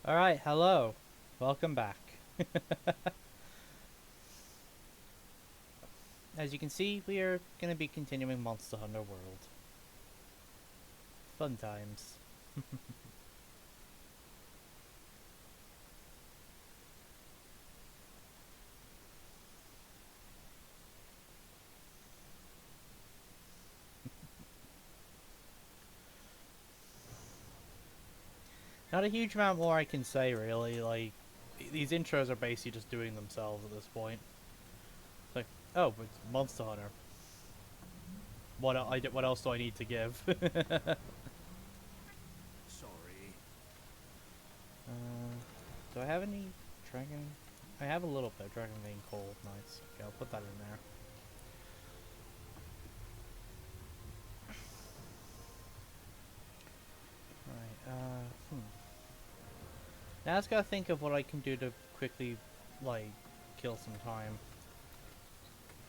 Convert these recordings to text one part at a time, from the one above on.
Alright, hello. Welcome back. As you can see, we are going to be continuing Monster Hunter World. Fun times. Not a huge amount more I can say, really. Like, these intros are basically just doing themselves at this point. It's like, oh, it's Monster Hunter. What else do I need to give? Sorry. Do I have any dragon? I have a little bit of dragon vein cold. Nice. Okay, I'll put that in there. Right. Now I just gotta think of what I can do to quickly, like, kill some time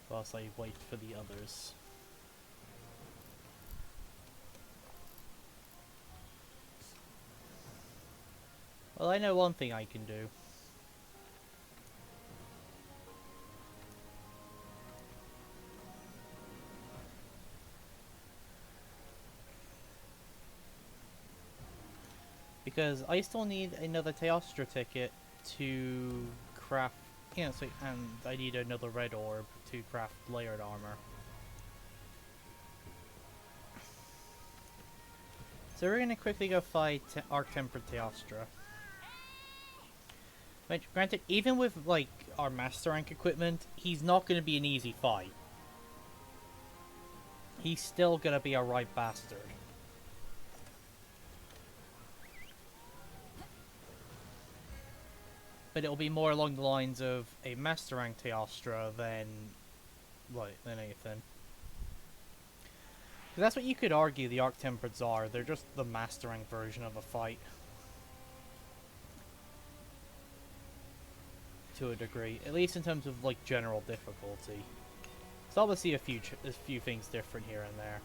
whilst I wait for the others. Well, I know one thing I can do. Because I still need another Teostra ticket to craft, so, and I need another red orb to craft layered armor. So we're gonna quickly go fight Arc-Tempered Teostra. Which, granted, even with, like, our Master Rank equipment, he's not gonna be an easy fight. He's still gonna be a right bastard. But it'll be more along the lines of a Master Rank Teostra than anything. That's what you could argue the Arc-Tempereds are. They're just the Master Rank version of a fight. To a degree. At least in terms of, like, general difficulty. So obviously a few things different here and there.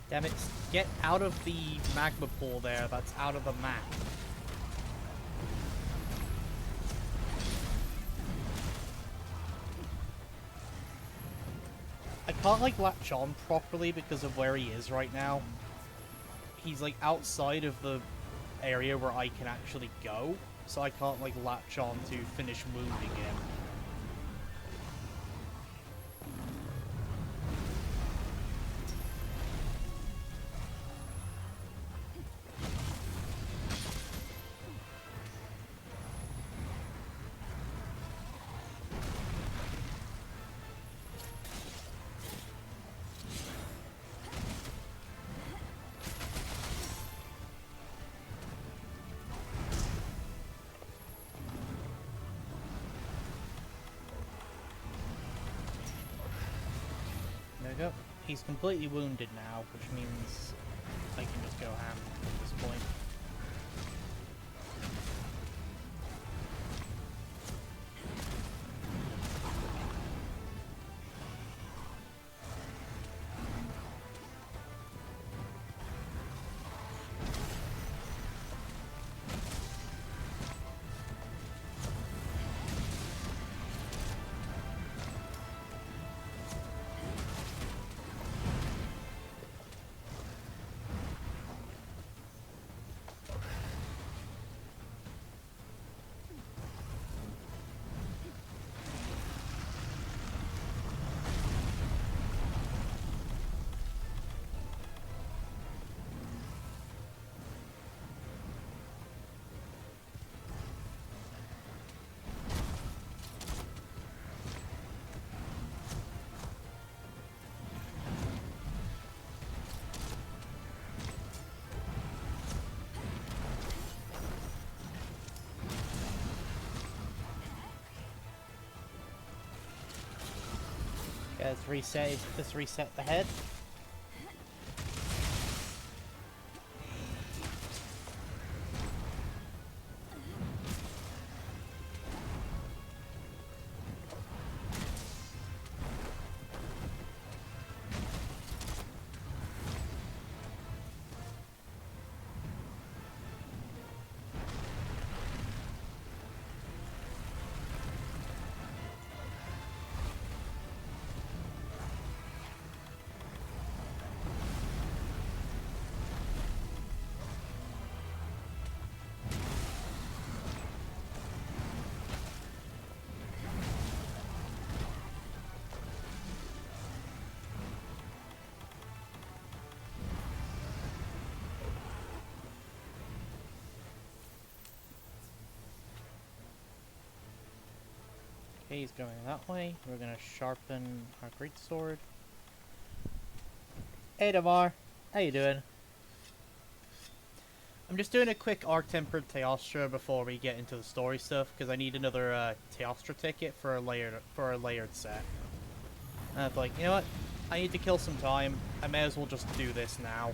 Damn it, get out of the magma pool there, that's out of the map. I can't, like, latch on properly because of where he is right now. He's, like, outside of the area where I can actually go, so I can't, like, latch on to finish wounding him. There we go. He's completely wounded now, which means I can just go ham at this point. let's reset the head. Okay, he's going that way. We're gonna sharpen our greatsword. Hey Damar, how you doing? I'm just doing a quick Arc-Tempered Teostra before we get into the story stuff, because I need another Teostra ticket for a layered set. And I'm like, you know what? I need to kill some time. I may as well just do this now.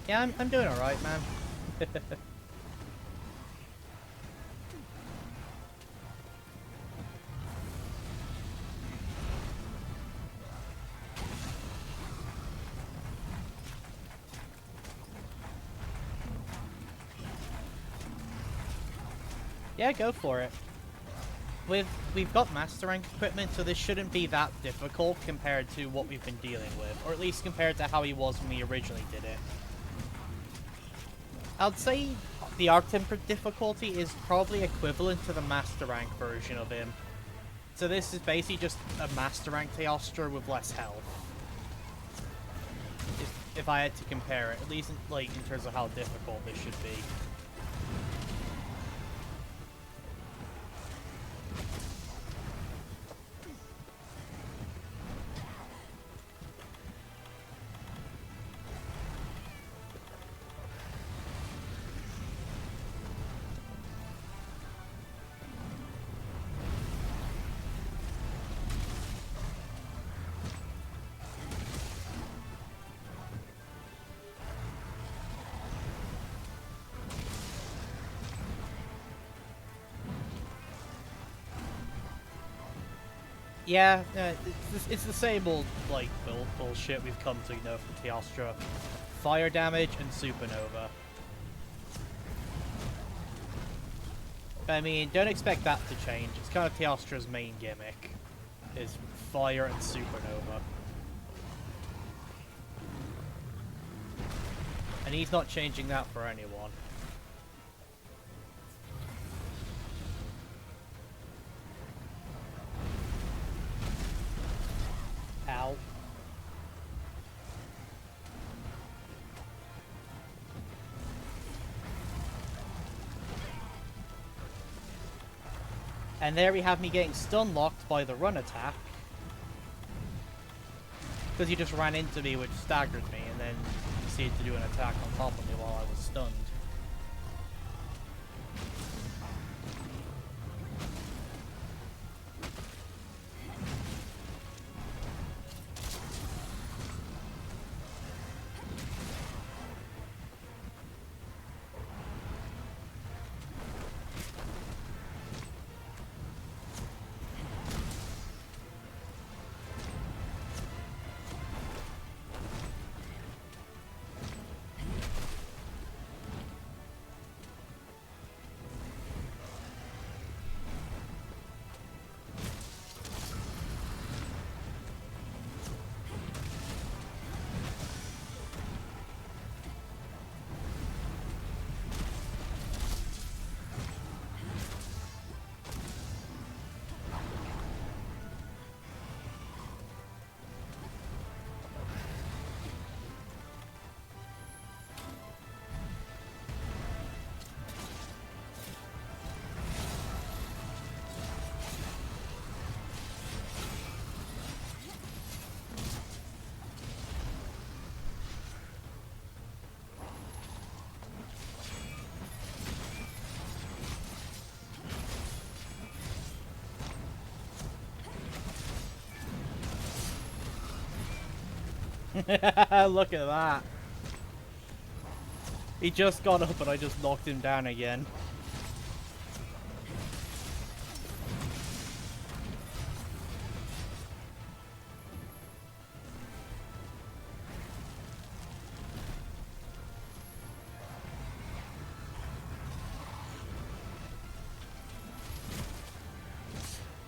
Yeah, I'm doing alright, man. Yeah, go for it. We've got master rank equipment, so this shouldn't be that difficult compared to what we've been dealing with, or at least compared to how he was when we originally did it. I'd say the Arc-Tempered difficulty is probably equivalent to the master rank version of him. So this is basically just a master rank Teostra with less health. If I had to compare it, at least in terms of how difficult this should be. Yeah, it's the same old, like, bullshit we've come to know from Teostra. Fire damage and supernova. I mean, don't expect that to change. It's kind of Teostra's main gimmick, is fire and supernova. And he's not changing that for anyone. Ow. And there we have me getting stun locked by the run attack. Because he just ran into me, which staggered me, and then proceeded to do an attack on top of me while I was stunned. Look at that. He just got up and I just knocked him down again.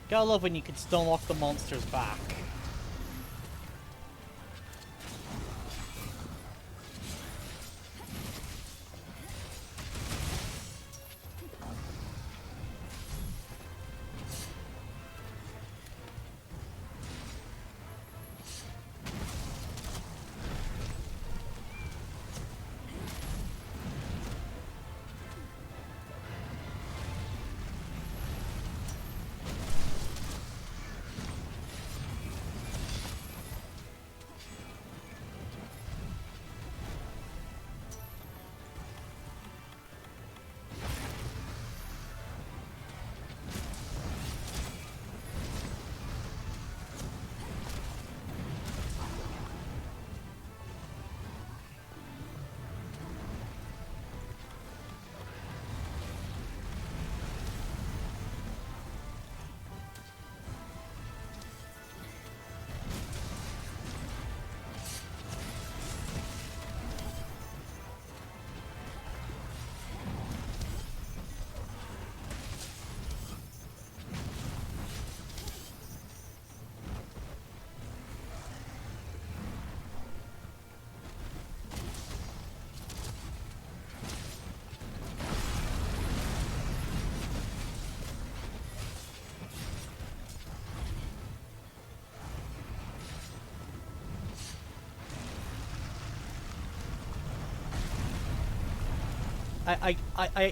Gotta love when you can still knock the monsters back.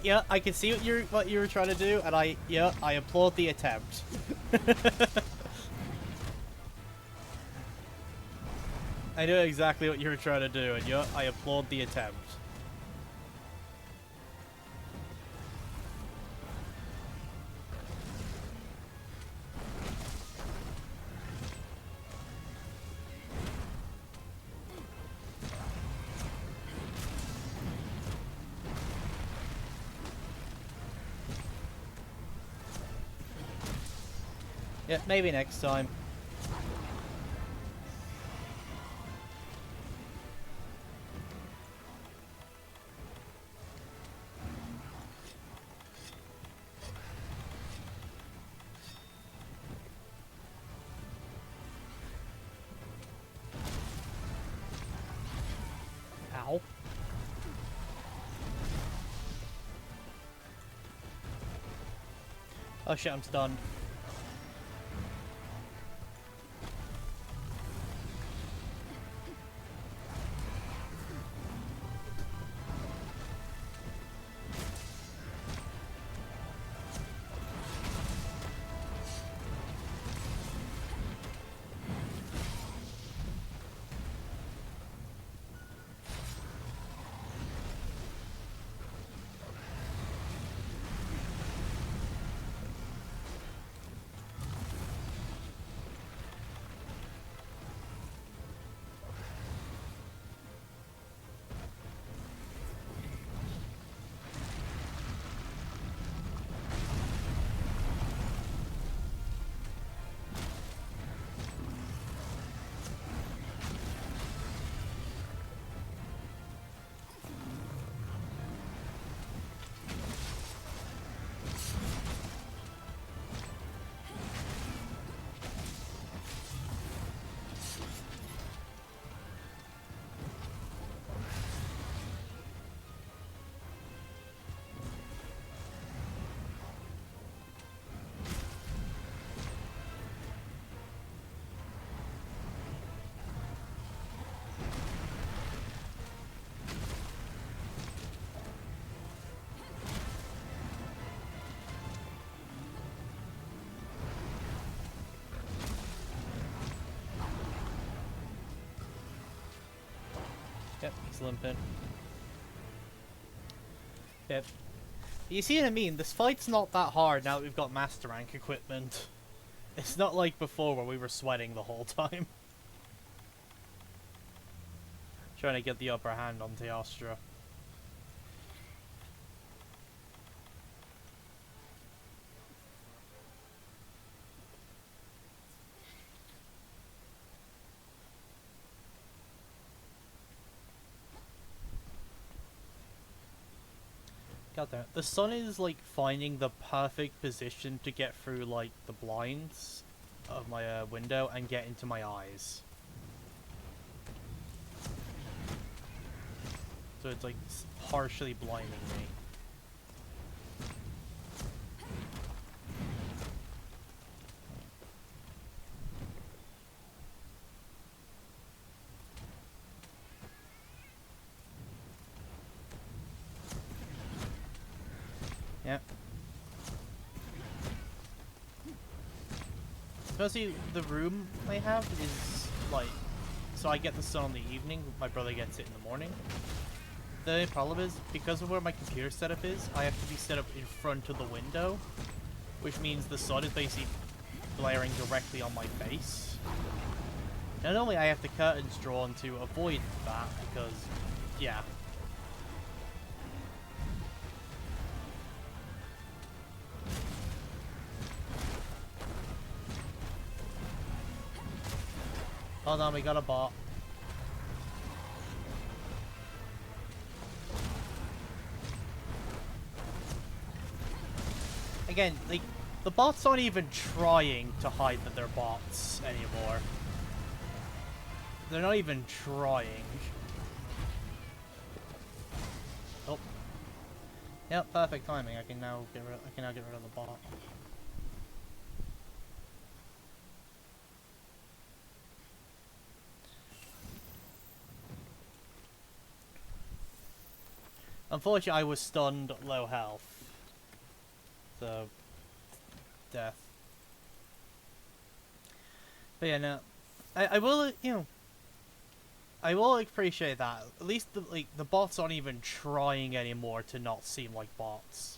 Yeah, I can see what you were trying to do, and I applaud the attempt. I know exactly what you were trying to do, and yeah, I applaud the attempt. Yeah, maybe next time. Ow. Oh shit, I'm stunned. Yep, he's limping. Yep. You see what I mean? This fight's not that hard now that we've got master rank equipment. It's not like before where we were sweating the whole time. Trying to get the upper hand on Teostra. God damn it. The sun is like finding the perfect position to get through like the blinds of my window and get into my eyes. So it's like partially blinding me. Yep. Especially the room I have is like, so I get the sun in the evening, my brother gets it in the morning. The only problem is, because of where my computer setup is, I have to be set up in front of the window, which means the sun is basically glaring directly on my face. Not only I have the curtains drawn to avoid that, because, yeah. Hold on, we got a bot. Again, like, the bots aren't even trying to hide that they're bots anymore. They're not even trying. Oh. Yep, perfect timing. I can now get rid of the bot. Unfortunately, I was stunned, low health. So, death. But yeah, no, I will, you know, I will appreciate that. At least the bots aren't even trying anymore to not seem like bots.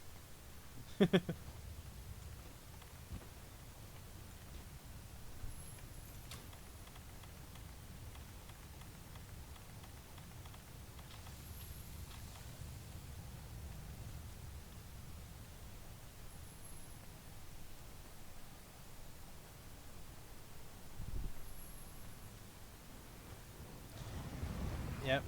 Yep.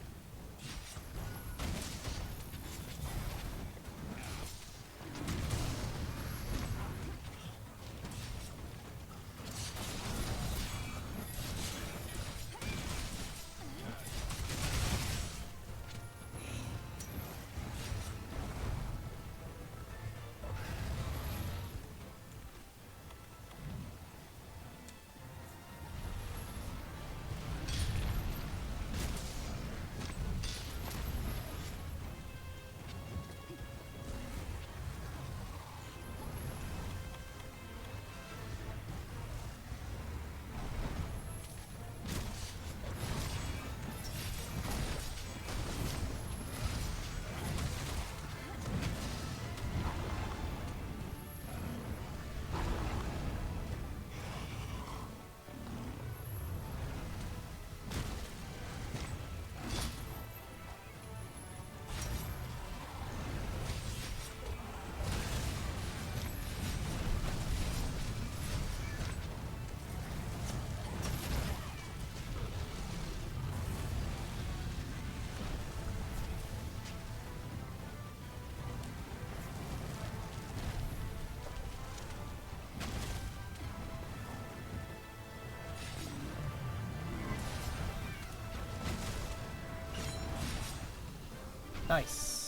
Nice.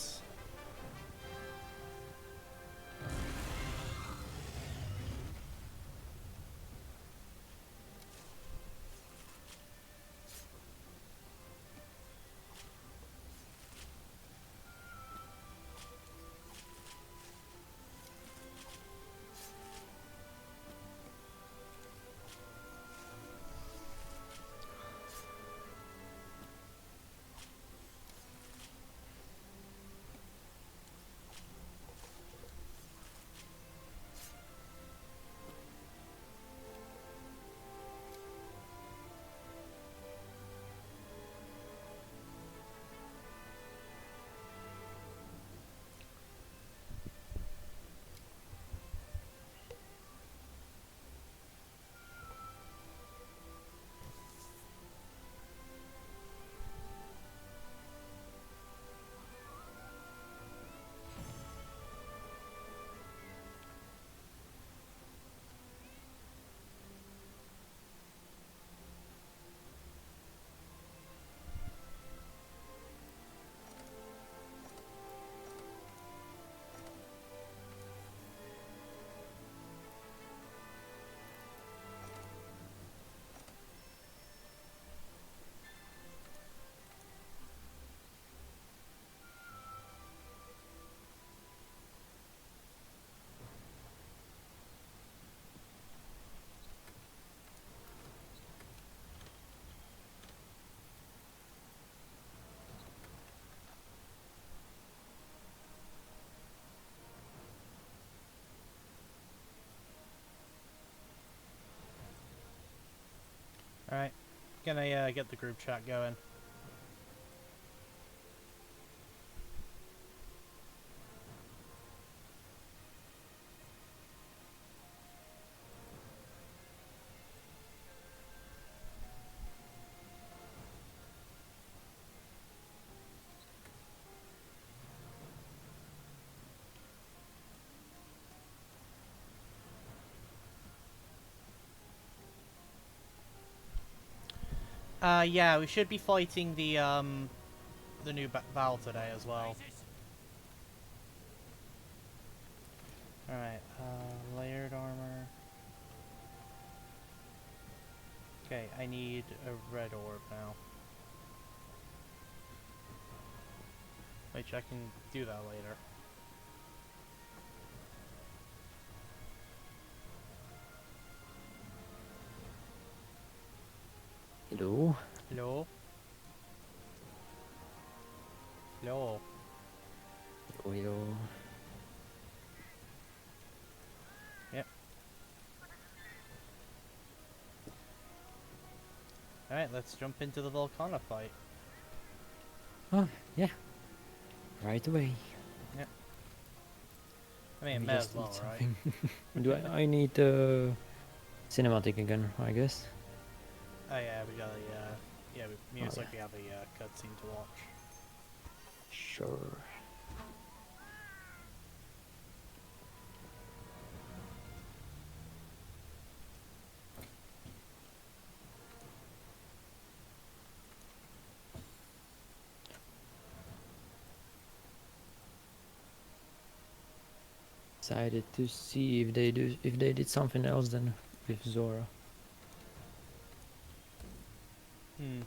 Alright. Gonna get the group chat going. Yeah, we should be fighting the new Val today as well. Alright, layered armor. Okay, I need a red orb now. Which I can do that later. Hello? Hello? Hello? Hello? Yep. Alright, let's jump into the Volcana fight. Oh, yeah. Right away. Yep. I mean, Let me may as just well, eat right? something. Do I need cinematic again, I guess. Oh yeah, we got a, yeah, we most likely have a cutscene to watch. Sure. Decided to see if they did something else than with Zora. Hmm.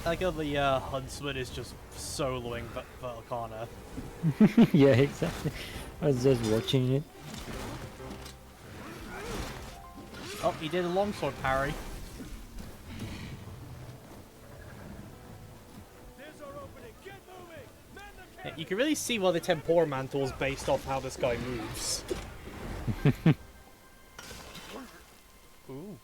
I like how the huntsman is just soloing Volcana. Yeah, exactly. I was just watching it. Oh, he did a longsword parry. Yeah, you can really see why the Tempora Mantle is based off how this guy moves. Ooh.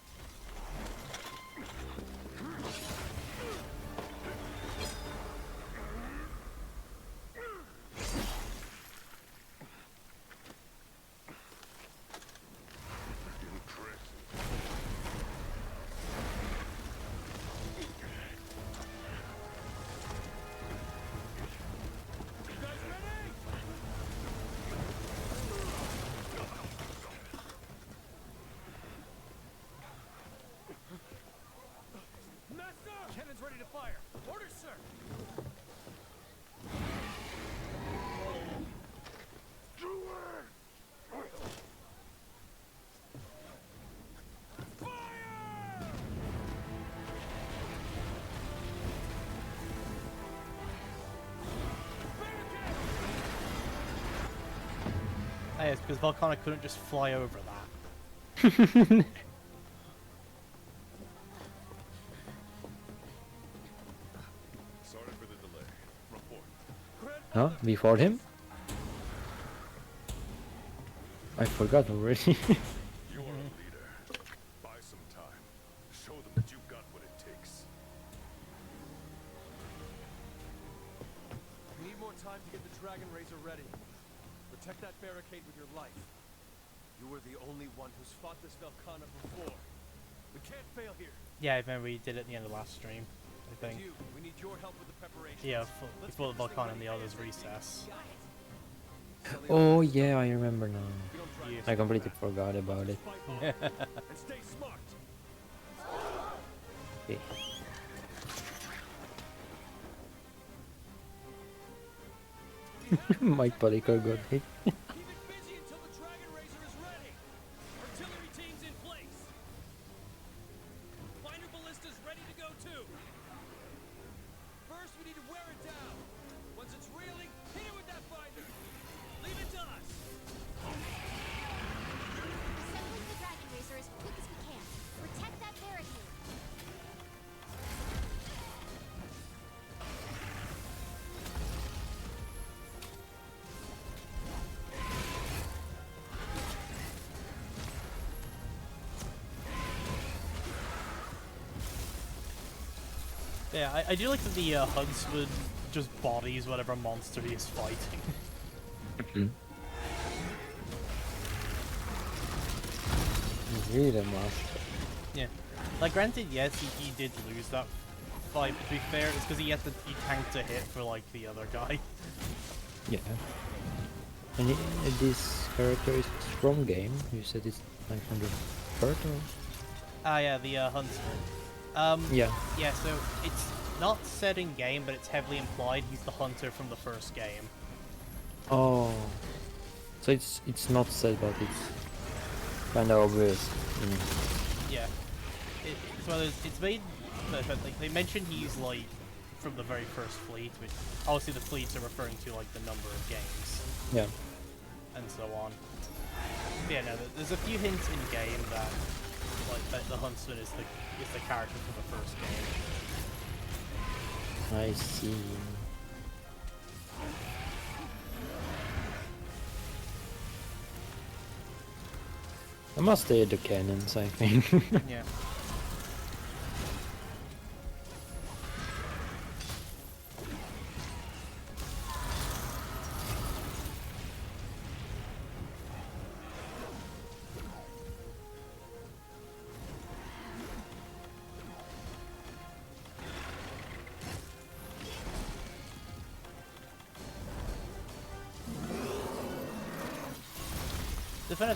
Cannon's ready to fire. Orders, sir. Oh, yeah, it's because Volcana couldn't just fly over that. Sorry for the delay. Report. Huh? Before him? I forgot already. You're a leader. Buy some time. Show them that you've got what it takes. We need more time to get the Dragon Razor ready. Protect that barricade with your life. You were the only one who's fought this Velkhana before. We can't fail here. Yeah, I remember we did it at the end of last stream, I think. You, we need your help with the preparations. Yeah, before the Volcana and the others recess. Oh yeah, I remember now. Yeah. I completely forgot about it. And stay smart. Okay. My polycle got hit. Keep it busy until the Dragon Razor is ready. Artillery team's in place. Finder ballista's ready to go too. First, we need to wear it down. Once it's reeling, hit it with that finder. Leave it to us. Assembling the Dragon Razor as quick as we can. Protect that barricade. Yeah, I do like that the huntsman just bodies whatever monster he is fighting. Really master. Yeah. Like, granted, yes, he did lose that fight, but to be fair, it's because he tanked a hit for, like, the other guy. Yeah. And this character is from game. You said it's like from the third or? Ah, yeah, the huntsman. Yeah. Yeah, so it's not said in game, but it's heavily implied he's the hunter from the first game. Oh. So it's not said, but it's kind of obvious. Yeah. It's one of those, it's made, but like, they mentioned he's, like, from the very first fleet, which, obviously the fleets are referring to, like, the number of games. Yeah. And so on. But yeah, no, there's a few hints in game that, like, that the huntsman is the character from the first game. I see. I must stay at the cannons, I think. Yeah.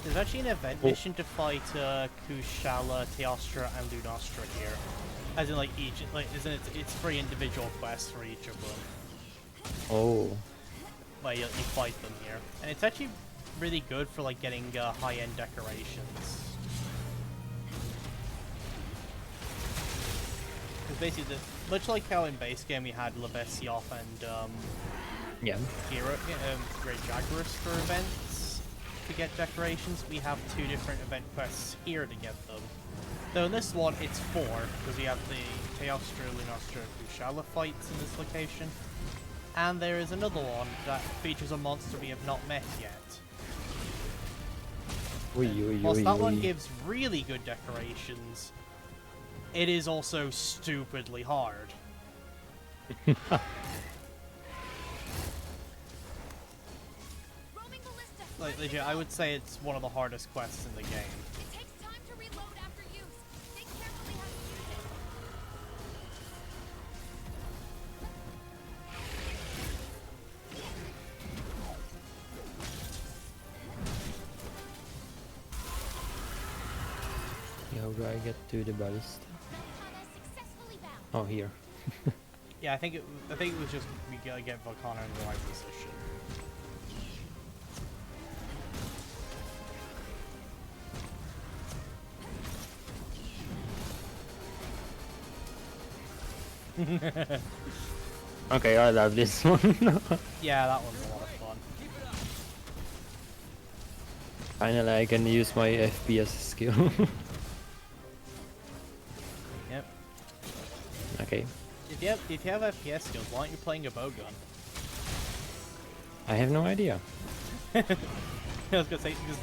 There's actually an event mission to fight Kushala, Teostra, and Lunastra here. As in, like, each, like, isn't it? It's 3 individual quests for each of them. Oh. Where you fight them here, and it's actually really good for, like, getting high-end decorations. Because basically, much like how in base game we had Lebesioff and Yeah. Great Jaguars for events. To get decorations, we have 2 different event quests here to get them. Though in this one, it's 4, because we have the Teostra, Lunastra, Kushala fights in this location. And there is another one that features a monster we have not met yet. Whilst that one gives really good decorations, it is also stupidly hard. Like, legit, I would say it's one of the hardest quests in the game. It takes time to reload after use. Think carefully how to use it. How do I get to the ballista? Velkhana successfully bound. Oh, here. Yeah, I think it was just we gotta get Velkhana in the right position. Okay, I love this one. Yeah, that one's a lot of fun. Finally, I can use my FPS skill. Yep. Okay. If you have FPS skills, why aren't you playing a bowgun? I have no idea. I was gonna say, because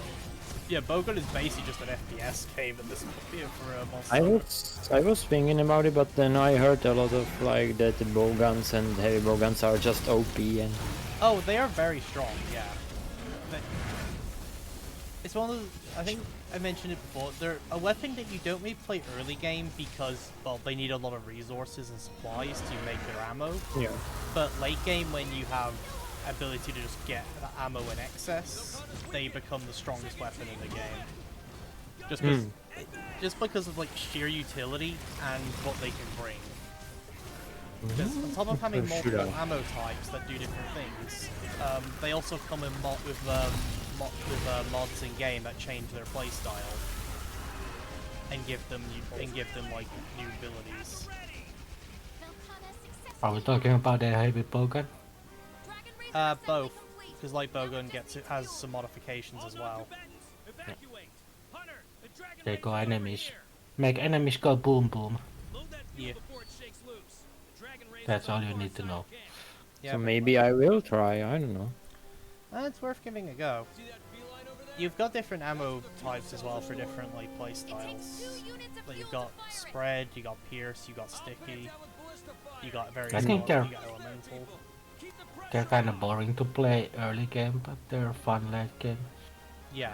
yeah, bowgun is basically just an FPS game at this point for a monster. I was thinking about it, but then I heard a lot of like that the bowguns and heavy bowguns are just OP and. Oh, they are very strong. Yeah. It's one of the, I think I mentioned it before. They're a weapon that you don't really play early game because, well, they need a lot of resources and supplies to make their ammo. Yeah. But late game, when you have ability to just get ammo in excess, they become the strongest weapon in the game. Just because of like sheer utility and what they can bring. Because on top of having For multiple shootout. ammo types that do different things, they also come in mods in game that change their playstyle and give them like new abilities. Velkhana successfully Are we talking about the heavy bowgun? Dragon Razor assembly Both, complete. because Light Now Bowgun let's has some modifications as well. Evacuate. Hunter, the dragon They go Razor's over enemies. here. Make enemies go boom boom. Load that fuel Yeah. before it shakes loose. The dragon Razor's That's on all the you far need to side know. of camp. Yeah, So pretty maybe much. I will try. I don't know. It's worth giving a go. See that beeline over there? You've got different ammo types as well for different like play It takes styles. 2 units of Like fuel you've to got fire it. spread, you got pierce, you got I'll sticky, pin it down with ballista fire. you got very I think you they're- got elemental. Keep the pressure They're kind on. of boring to play early game, but they're fun late game. Yeah.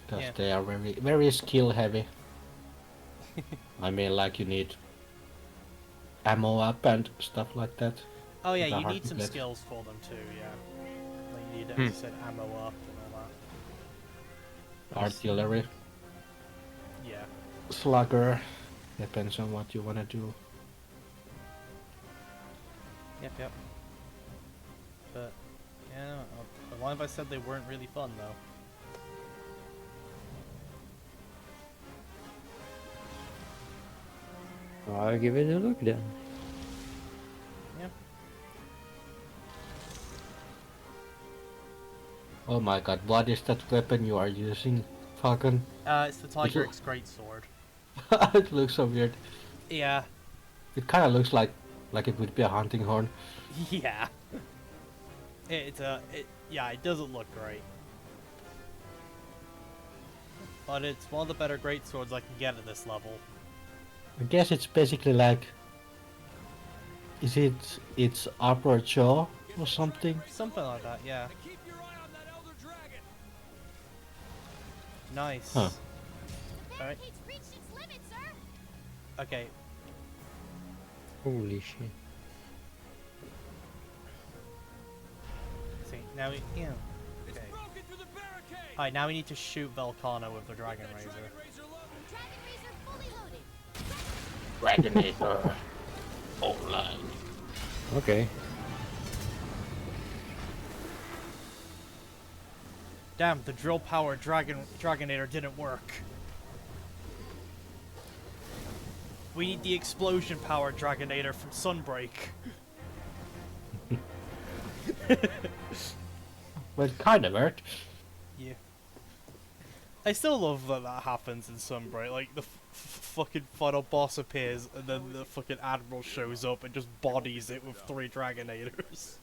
Because Yeah. they are very skill heavy. I mean, like you need ammo up and stuff like that. Oh yeah, They're you hard need to some get. skills for them too. Yeah. Like you need, as Hmm. you said, ammo up and all that. Artillery, Yeah. slugger, depends on what you wanna do. Yep. But yeah, a lot of us said they weren't really fun though. I'll give it a look then. Yep. Oh my god, what is that weapon you are using, Falcon? It's the Tiger X Greatsword. It looks so weird. Yeah. It kind of looks like it would be a hunting horn. Yeah. Yeah, it doesn't look great. But it's one of the better greatswords I can get at this level. I guess it's basically like, is its upper jaw or something? Something like that, yeah. And keep your eye on that elder dragon. Nice. Huh. The Alright. barricade's reached its limit, sir. Okay, Holy shit. see, now we, yeah. It's Okay. broken through the barricade. Alright, now we need to shoot Velkhana with the Dragon That Razor. dragon razor loaded. Dragon Razor fully loaded. Draginator. Online. Okay. Damn, the drill powered Dragonator didn't work. We need the explosion powered Dragonator from Sunbreak. Well, it kind of worked. Yeah. I still love that that happens in Sunbreak. Like, the fucking final boss appears, and then the fucking Admiral shows up and just bodies it with 3 Dragonators.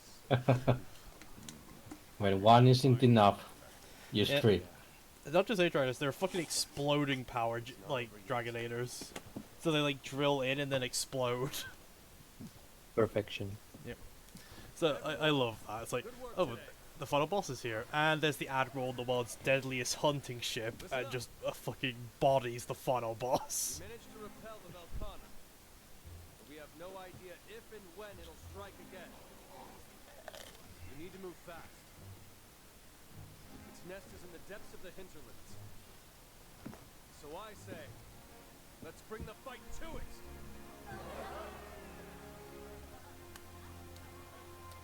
When one isn't enough, use Yeah. 3. Not just Dragonators, they're fucking exploding power, like, Dragonators. So they, like, drill in and then explode. Perfection. So I love that. It's like, oh, the final boss is here, and there's the Admiral, the world's deadliest hunting ship, and just fucking bodies the final boss. We managed to repel the Velkhana, but we have no idea if and when it'll strike again. We need to move fast. Its nest is in the depths of the hinterlands. So I say, let's bring the fight to it.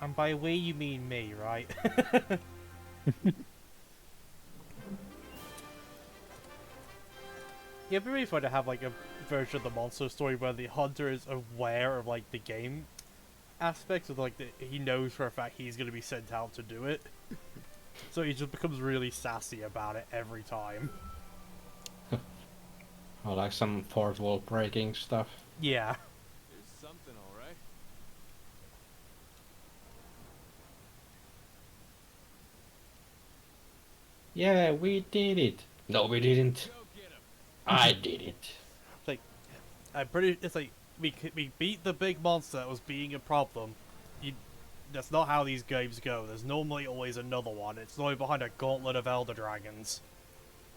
And by we, you mean me, right? Yeah, it'd be really fun to have like a version of the monster story where the hunter is aware of like the game aspects of like he knows for a fact he's gonna be sent out to do it. So he just becomes really sassy about it every time. Or like some fourth wall breaking stuff. Yeah. There's something, all right. Yeah, we did it. No, we didn't. Go get him. I did it. Like, I'm pretty. It's like we beat the big monster that was being a problem. That's not how these games go. There's normally always another one. It's normally behind a gauntlet of elder dragons.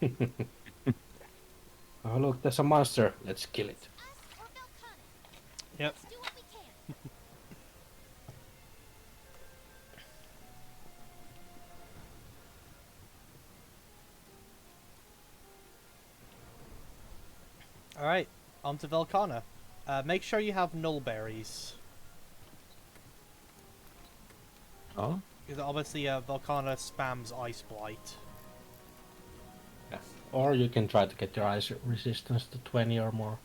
Oh look, there's a monster. Let's kill it. Us or Velkhana. Yep. Let's do what we can. All right, on to Velkhana. Make sure you have null berries. Oh? Because obviously Volcana spams Ice Blight. Yeah. Or you can try to get your ice resistance to 20 or more.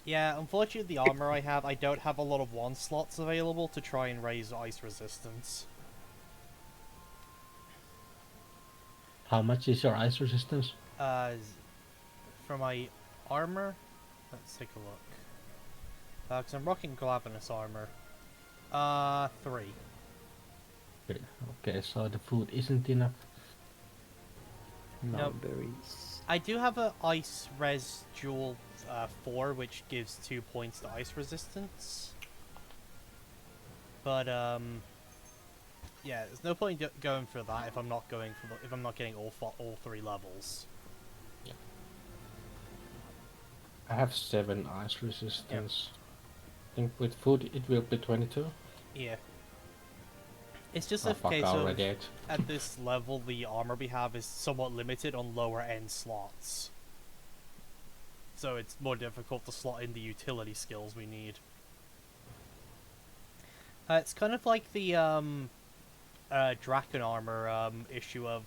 Yeah, unfortunately the armor I have, I don't have a lot of 1 slots available to try and raise ice resistance. How much is your ice resistance? For my armor, let's take a look. Because I'm rocking Glavenus armor. 3. Okay, so the food isn't enough. No Nope. berries. I do have a ice res jewel 4, which gives 2 points to ice resistance. But yeah, there's no point going for that if I'm not going for if I'm not getting all 3 levels. I have 7 ice resistance. I think with food it will be 22. Yeah. It's just Oh a fuck, case I of already ate. at this level the armor we have is somewhat limited on lower end slots. So it's more difficult to slot in the utility skills we need. It's kind of like the Draken armor issue of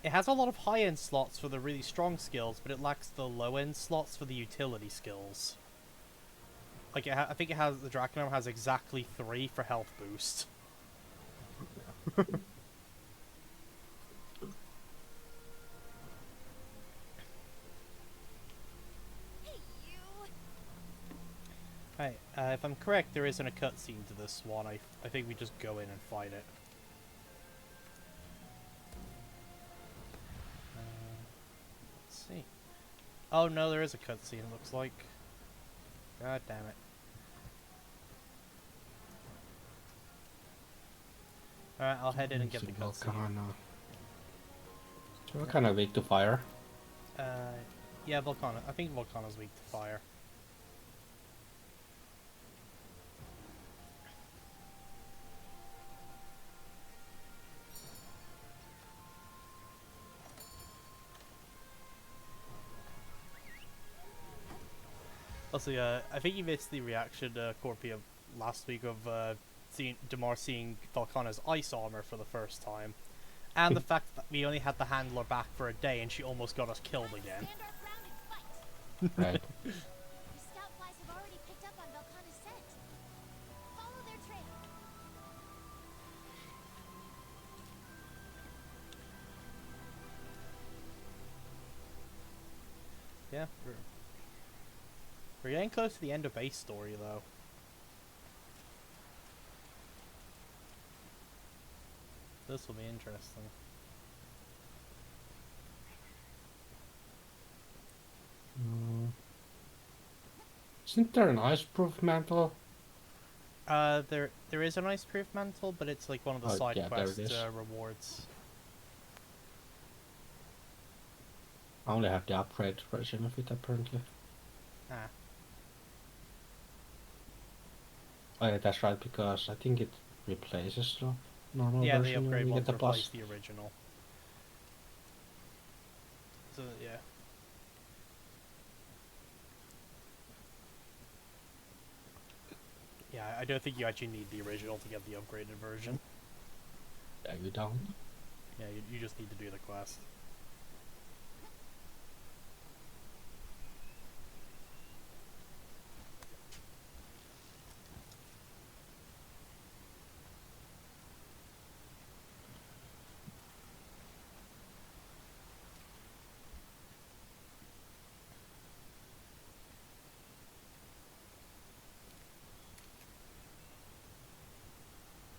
it has a lot of high end slots for the really strong skills, but it lacks the low end slots for the utility skills. Like I think it has the Draken armor has exactly 3 for health boost. Hey, you! Right, if I'm correct, there isn't a cutscene to this one. I think we just go in and fight it. Let's see. Oh no, there is a cutscene, it looks like. God damn it. Alright, I'll head in and get the cutscene. We're kind of weak to fire. Yeah, Volcana. I think Volcana's weak to fire. Also, I think you missed the reaction, Corpy, of last week of Demar seeing Volcana's ice armor for the first time. And the fact that we only had the handler back for a day and she almost got us killed again. Stand our ground and fight! Right. The scout flies have already picked up on Velkhana's scent. Follow their trail. Yeah, we're getting close to the end of base story, though. This will be interesting. Isn't there an ice-proof mantle? There is an ice proof mantle, but it's like one of the Oh, side yeah, there it quest is. rewards. I only have the upgrade version of it apparently. Ah, Oh yeah, that's right, because I think it replaces the normal yeah, the version when upgrade you ones get the replace plus. the original. So yeah. Yeah, I don't think you actually need the original to get the upgraded version. Yeah, you don't. Yeah, you just need to do the quest.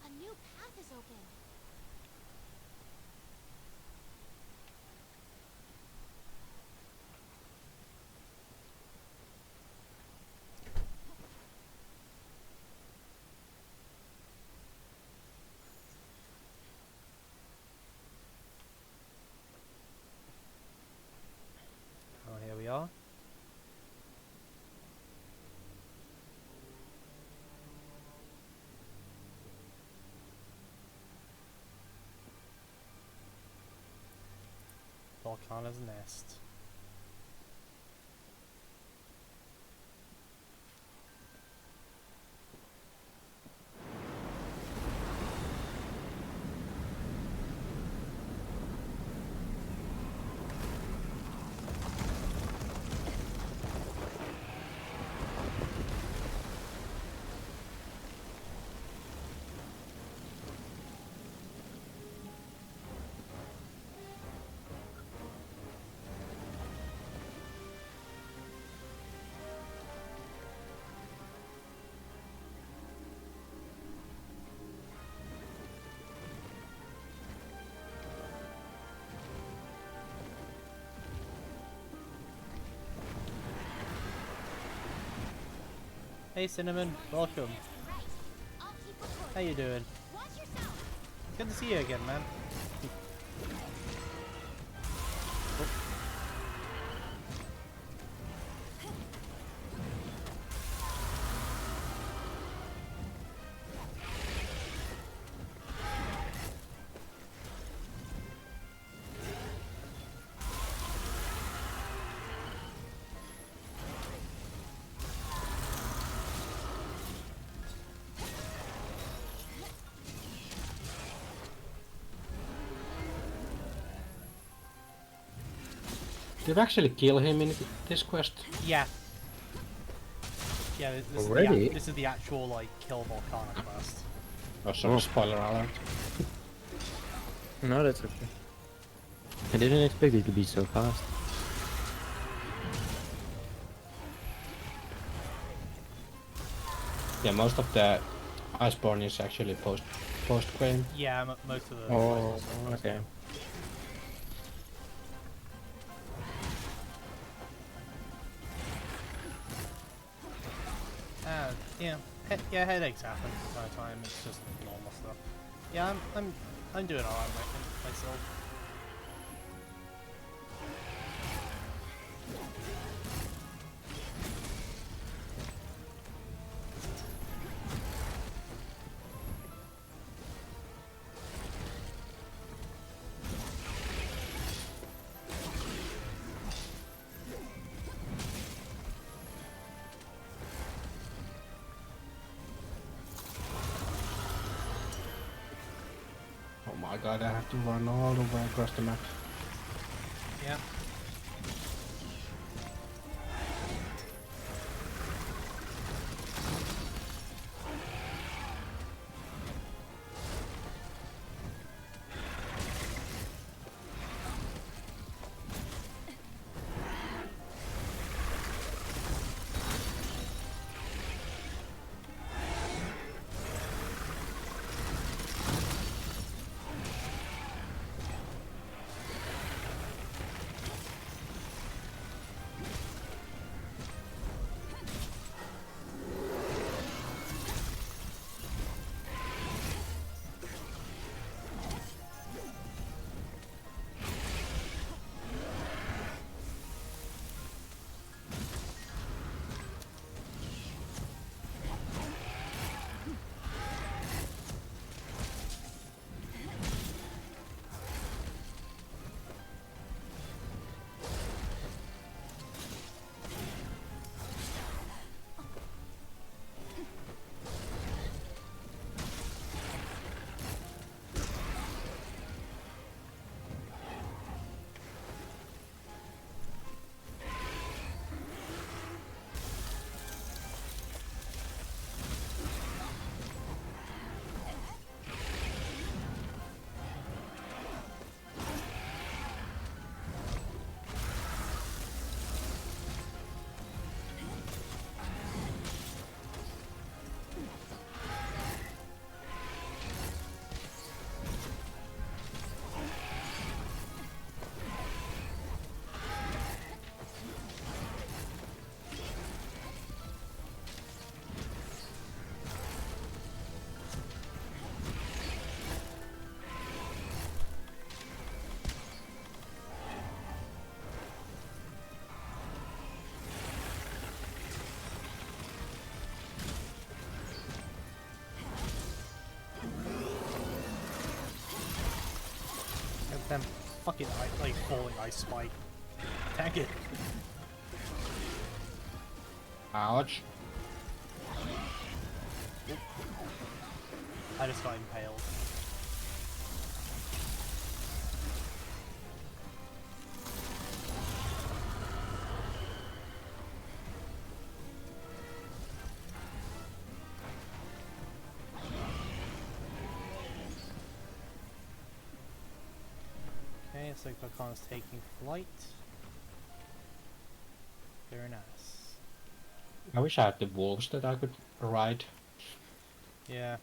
A new path is open. Oh, here we are. Volcana's nest. Hey Cinnamon, welcome. Right. I'll keep recording. How you doing? Watch yourself. Good to see you again, man. Did you actually kill him in this quest? Yeah. Yeah, Already? This is the actual, like, kill Volcana quest. Oh, sorry, Oh. spoiler alert. No, that's okay. I didn't expect it to be so fast. Yeah, most of the iceborn is actually post game. Yeah, most of the... Oh, most of okay. Yeah, yeah, headaches happen from time to time. It's just normal stuff. Yeah, I'm doing alright myself. Oh my god, I have to run all the way across the map. Yeah. Them fucking like falling ice spike. Tank it. Ouch. I just got impaled. Okay, it's like Volcana's taking flight. Very nice. I wish I had the wolves that I could ride. Yeah.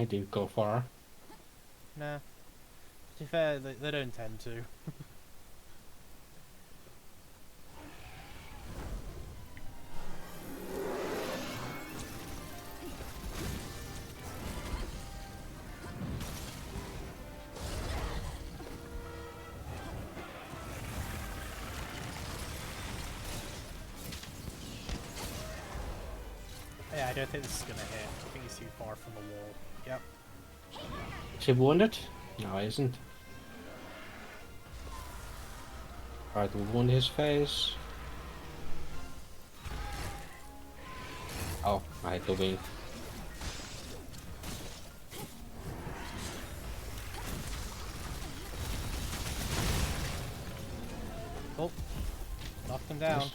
I didn't go far. Nah. To be fair, they don't tend to. Yeah, I don't think this is gonna hit. I think he's too far from the wall. Yep. Is he wounded? No, he isn't. Try to wound his face. Oh, I hit the wing. Oh, knocked him down. Yes.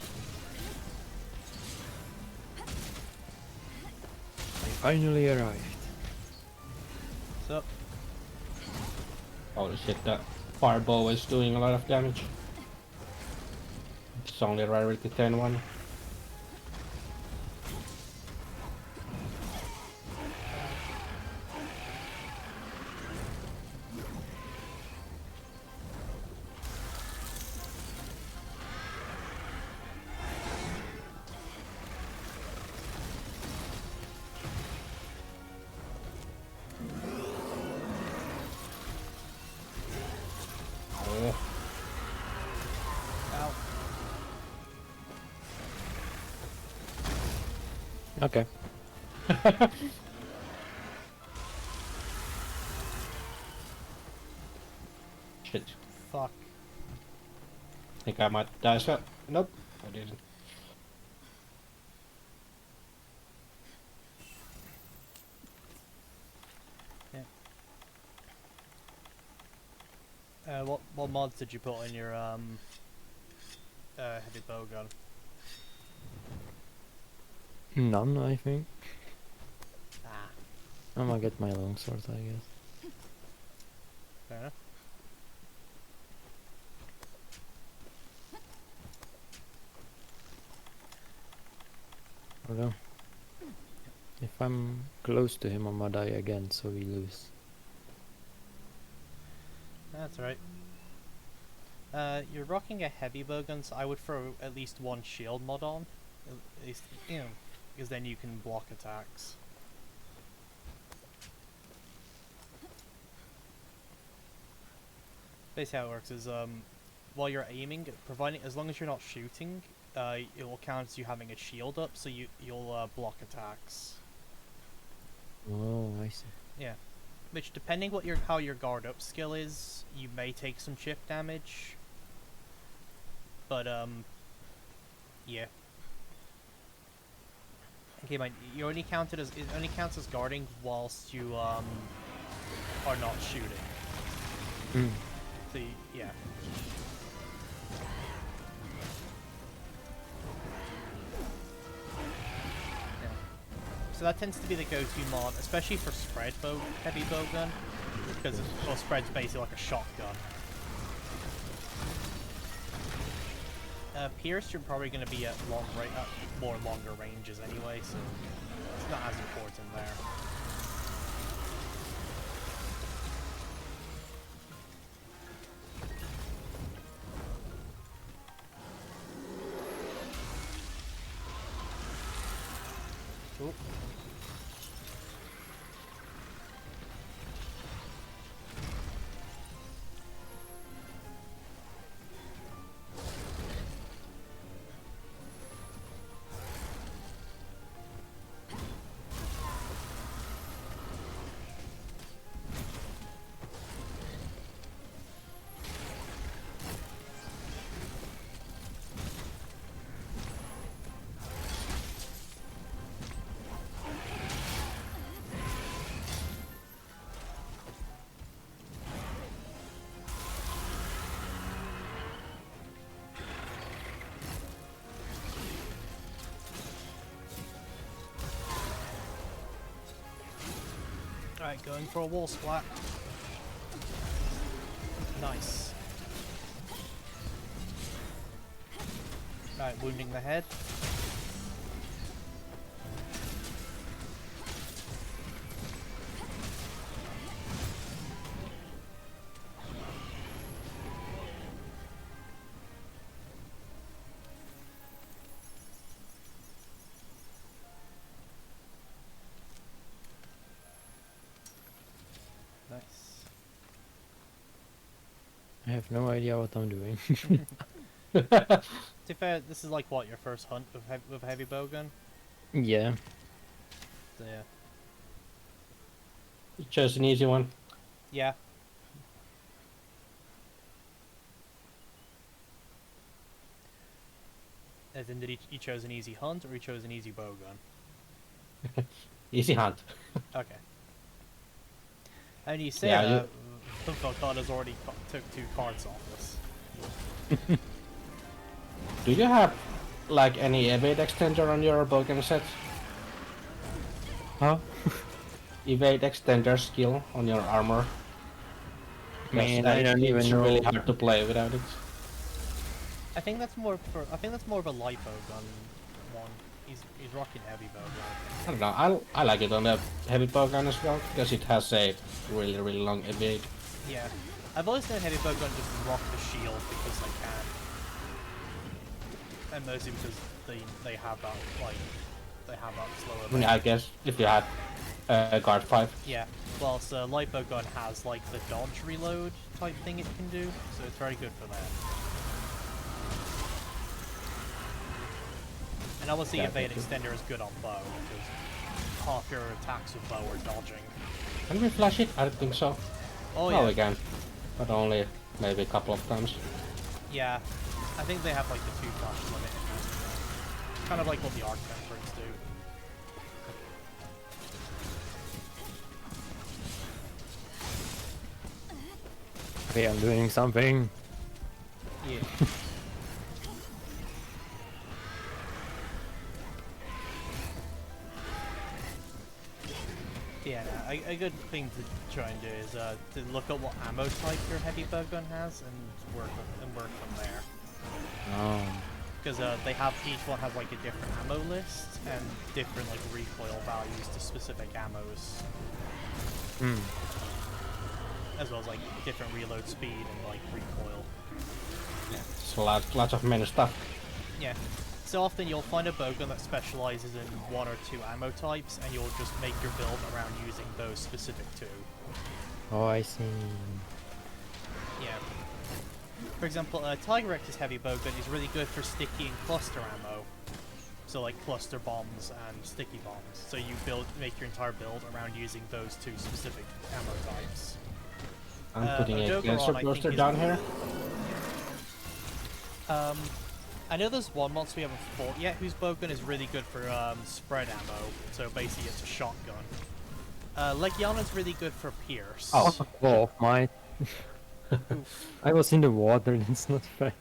I finally arrived. What's up? Holy shit, that fireball is doing a lot of damage. It's only rarity 10 one. Oh, Ow. Okay. shit. Fuck. Think I might die so. Nope, I didn't. What mods did you put in your heavy bow gun? None, I think. Ah, I'm gonna get my longsword, I guess. fair enough. Although, if I'm close to him, I'm gonna die again, so we lose. That's right. You're rocking a heavy bow gun, so I would throw at least one shield mod on. At least, you know, because then you can block attacks. Basically how it works is, while you're aiming, providing, as long as you're not shooting, it will count as you having a shield up, so you'll block attacks. Oh, I see. Yeah. Which, depending what how your guard up skill is, you may take some chip damage. But yeah. Okay, mind you only counted as it only counts as guarding whilst you are not shooting. Mm. So yeah. So that tends to be the go-to mod, especially for spread bow, heavy bow gun, because well, spread's basically like a shotgun. Pierce, you're probably going to be at more longer ranges anyway, so it's not as important there. Cool. Alright, going for a wall splat. Nice. Alright, wounding the head. have no idea what I'm doing. To be fair, this is like what, your first hunt with a heavy bowgun? Yeah. So, yeah. You chose an easy one. Yeah. As in, did he chose an easy hunt or he chose an easy bowgun? Easy hunt. Okay. And you say Yeah, that Volcano's already took 2 cards off us. Do you have like any evade extender on your bowgun set? Huh? Evade extender skill on your armor? Man, Yes, I don't even it's know. really hard to play without it. I think that's more of a light bowgun one. He's rocking heavy bowgun. I don't know. I like it on the heavy bowgun as well because it has a really long evade. Yeah. I've always known heavy bowgun just rock the shield because they can. And mostly because they have that slower. I mean, I guess if you had guard 5. Yeah. Well, so light bowgun has like the dodge reload type thing it can do, so it's very good for that. And obviously, Yeah, evade thank you. extender is good on bow because half your attacks with bow are dodging. Can we flash it? I don't think so. Oh Oh, yeah. we can. But only maybe a couple of times. Yeah. I think they have like the 2 flash limit. Kind of like what the arc temperance do. Okay, I'm doing something. Yeah. Yeah, no, a good thing to try and do is to look at what ammo type your heavy bowgun has and work from there. Oh. Because each one has like a different ammo list and different like recoil values to specific ammos, Hmm. as well as like different reload speed and like recoil. Yeah, so lots of many stuff. Yeah. So often you'll find a bowgun that specializes in 1 or 2 ammo types, and you'll just make your build around using those specific 2. Oh, I see. Yeah. For example, Tiger X's heavy bowgun is really good for sticky and cluster ammo. So like cluster bombs and sticky bombs. So you make your entire build around using those 2 specific ammo types. I'm putting a Odogaron, cancer I booster think, down is- here. I know there's one monster we haven't fought yet whose bowgun is really good for spread ammo. So basically it's a shotgun. Legiana's really good for Pierce. Oh. Oh, my. Oof. I was in the water, that's not fair.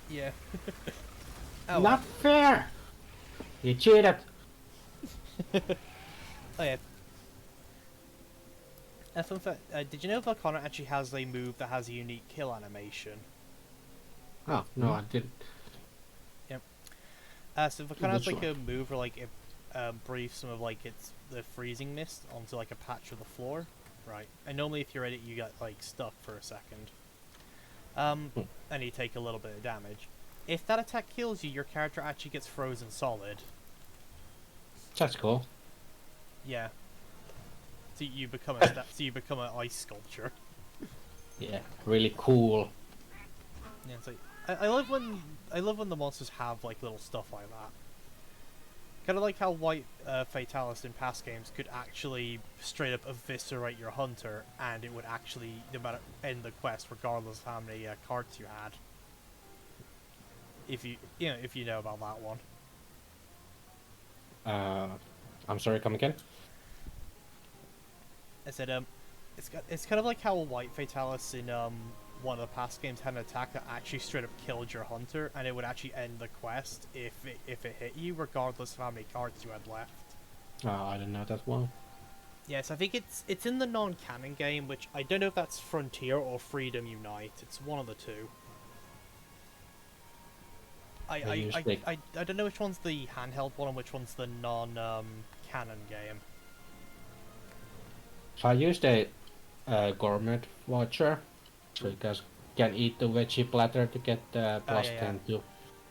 Yeah. Oh, Not fair! You cheated! Oh yeah. Fun fact, did you know Volcano actually has a move that has a unique kill animation? Oh, no, I didn't. So Volcano has Which like a move where like it breathes some of like the freezing mist onto like a patch of the floor. Right. And normally if you're at it you get like stuck for a second. And you take a little bit of damage. If that attack kills you, your character actually gets frozen solid. That's cool. Yeah. So you become an ice sculpture. Yeah, really cool. Yeah, it's like I love when the monsters have like little stuff like that. Kind of like how White Fatalis in past games could actually straight up eviscerate your hunter, and it would actually no matter end the quest regardless of how many cards you had. If you know about that one. I'm sorry, come again? I said it's kind of like how White Fatalis in one of the past games had an attack that actually straight up killed your hunter, and it would actually end the quest if it hit you, regardless of how many cards you had left. Oh, I didn't know that one. Yes, I think it's in the non-canon game, which I don't know if that's Frontier or Freedom Unite. It's one of the two. I don't know which one's the handheld one and which one's the non-canon game. So I used a gourmet watcher, so you guys can eat the veggie platter to get plus yeah. 10 to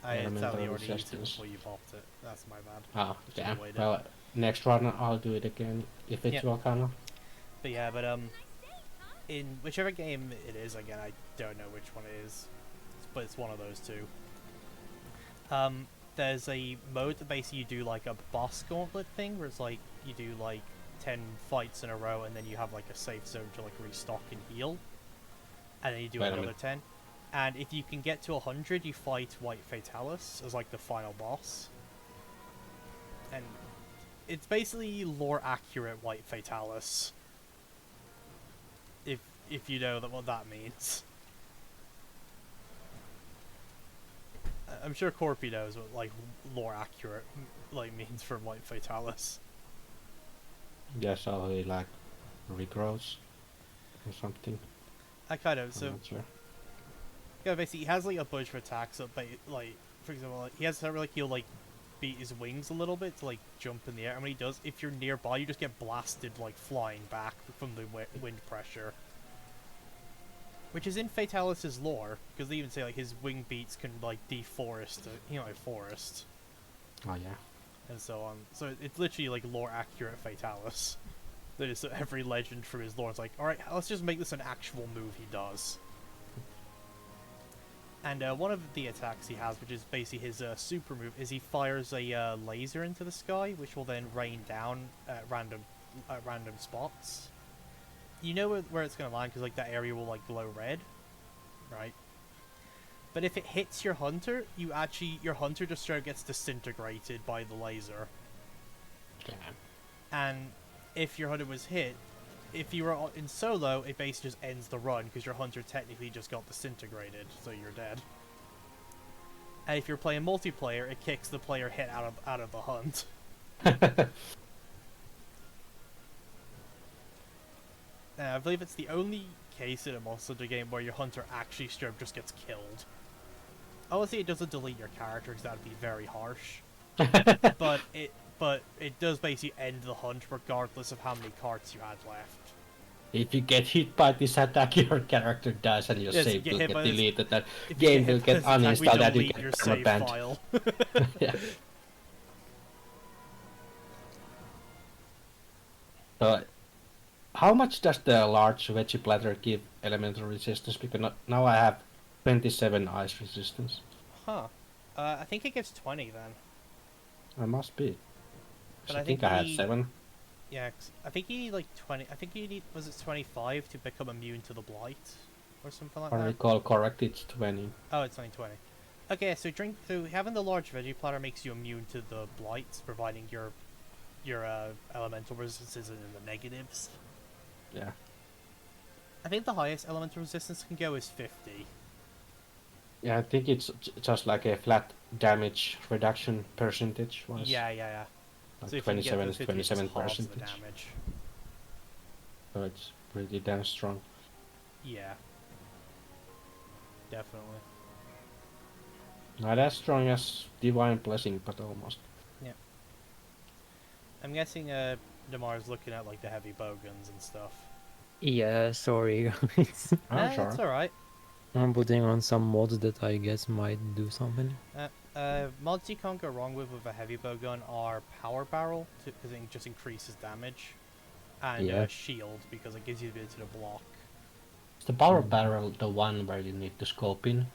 I elemental totally already used it resistance. before you popped it. That's my bad. Oh, Should've damn. waited. Well, next run I'll do it again if it's Yep. Volcano. But yeah, in whichever game it is, again, I don't know which one it is, but it's one of those two. There's a mode that basically you do like a boss gauntlet thing, where it's like you do like 10 fights in a row, and then you have like a safe zone to like restock and heal, and then you do Wait a another minute. 10. And if you can get to 100, you fight White Fatalis as like the final boss. And it's basically lore accurate White Fatalis. If you know what that means. I'm sure Corpy knows what like lore accurate like means for White Fatalis. Yeah, so he like regrows or something. I kind of so I'm not sure. yeah, basically he has like a bunch of attacks. So, like for example, like, he has to like he'll like beat his wings a little bit to like jump in the air. And when he does, if you're nearby, you just get blasted like flying back from the wind pressure. Which is in Fatalis' lore, because they even say like his wing beats can like deforest, a forest, Oh yeah. and so on. So it's literally like lore accurate Fatalis. That is every legend from his lore. It's like, all right, let's just make this an actual move he does. And one of the attacks he has, which is basically his super move, is he fires a laser into the sky, which will then rain down at random spots. You know where it's going to land because like that area will like glow red, right? But if it hits your hunter, your hunter just straight gets disintegrated by the laser. Damn. And if your hunter was hit, if you were in solo, it basically just ends the run because your hunter technically just got disintegrated, so you're dead. And if you're playing multiplayer, it kicks the player hit out of the hunt. I believe it's the only case in a Monster Hunter game where your hunter actually straight up just gets killed. Obviously, it doesn't delete your character because that would be very harsh. but it does basically end the hunt regardless of how many cards you had left. If you get hit by this attack, your character dies and your Yes, save will hit get by this- deleted. That If you game hit will by get this attack, we uninstalled and you delete get your perma save banned. file. Yeah. So, how much does the large veggie platter give elemental resistance? Because now I have 27 ice resistance. Huh. I think it gives 20 then. I must be. 'Cause But I think I had 7. Yeah, I think you need like 20. I think you need, was it 25 to become immune to the blight? Or something like If I that? recall correct, it's 20. Oh, it's only 20. Okay, so having the large veggie platter makes you immune to the blights, providing your elemental resistance isn't in the negatives. Yeah. I think the highest elemental resistance can go is 50. Yeah, I think it's just like a flat damage reduction percentage wise. Yeah. Like So if you can get 27 to is 50, it just 27%. halves the damage. So it's pretty damn strong. Yeah. Definitely. Not as strong as Divine Blessing, but almost. Yeah. I'm guessing Damar's looking at like the heavy bowguns and stuff. Yeah, sorry guys. Oh, sure. That's alright. I'm putting on some mods that I guess might do something. Mods you can't go wrong with a heavy bowgun are Power Barrel, because it just increases damage, and Yeah. Shield, because it gives you the ability to block. Is the power barrel the one where you need to scope in?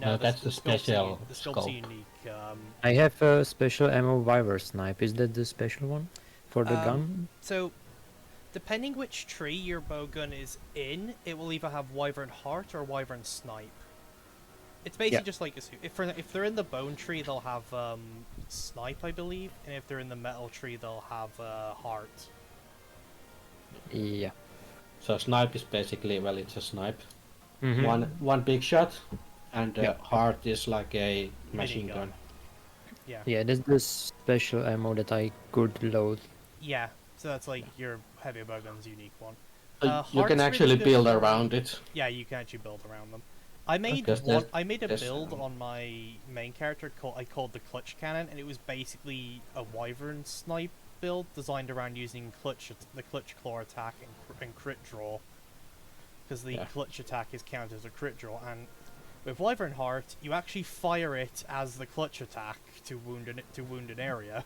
No, that's the special The scope's scope. unique. I have a special ammo wyvern snipe. Is that the special one for the Um, gun? So, depending which tree your bowgun is in, it will either have Wyvern Heart or Wyvern Snipe. It's basically Yeah. just like if they're in the bone tree, they'll have Snipe, I believe, and if they're in the metal tree, they'll have Heart. Yeah. So snipe is basically, well, it's a snipe. Mhm. One big shot, and the Yeah. heart is like a machine Minigun. gun. Yeah. Yeah, that's the special ammo that I could load. Yeah. So that's like your heavy bowgun's unique one. You Heart's can really actually good build for- around it. Yeah, you can actually build around them. I made guess one. there's- I made a there's, build on my main character I called the Clutch Cannon, and it was basically a Wyvern snipe build designed around using the Clutch Claw attack and crit draw, because the Yeah. Clutch attack is counted as a crit draw. And with Wyvern Heart, you actually fire it as the Clutch attack to wound an area.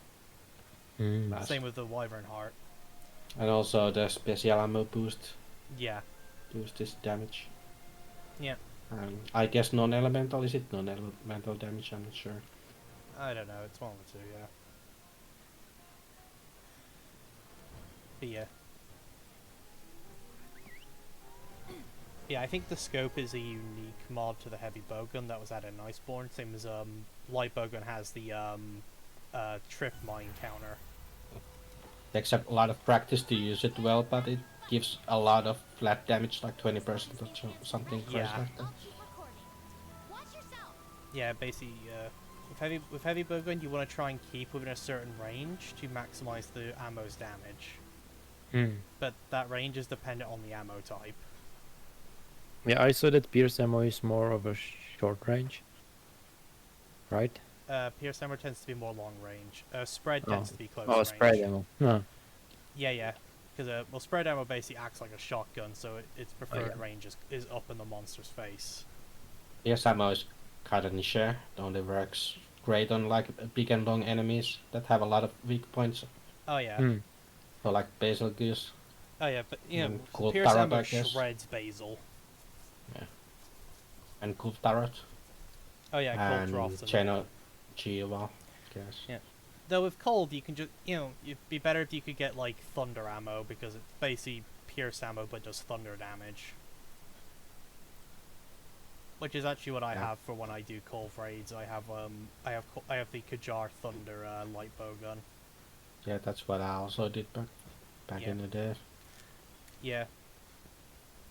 Mm. Nice. Same with the Wyvern Heart. And also the special ammo boost Yeah. boost this damage. Yeah. I guess non-elemental, is it non-elemental damage? I'm not sure. I don't know. It's one of the two. Yeah. But yeah. Yeah, I think the scope is a unique mod to the heavy bowgun that was added in Iceborn. Same as light bowgun has the trip mine counter. Takes a lot of practice to use it well, but it gives a lot of flat damage, like 20% or something crazy Yeah. like that. I'll keep recording. Watch yourself. Yeah, basically, with heavy bowgun, you want to try and keep within a certain range to maximize the ammo's damage. Hmm. But that range is dependent on the ammo type. Yeah, I saw that Pierce ammo is more of a short range. Right? Pierce ammo tends to be more long range. Spread Oh. tends to be close Oh, range. spread ammo. No. Yeah. Because well, spread ammo basically acts like a shotgun, so its preferred yeah. range is up in the monster's face. Yes, ammo is kind of niche. It only works great on like big and long enemies that have a lot of weak points. Oh yeah. Hmm. So like Basil Goose. Oh yeah, but you know, And cool Pierce turret, ammo I guess. shreds basil. And Cool Tarot. Oh yeah, cold And drops. Cheno Chihuahua, I guess. Yeah. Though with cold, you can just it'd be better if you could get like thunder ammo because it's basically Pierce ammo but does thunder damage. Which is actually what I Yeah. have for when I do cold raids. I have the Kajar Thunder light bowgun. Yeah, that's what I also did back Yeah. in the day. Yeah.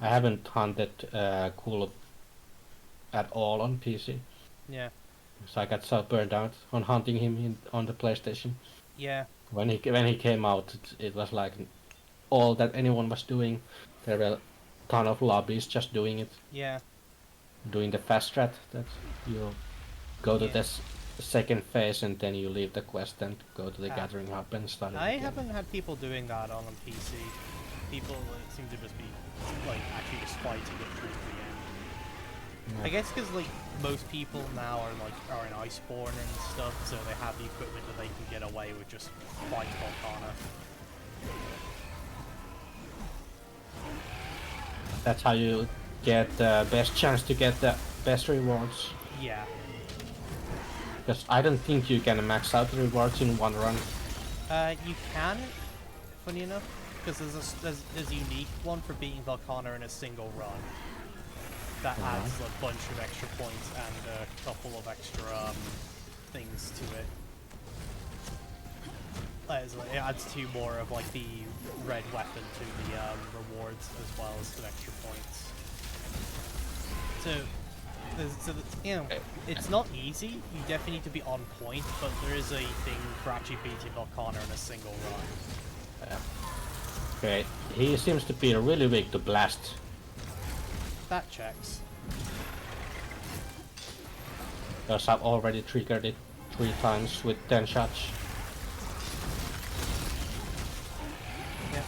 I haven't hunted Cool at all on PC. Yeah. So I got so burned out on hunting him on the PlayStation. Yeah. When he came out, it was like all that anyone was doing. There were a ton of lobbies just doing it, Yeah. doing the fast strat that you go to Yeah. this second phase and then you leave the quest and go to the Ah. gathering hub and start it I again. haven't had people doing that on PC. People seem to just be like actually just fighting it through to the end. Yeah. I guess because like most people now are in iceborn and stuff, so they have the equipment that they can get away with just fighting Volcana. That's how you get the best chance to get the best rewards. Yeah. Because I don't think you can max out the rewards in one run. You can, funny enough, because there's a unique one for beating Volcana in a single run. That adds a bunch of extra points and a couple of extra things to it. It adds 2 more of like the red weapon to the rewards as well as some extra points. It's not easy. You definitely need to be on point, but there is a thing for actually beating Volcana in a single run. Okay, he seems to be really weak to blast. That checks. Because I've already triggered it 3 times with 10 shots. Yeah.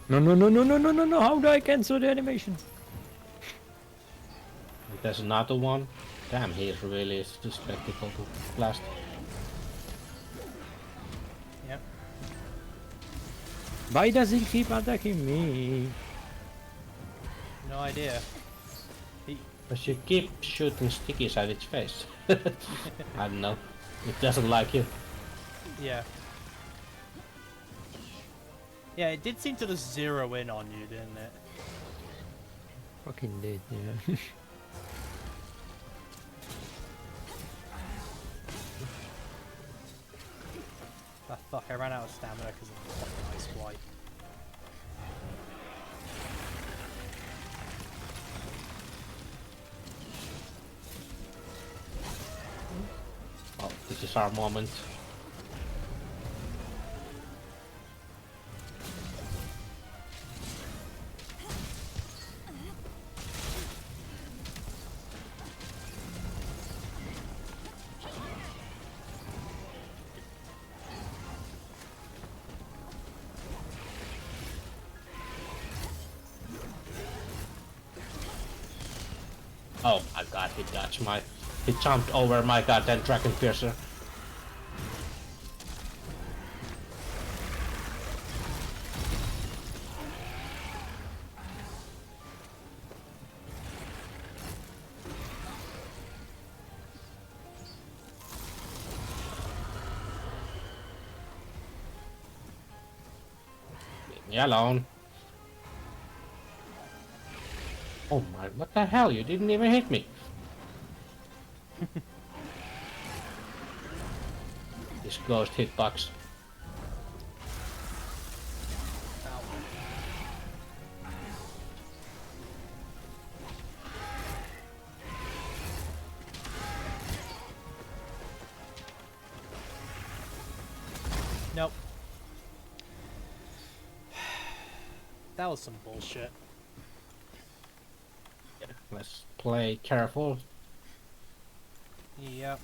No, how do I cancel the animation? There's another one. Damn, he's really spectacle to blast. Yep. Why does he keep attacking me? No idea. But you keep shooting stickies at its face. I don't know. It doesn't like you. Yeah. Yeah, it did seem to just zero in on you, didn't it? Fucking did, yeah. Ah, fuck, I ran out of stamina because of the fucking ice flight. Oh, this is our moment. Oh my god, he jumped over my goddamn dragon piercer. Leave me alone. Oh my, what the hell? You didn't even hit me. This ghost hitbox. Nope. That was some bullshit. Let's play careful. Yep.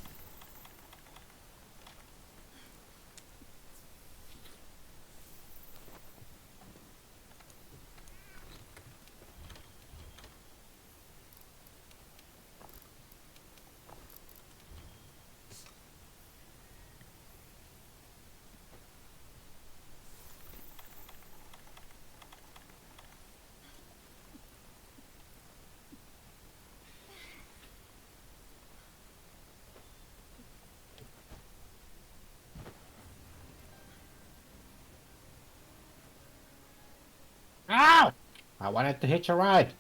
Ow! I wanted to hitch a ride.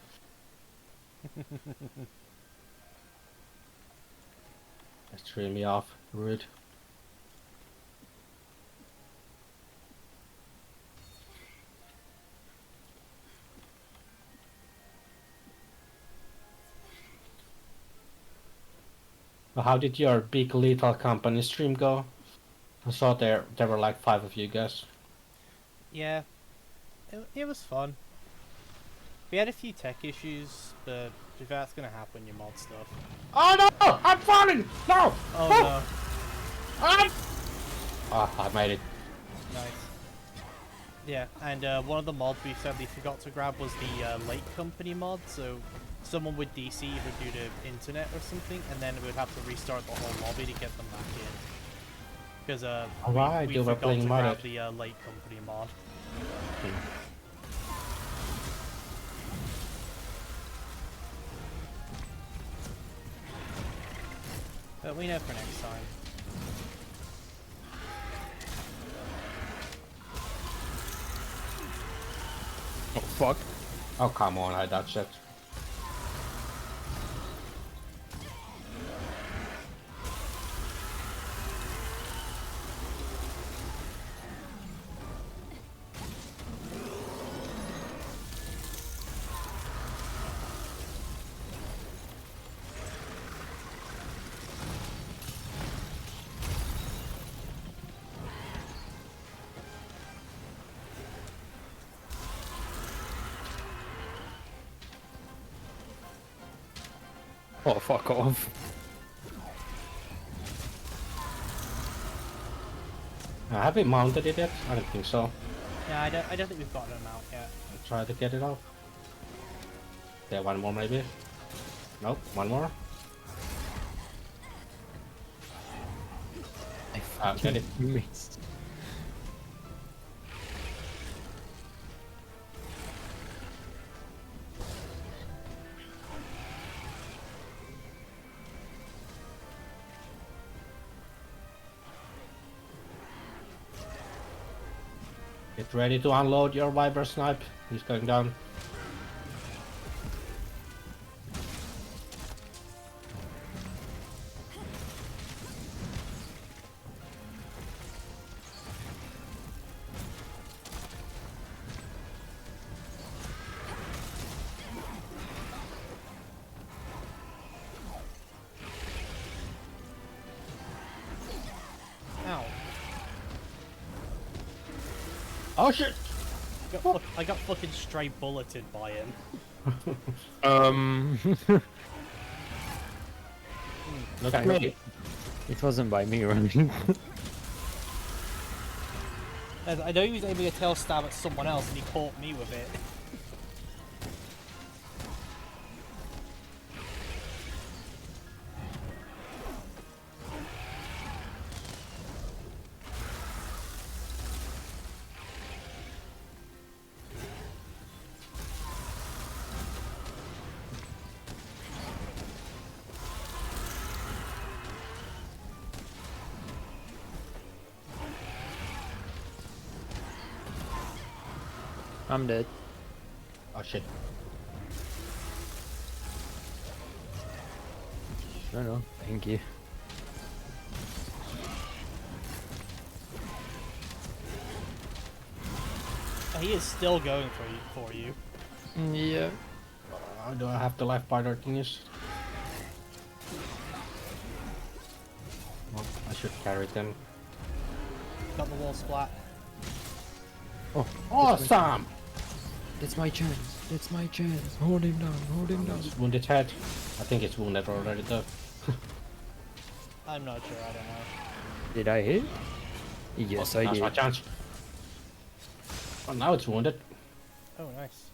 That threw me off. Rude. Well, how did your big lethal company stream go? I saw there were like 5 of you guys. Yeah. It was fun. We had a few tech issues, but if that's gonna happen, you mod stuff. Oh no! I'm falling! No! Oh no. Ah, I made it. Nice. Yeah, and one of the mods we sadly forgot to grab was the lake company mod, so someone would DC either due to internet or something, and then we'd have to restart the whole lobby to get them back in. Because Alright, we you were forgot playing to grab modded. the lake company mod. But we know for next time. Oh fuck. Oh come on, I dodged it. Oh fuck off. Have we mounted it yet? I don't think so. Yeah, I don't think we've gotten them out yet. I'll try to get it off. There, one more maybe. Nope, one more. Get it. Missed. Get ready to unload your wyvern snipe. He's going down. Ow. Oh shit! I got fucking straight bulleted by him. Look at me. It wasn't by me, right? I know he was aiming a tail stab at someone else and he caught me with it. I'm dead. Oh shit. No, thank you. He is still going for you. Yeah. Do I have the life bar thingies? Well, I should carry them. Got the wall splat. Oh, Awesome! that's my chance. That's my chance. Hold him down. Hold him down. It's wounded head. I think it's wounded already though. I'm not sure. I don't know. Did I hit? Yes, I Now's my did. chance. Oh, now it's wounded. Oh, nice.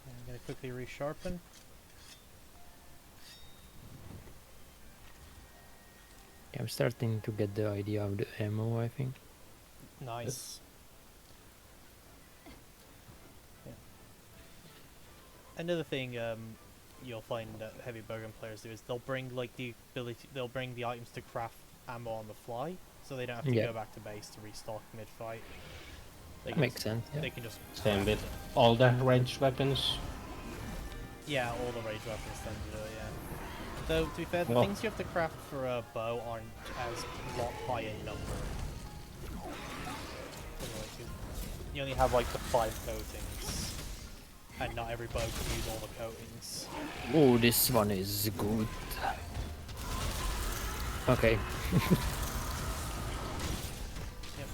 I'm gonna quickly resharpen. I'm starting to get the idea of the ammo, I think. Nice. Yeah. Another thing you'll find that heavy bowgun players do is they'll bring like the items to craft ammo on the fly, so they don't have to Yeah. go back to base to restock mid-fight. They That can makes just- sense, yeah. They can just Same craft with it. all the ranged weapons. Yeah, all the rage weapons tend to do it, yeah. Though, to be fair, the Well- things you have to craft for a bow aren't as high in number. You only have like the 5 coatings, and not every bow can use all the coatings. Oh, this one is good. Okay, Yep.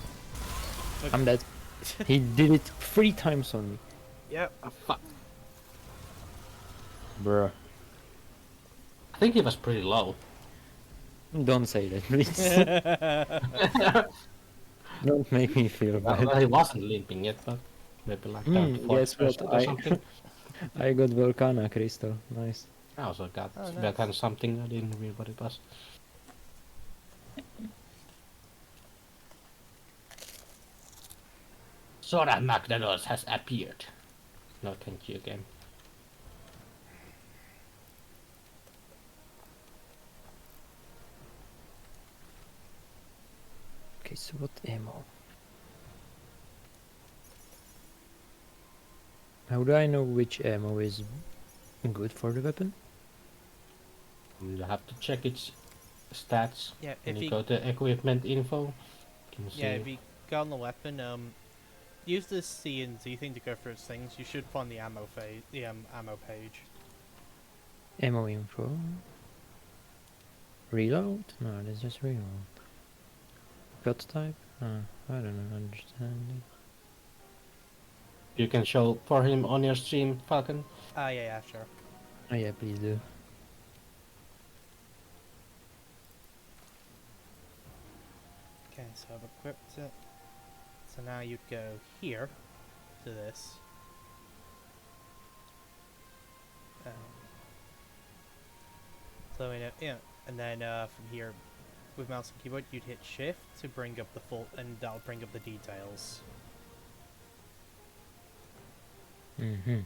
I'm dead. He did it 3 times on me. Yep. Oh, fuck. Bruh. I think he was pretty low. Don't say that, please. Don't make me feel bad. Well, he wasn't limping yet, but maybe like down to 40% guess what? or something. I got Volcana crystal. Nice. I also got Oh, nice. that kind of something. I didn't read what it was. Sora McDonald's has appeared. No, thank you again. Okay, so what ammo? How do I know which ammo is good for the weapon? You have to check its stats. Yeah, When if you you go to equipment info, you can see. if you go on the weapon, use the C and Z thing to go through its things. You should find the ammo ammo page. Ammo info. Reload? No, that's just reload. Cut type? I don't understand it. You can show for him on your stream, Falcon. Yeah, sure. Oh yeah, please do. Okay, so I've equipped it. So now you'd go here to this. So and then from here, with mouse and keyboard, you'd hit Shift to bring up the full, and that'll bring up the details. Mm-hmm.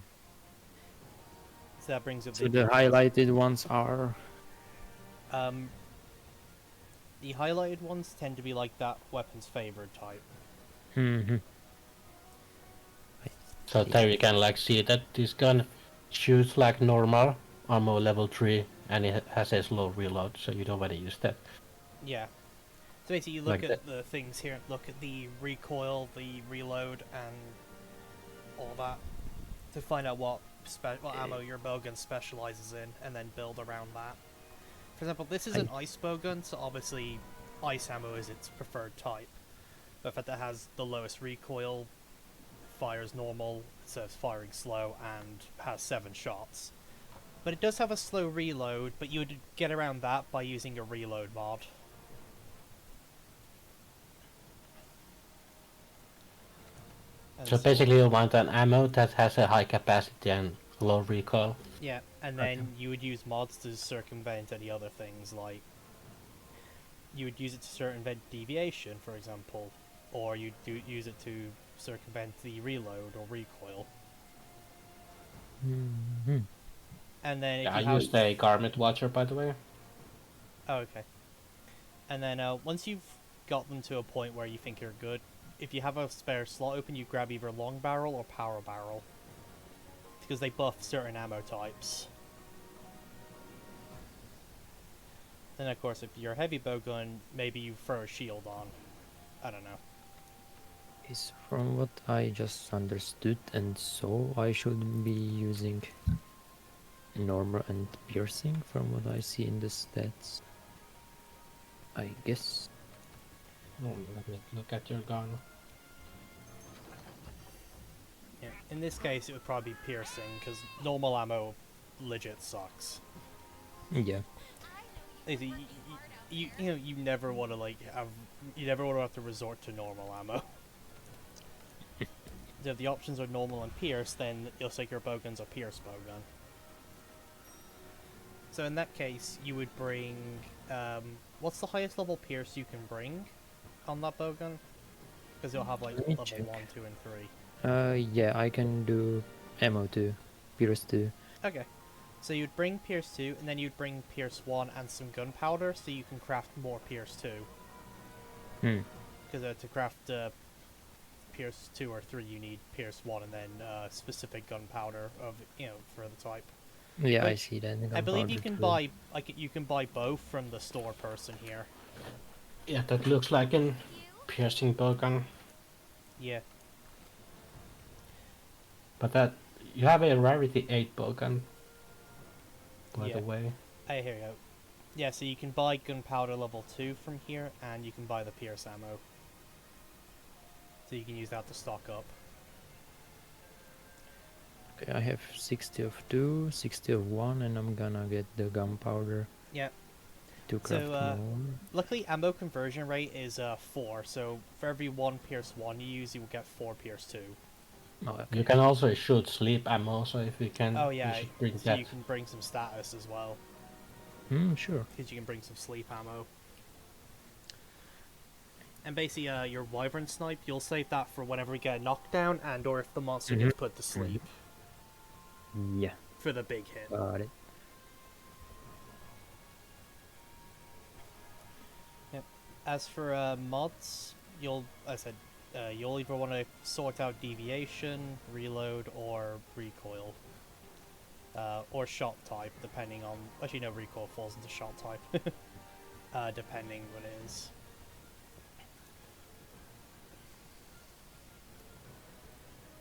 So that brings up So the highlighted ones are... the highlighted ones tend to be like that weapon's favored type. Mm-hmm. So there you can like see that this gun shoots like normal, ammo level 3, and it has a slow reload, so you don't want to use that. Yeah. So basically, you look Like at the things here, look at the recoil, the reload, and all that to find out what ammo your bowgun specializes in, and then build around that. For example, this is an ice bowgun, so obviously ice ammo is its preferred type. But if it has the lowest recoil, fires normal, so it's firing slow, and has 7 shots. But it does have a slow reload, but you would get around that by using a reload mod. And So basically you want an ammo that has a high capacity and low recoil. yeah, and then you would use mods to circumvent any other things, like you would use it to circumvent deviation, for example, or you'd use it to circumvent the reload or recoil. Mm-hmm. And then if Yeah, I you have... used a Garment Watcher, by the way. Oh, okay. And then once you've got them to a point where you think you're good, if you have a spare slot open, you grab either long barrel or power barrel. Because they buff certain ammo types. Then of course, if you're a heavy bowgun, maybe you throw a shield on. I don't know. Is from what I just understood and saw, I should be using normal and piercing from what I see in the stats. I guess. Oh, let me look at your gun. Yeah. In this case, it would probably be piercing, because normal ammo legit sucks. Yeah. You never want to you never want to have to resort to normal ammo. So if the options are normal and pierce, then you'll say your bowgun's a pierce bowgun. So in that case, you would bring what's the highest level pierce you can bring on that bowgun? Because you'll have like Let me level check. 1, 2, and 3. Yeah, I can do ammo 2, Pierce 2. Okay. So you'd bring Pierce 2, and then you'd bring Pierce 1 and some gunpowder, so you can craft more Pierce 2. Because to craft Pierce 2 or 3, you need Pierce 1 and then specific gunpowder of for the type. Yeah, I Which see that. I believe you can buy you can buy both from the store person here. Yeah, that looks like an piercing bowgun. Yeah. But that you have a rarity 8 bowgun. By the way. I hear you. Yeah, so you can buy gunpowder level 2 from here, and you can buy the Pierce ammo. So you can use that to stock up. Okay, I have 60 of 2, 60 of 1, and I'm gonna get the gunpowder. Yeah. To craft more. Luckily, ammo conversion rate is 4, so for every 1 Pierce 1 you use, you will get 4 Pierce 2. Oh, okay. You can also shoot sleep ammo, so if you can, Oh yeah, you should bring so that. you can bring some status as well. Sure. Because you can bring some sleep ammo. And basically, your wyvern snipe, you'll save that for whenever you get a knockdown, and or if the monster gets put to sleep. Yeah, For the big hit. got it. Yep. As for mods, you'll either want to sort out deviation, reload, or recoil. Or shot type, depending on... Actually, no, recoil falls into shot type. Depending what it is.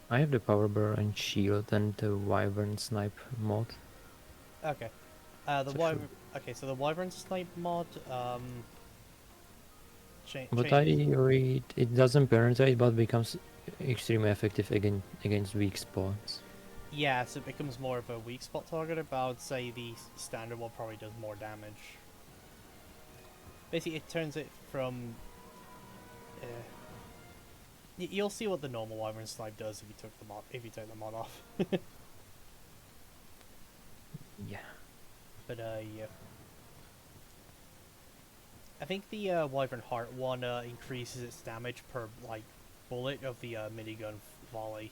I have the power bar and shield and the wyvern snipe mod. Okay. So the wyvern snipe mod, But I read it doesn't penetrate but becomes extremely effective against weak spots. Yeah, so it becomes more of a weak spot targeter, but I would say the standard one probably does more damage. Basically, it turns it from... you'll see what the normal wyvern snipe does if you take the mod off. Yeah. But yeah. I think the wyvern heart one increases its damage per bullet of the minigun volley.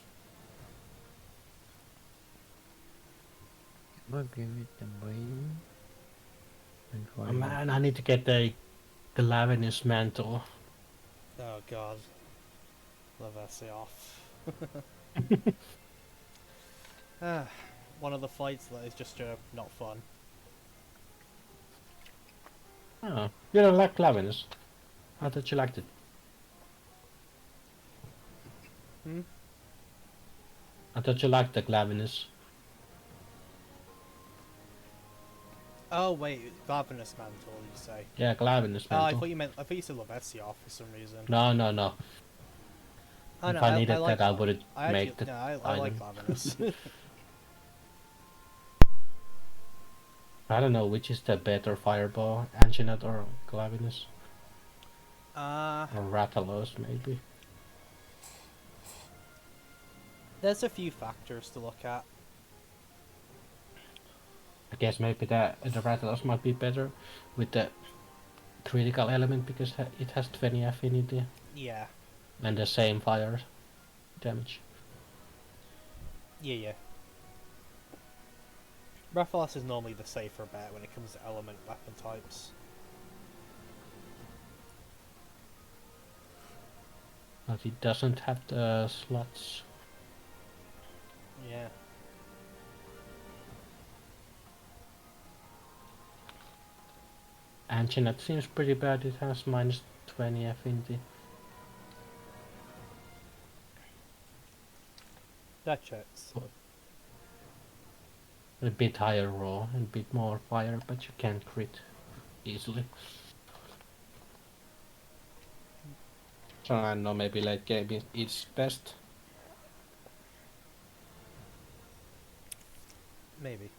But give it away. And Oh man, I need to get the Glavinus mantle. Oh god. Love that off. One of the fights that is just not fun. Oh, you don't like Glavinus? I thought you liked it. I thought you liked the Glavinus. Oh wait, Glavinus mantle, did you say? Yeah, Glavinus Oh, mantle. I thought you said Lavetsioff for some reason. No. Oh, If no, I needed like that, I would I make actually, the no, I like item. Glavinus. I don't know which is the better fireball, Ancinat or Glavinus? Or Ratalos, maybe. There's a few factors to look at. I guess maybe the Ratalos might be better with the critical element because it has 20 affinity Yeah. and the same fire damage. Yeah. Breathless is normally the safer bet when it comes to element weapon types. But it doesn't have the slots. Yeah. Antoinette seems pretty bad. It has -20 affinity. That checks. A bit higher roll and a bit more fire, but you can't crit easily. So I know maybe late game is best. Maybe.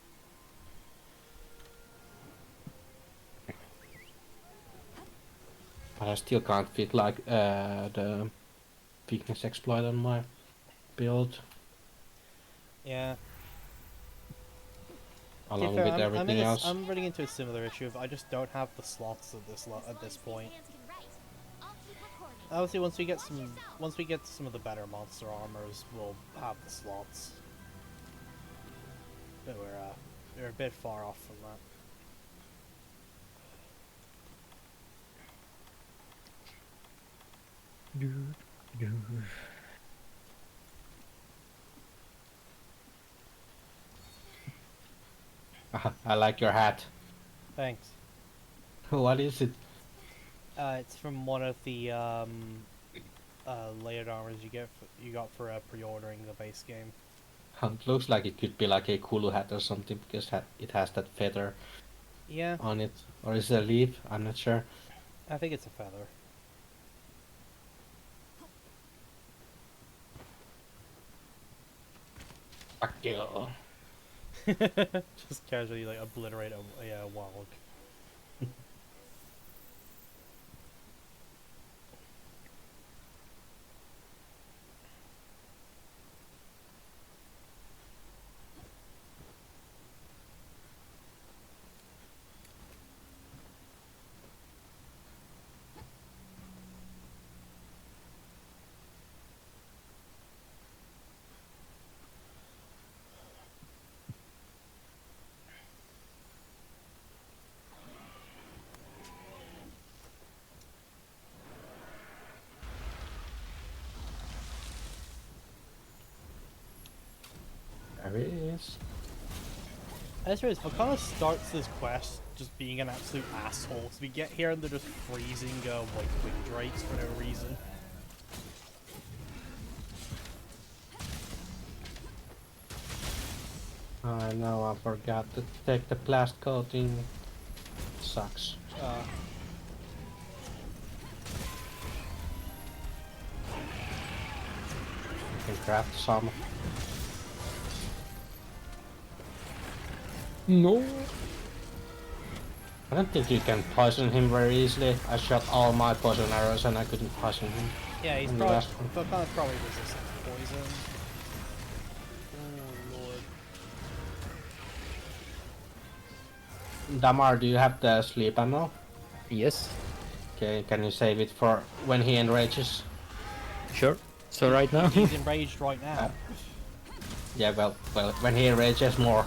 But I still can't fit like the weakness exploit on my build Yeah. along Fair, with everything else. I'm running into a similar issue of I just don't have the slots at this at this point. Obviously, once we get to some of the better monster armors, we'll have the slots. But we're a bit far off from that. I like your hat. Thanks. What is it? It's from one of the layered armors you got for pre-ordering the base game. It looks like it could be like a Kulu hat or something because it has that feather Yeah, on it. Or is it a leaf? I'm not sure. I think it's a feather. Fuck you. Just casually like obliterate a wall. There it is. As for what kind of starts this quest just being an absolute asshole. So we get here and they're just freezing white wing drakes for no reason. I know, I forgot to take the blast coating. Sucks. Can craft some. No. I don't think you can poison him very easily. I shot all my poison arrows and I couldn't poison him. Yeah, he's in the last one. probably resistant to poison. Oh lord. Damar, do you have the sleep ammo? Yes. Okay, can you save it for when he enrages? Sure. So right now. He's enraged right now. Yeah, well, when he enrages more.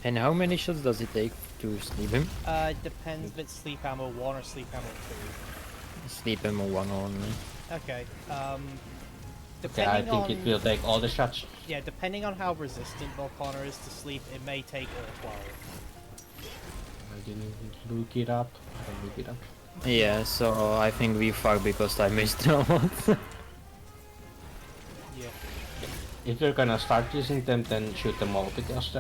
And how many shots does it take to sleep him? It depends if it's sleep ammo 1 or sleep ammo Sleep ammo 1 only. 2. Okay, Yeah, depending I think on... it will take all the shots. Yeah, depending on how resistant Volcano is to sleep, it may take all 12. I didn't look it up. I look it up. Yeah, so I think we fucked because I missed a lot. Yeah. If you're gonna start using them, then shoot them all because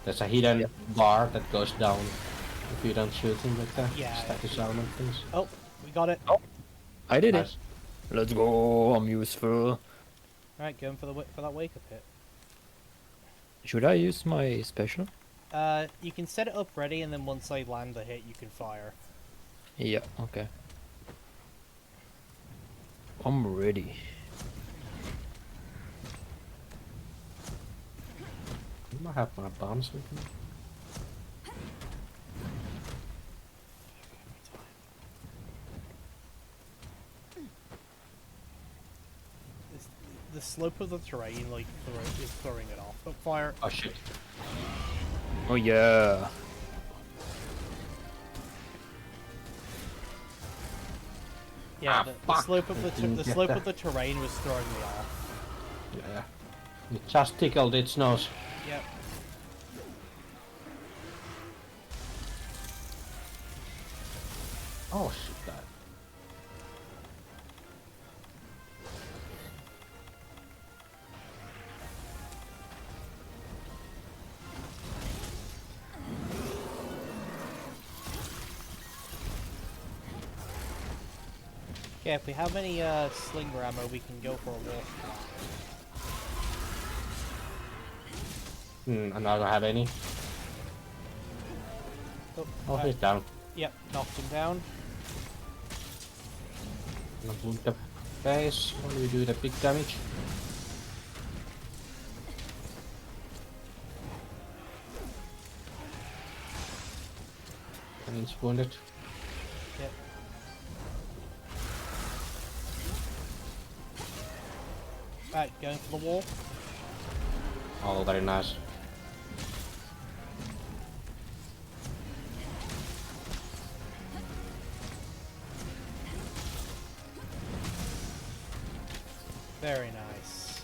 there's a hidden bar that goes down if you don't shoot him with the status element things. Oh, we got it. Oh, I did Nice. it. Let's go. I'm useful. Alright, going for that wake up hit. Should I use my special? You can set it up ready, and then once I land the hit, you can fire. Yeah. Okay. I'm ready. I might have my bombs with me. the slope of the terrain like is throwing it off. Don't fire. Oh shit. Oh yeah. Yeah, Ah, the fuck. slope of I the didn't get slope that. of the terrain was throwing me off. Yeah. It just tickled its nose. Yep. Oh shit. That. Okay, if we have any slinger ammo, we can go for a walk. And I don't have any. Oh, he's down. Yep, knocked him down. Not wound the base. When we do the big damage. And he's wounded. Yep. Right, going for the wall. Oh, very nice. Very nice.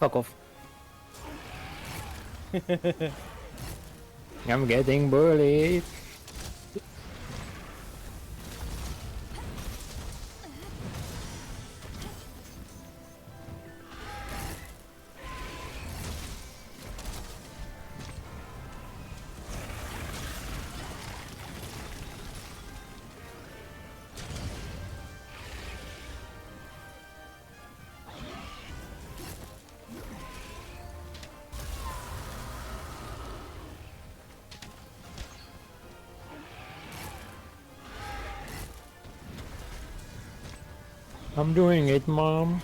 Fuck off. I'm getting bullied. I'm doing it, Mom.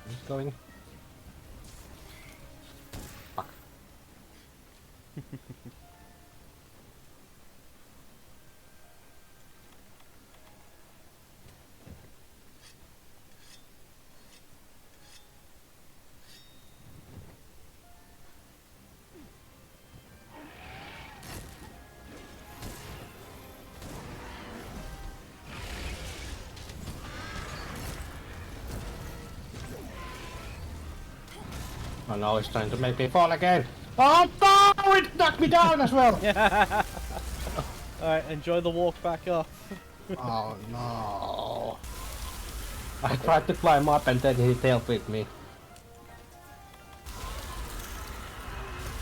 He's going. Fuck. Oh no, it's trying to make me fall again. Oh no! It knocked me down as well! Alright, enjoy the walk back up. Oh no. I tried to climb up and then he tail whipped me.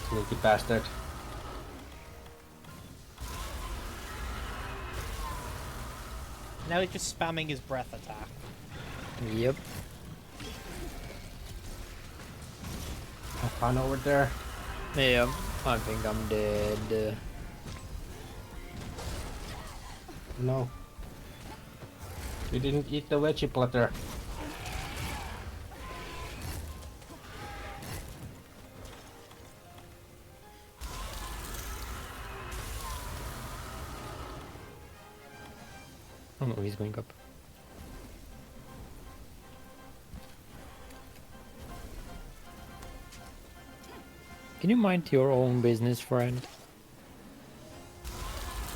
Sneaky bastard. Now he's just spamming his breath attack. Yep. Have fun over there. Yeah, I think I'm dead. No. We didn't eat the veggie platter. Oh no, he's going up. Can you mind your own business, friend?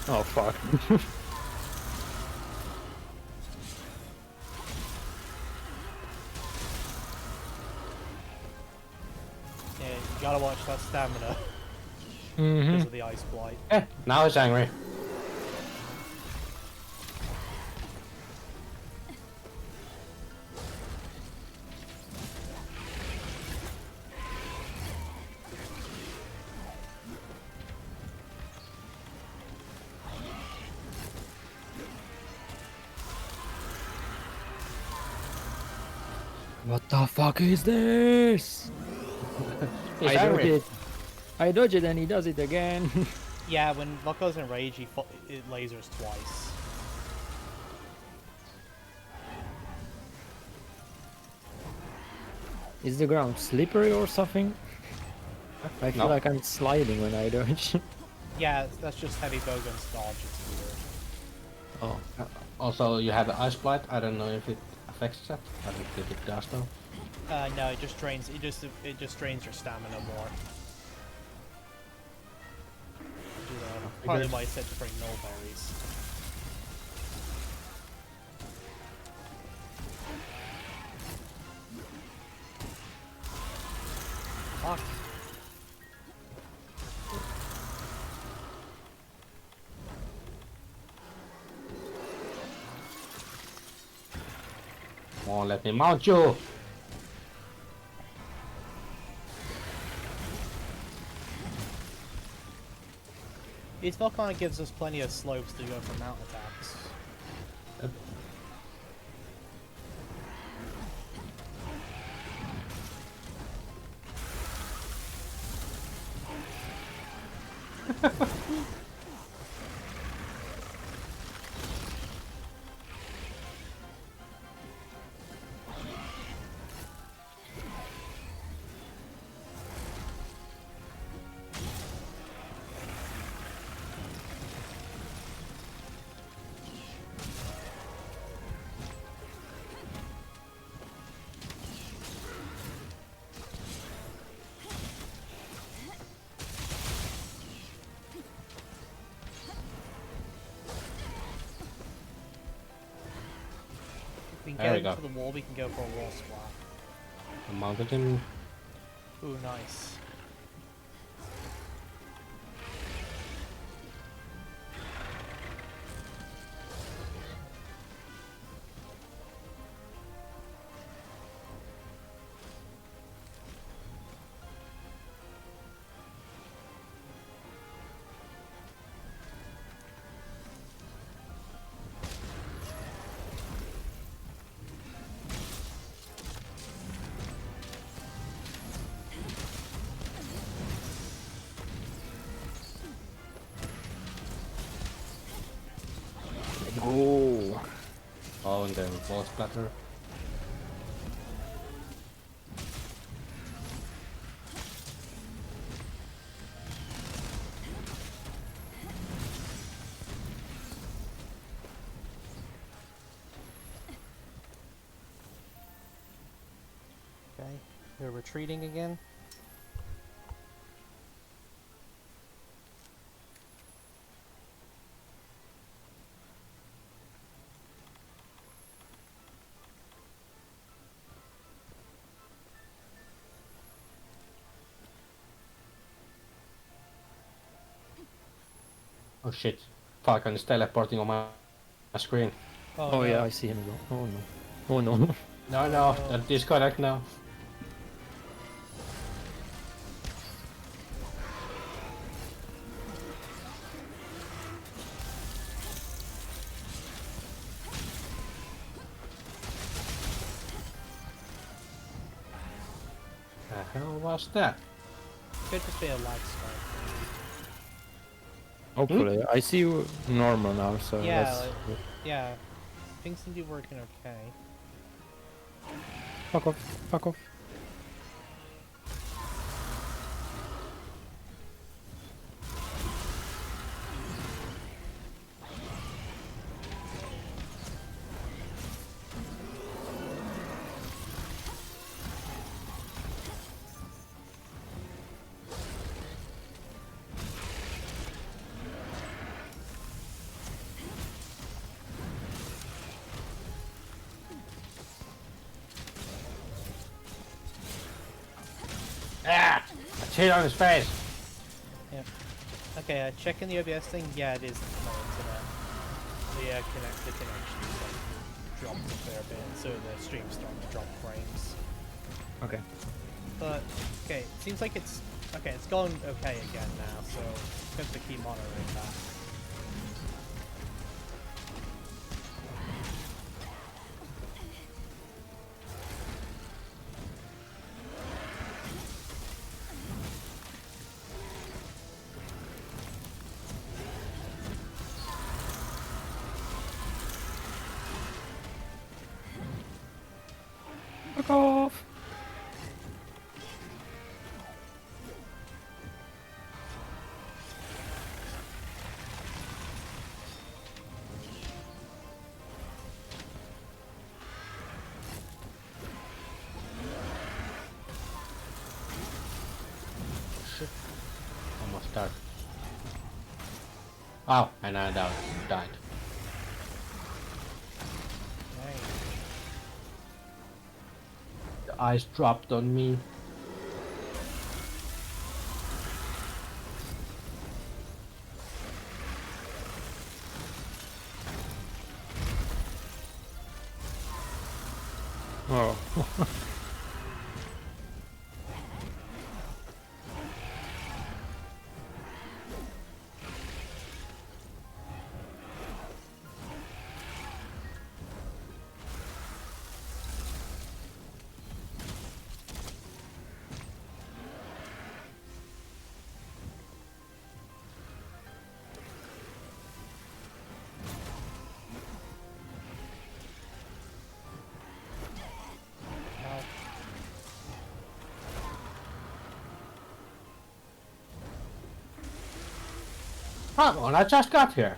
Oh fuck. Yeah, you gotta watch that stamina Mm-hmm. because of the ice blight. Now he's angry. What the fuck is this? He's I dodge angry. it. I dodge it and he does it again. Yeah, when Buck goes in rage, it lasers twice. Is the ground slippery or something? I feel No. like I'm sliding when I dodge. Yeah, that's just heavy bowgun's dodge. It's weird. Oh, Also, you have the ice blight. I don't know if it affects that. I don't think it does though. No, it just drains. It just drains your stamina more. Partly why I said to bring null berries. Fuck. Come on, let me mount you! Its volcano gives us plenty of slopes to go for mount attacks. If we can There get we into go. the wall, we can go for a wall splat. I mounted him. Ooh, nice. oh. Oh, and then wall splatter. Okay, we're retreating again. Oh shit. Falcon is teleporting on my screen. Oh, Oh no. yeah, I see him go. Oh no. Oh no. No, no, don't disconnect now. The hell was that? Could just be a lag spike. Hopefully, I see you normal now, so Yeah, let's yeah. Things seem to be working okay. fuck off. Fuck off. Ah! I hit on his face! Yeah. Okay, checking the OBS thing. Yeah, it is my internet. The the connection's like dropped a fair bit, so the stream's starting to drop frames. Okay. But okay, it seems like it's okay. It's going okay again now, so we have to keep monitoring that. Fuck off. There. Oh, and I died. Dang. The ice dropped on me. Oh. Come on, I just got here.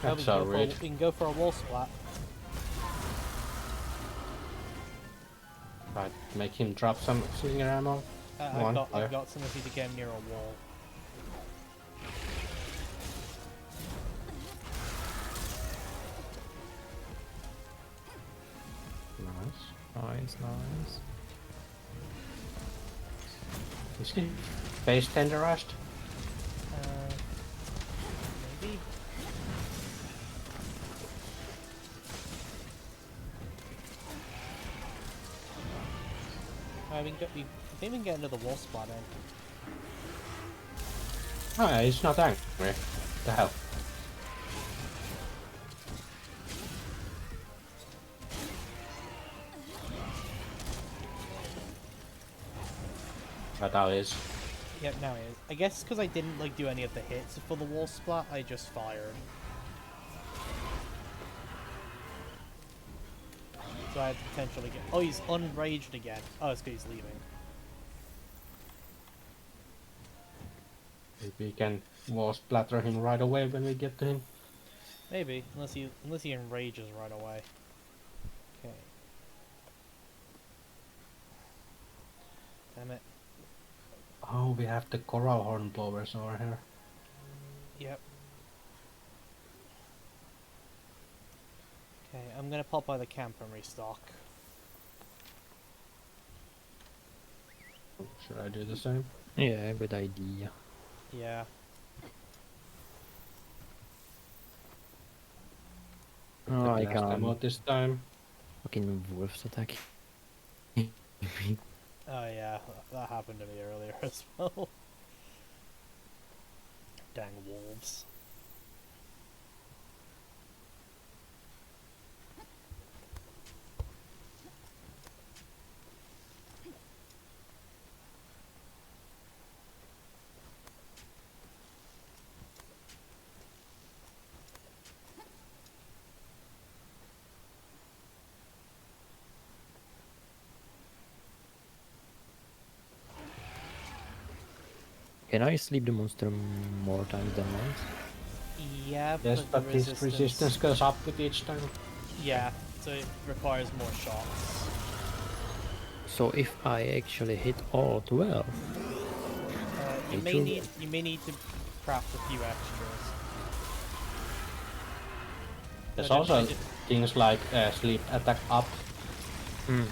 Well, That's so rude. we can go for a wall splat. Right, make him drop some slinger ammo. I've got some if you to get him near a wall. Nice. Nice. Is he face tenderized? Maybe. We think we can get into the wall spot in. Oh yeah, he's not angry. What the hell? But now he is. Yep, now he is. I guess because I didn't like do any of the hits for the wall splat, I just fired. So I had to potentially get. Oh, he's unraged again. Oh, it's because he's leaving. Maybe we can wall splatter him right away when we get to him. Maybe, unless he enrages right away. Okay. Damn it. Oh, we have the coral horn blowers over here. Yep. Okay, I'm gonna pop by the camp and restock. Should I do the same? Yeah, good idea. Yeah. Oh, I Last ammo can't. this time. Fucking wolves attack. Oh yeah, that happened to me earlier as well. Dang wolves. Can I sleep the monster more times than once? Yeah, Yes, but but the his resistance goes up with each time. Yeah, so it requires more shots. So if I actually hit all 12, You It may will- need to craft a few extras. There's I also did- things like sleep attack up Hmm.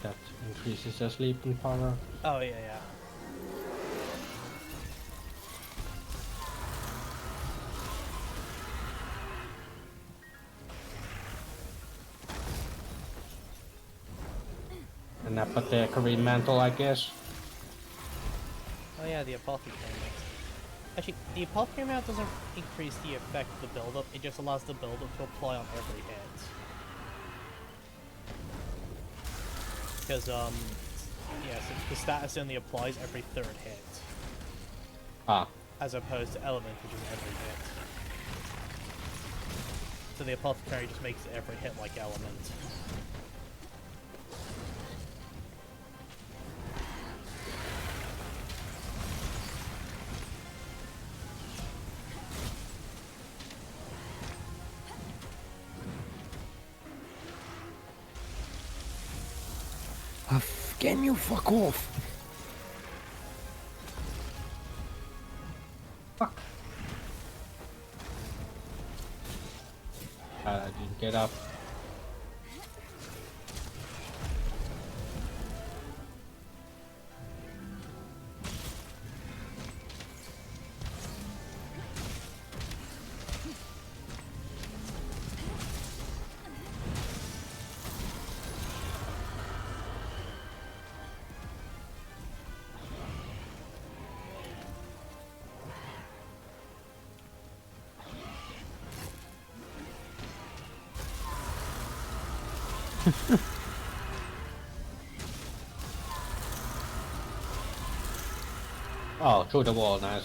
that increases the sleeping power. Oh yeah, yeah. An apothecary mantle, I guess. Oh yeah, the apothecary mount. Actually, the apothecary mount doesn't increase the effect of the build-up, it just allows the build-up to apply on every hit. Because, yeah, so the status only applies every third hit. Ah, As opposed to element, which is every hit. So the apothecary just makes every hit like element. Can you fuck off? Fuck. I didn't get up. Oh, through the wall, nice.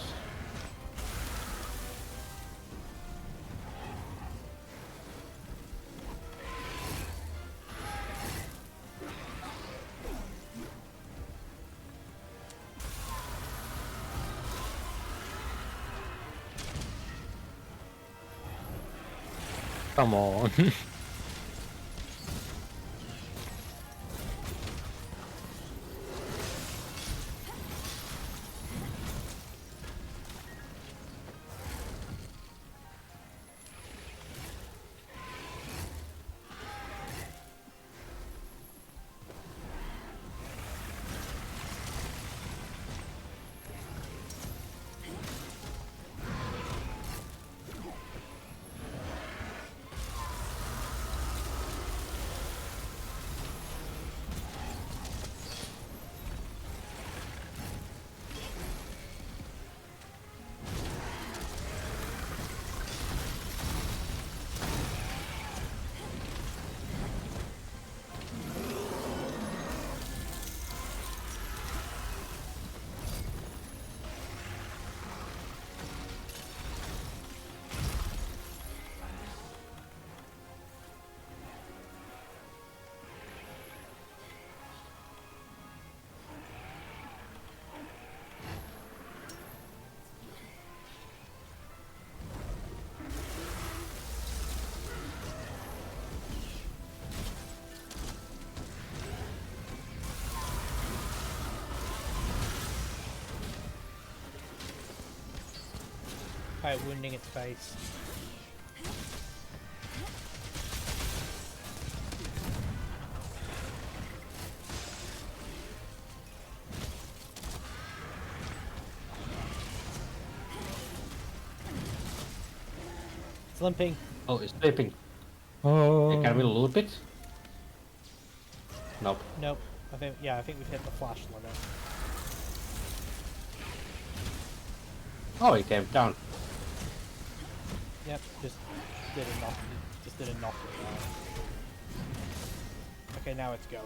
Come on. Alright, wounding its face. It's limping. Oh, it's sleeping. Oh. Hey, can we loop it? Nope. Nope. I think we've hit the flash limit. Oh, it came down. Yep, just didn't knock it down. Okay, now it's going.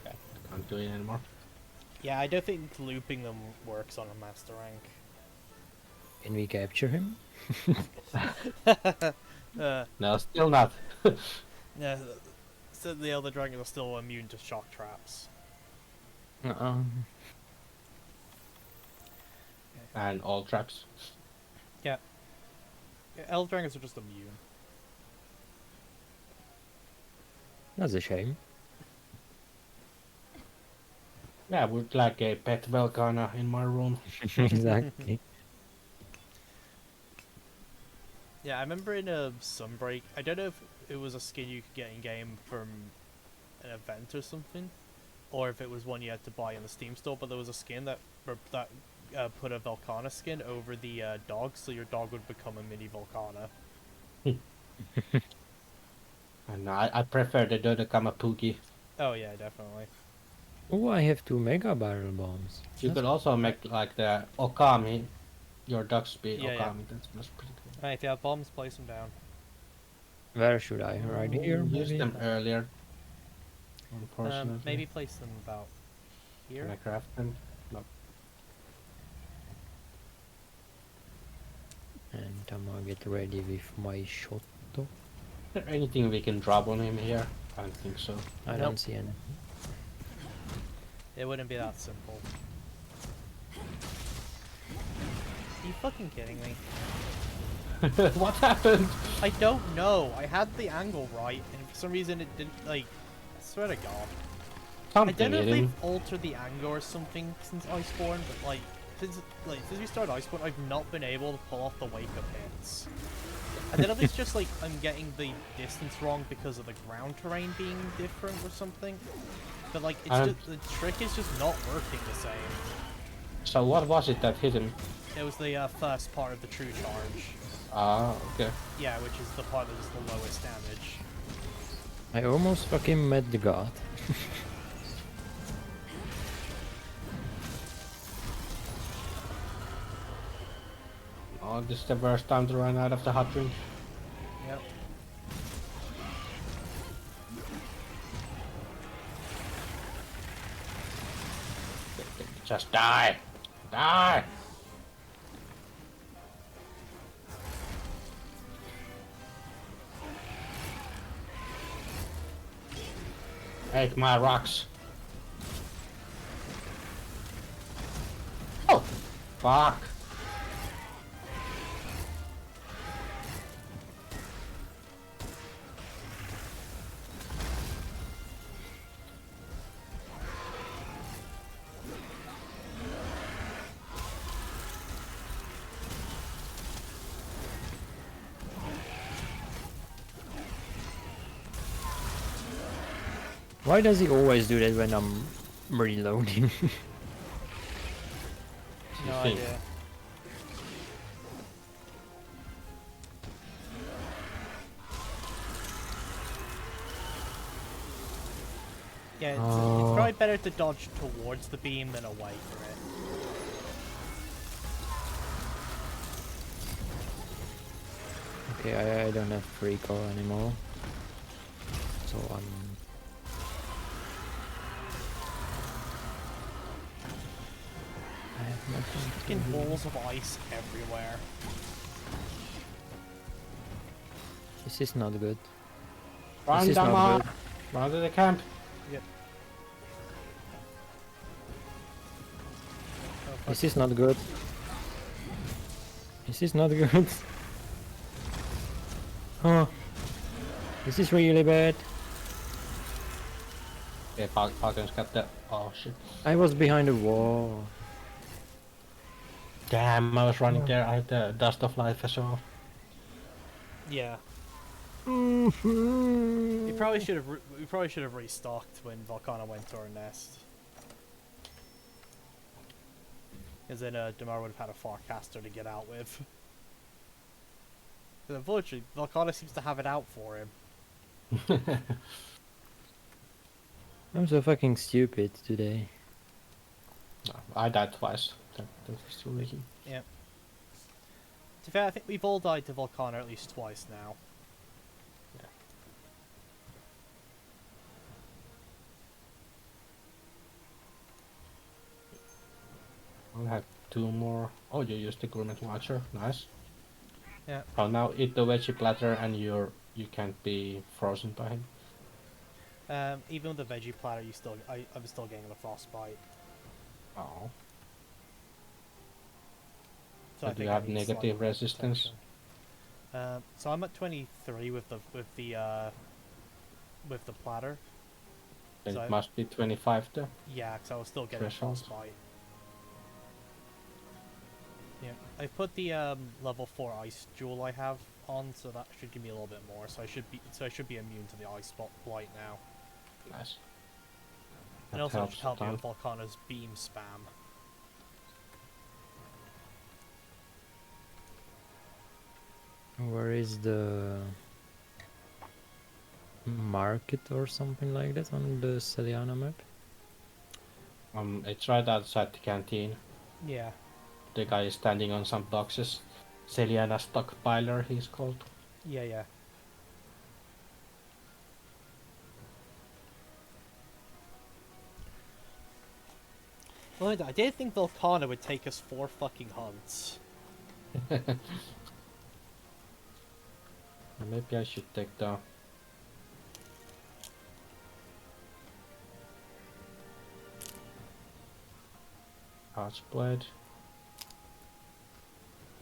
Okay. Can't do it anymore. Yeah, I don't think looping them works on a master rank. Can we capture him? No, still not. Yeah, so the other dragons are still immune to shock traps. And all traps. Yeah. Elder dragons are just immune. That's a shame. Yeah, I would like a pet Velcana in my room. Exactly. Yeah, I remember in a Sunbreak, I don't know if it was a skin you could get in game from an event or something, or if it was one you had to buy in the Steam store. But there was a skin that put a Velcana skin over the dog, so your dog would become a mini Velcana. And I prefer the Dodekamapuki. Oh yeah, definitely. Oh, I have 2 mega barrel bombs. You could also make like the Okami, your dog speed Yeah, yeah. Okami. That's pretty cool. Alright, if you have bombs, place them down. Where should I? Right here, Used maybe? them earlier. Unfortunately. Maybe place them about here. Can I craft them? No. And I'm gonna get ready with my shot. Is there anything we can drop on him here? I don't think so. I Nope. don't see any. It wouldn't be that simple. Are you fucking kidding me? What happened? I don't know. I had the angle right, and for some reason it didn't, like, swear to God. I Something don't know if hit him. they've altered the angle or something since Iceborn, but like since we started Iceborn, I've not been able to pull off the wake up hits. I don't know if it's just like I'm getting the distance wrong because of the ground terrain being different or something. But like it's just the trick is just not working the same. So what was it that hit him? It was the first part of the true charge. Ah, okay. Yeah, which is the part that is the lowest damage. I almost fucking met the god. Oh, this is the worst time to run out of the hot drink. Yep. Just die! Die! Take my rocks. Oh! Fuck! Why does he always do that when I'm reloading? No think? idea. Yeah, it's probably better to dodge towards the beam than away from it. Okay, I don't have recall anymore. So I have nothing. Fucking balls of ice everywhere. This is not good. Run, This is not Dama! good. Run to the camp! Yep. Oh, This is not good. This is not good. Oh, this is really bad. Yeah, Falcon's got the... Oh shit. I was behind a wall. Damn, I was running there, I had the dust of life as well. yeah. We probably should have restocked when Volcana went to our nest. Because then Damar would have had a forecaster to get out with. But unfortunately, Volcana seems to have it out for him. I'm so fucking stupid today. No, I died twice. That was too easy. Yeah. To be fair, I think we've all died to Volcana at least twice now. I have 2 more. Oh, you used the gourmet launcher. Nice. Yeah. I'll now eat the veggie platter and you can't be frozen by him. Even with the veggie platter, I'm still getting the frostbite. Oh. So So I do think you I have need negative slightly more resistance? protection. So I'm at 23 with the platter. Then So it must be 25 though. Yeah, because I was still getting Threshold. frostbite. Yeah, I put the level 4 ice jewel I have on, so that should give me a little bit more. So I should be immune to the ice spot blight now. Nice. And That also helps just help a me ton. with Volcana's beam spam. Where is the market or something like that on the Celiana map? It's right outside the canteen. Yeah. The guy is standing on some boxes. Celiana stockpiler, he's called. Yeah. Well, I did think Volcana would take us 4 fucking hunts. Maybe I should take the... Archblade.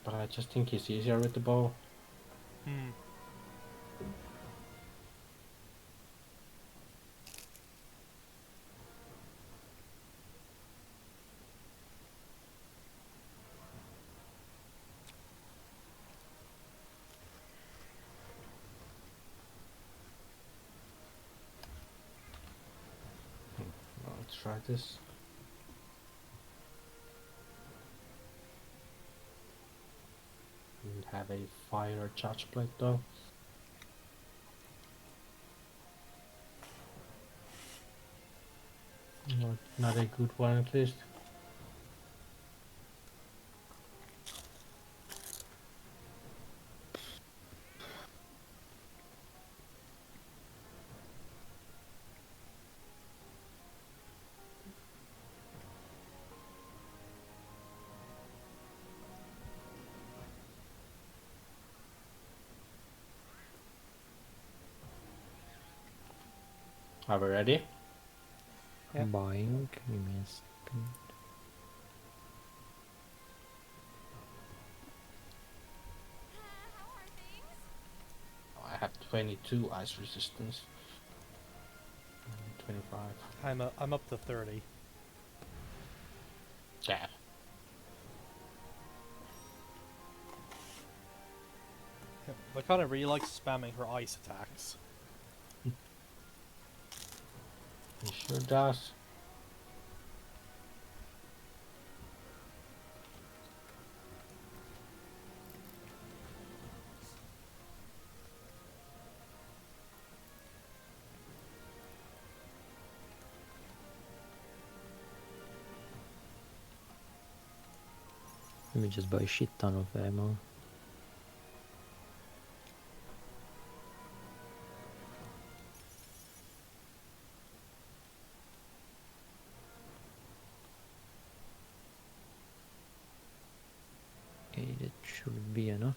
But I just think he's easier with the bow. try this. Didn't have a fire charge plate though. Not a good one at least. Are we ready? Yeah. Buying. Give me a second. How are things? I have 22 ice resistance. 25. I'm up to 30. Yeah. Lakana really likes spamming her ice attacks. He sure does. Let me just buy a shit ton of ammo. Okay, that should be enough.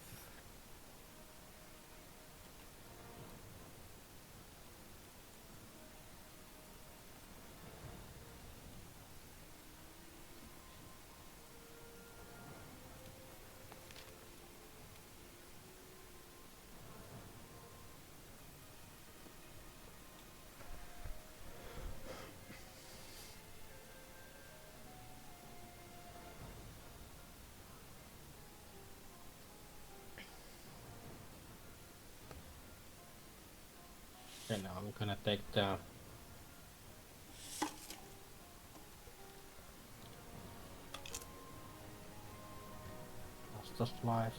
Okay, now I'm gonna take the lost of life.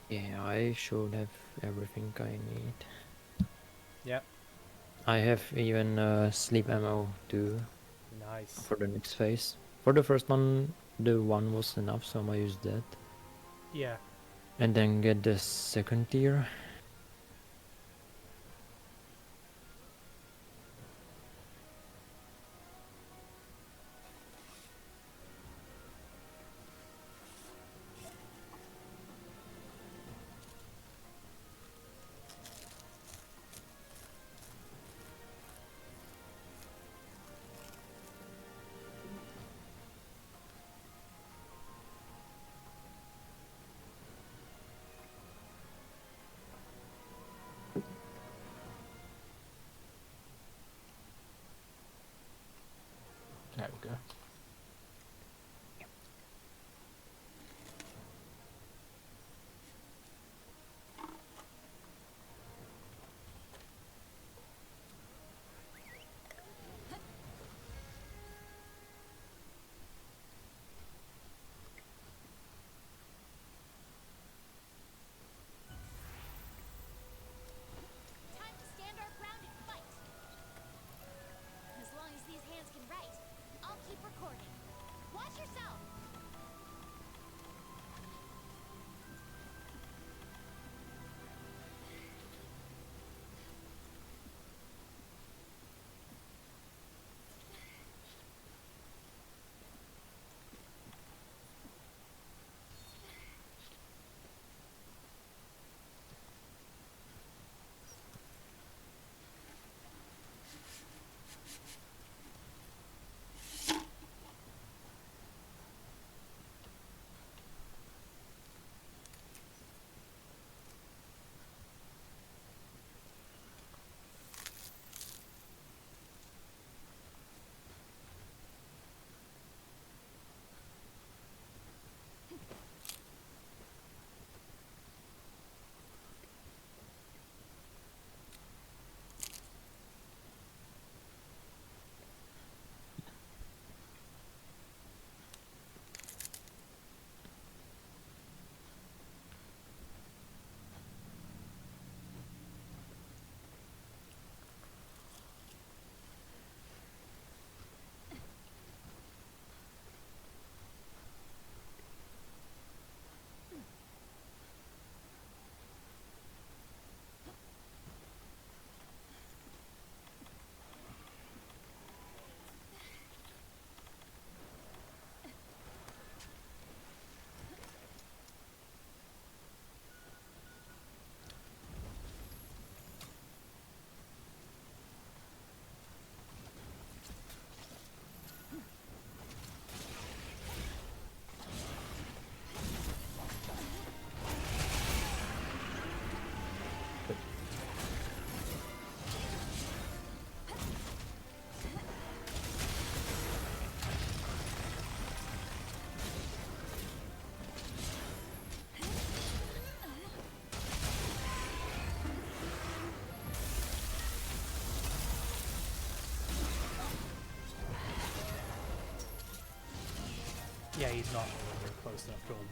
Yeah, I should have everything I need. Yep. I have even sleep ammo too Nice. for the next phase. For the first one, the one was enough, so I'm gonna use that. Yeah. And then get the second tier. There we go. Time to stand our ground and fight. As long as these hands can write, I'll keep recording. Yeah, he's not anywhere close enough to a wall.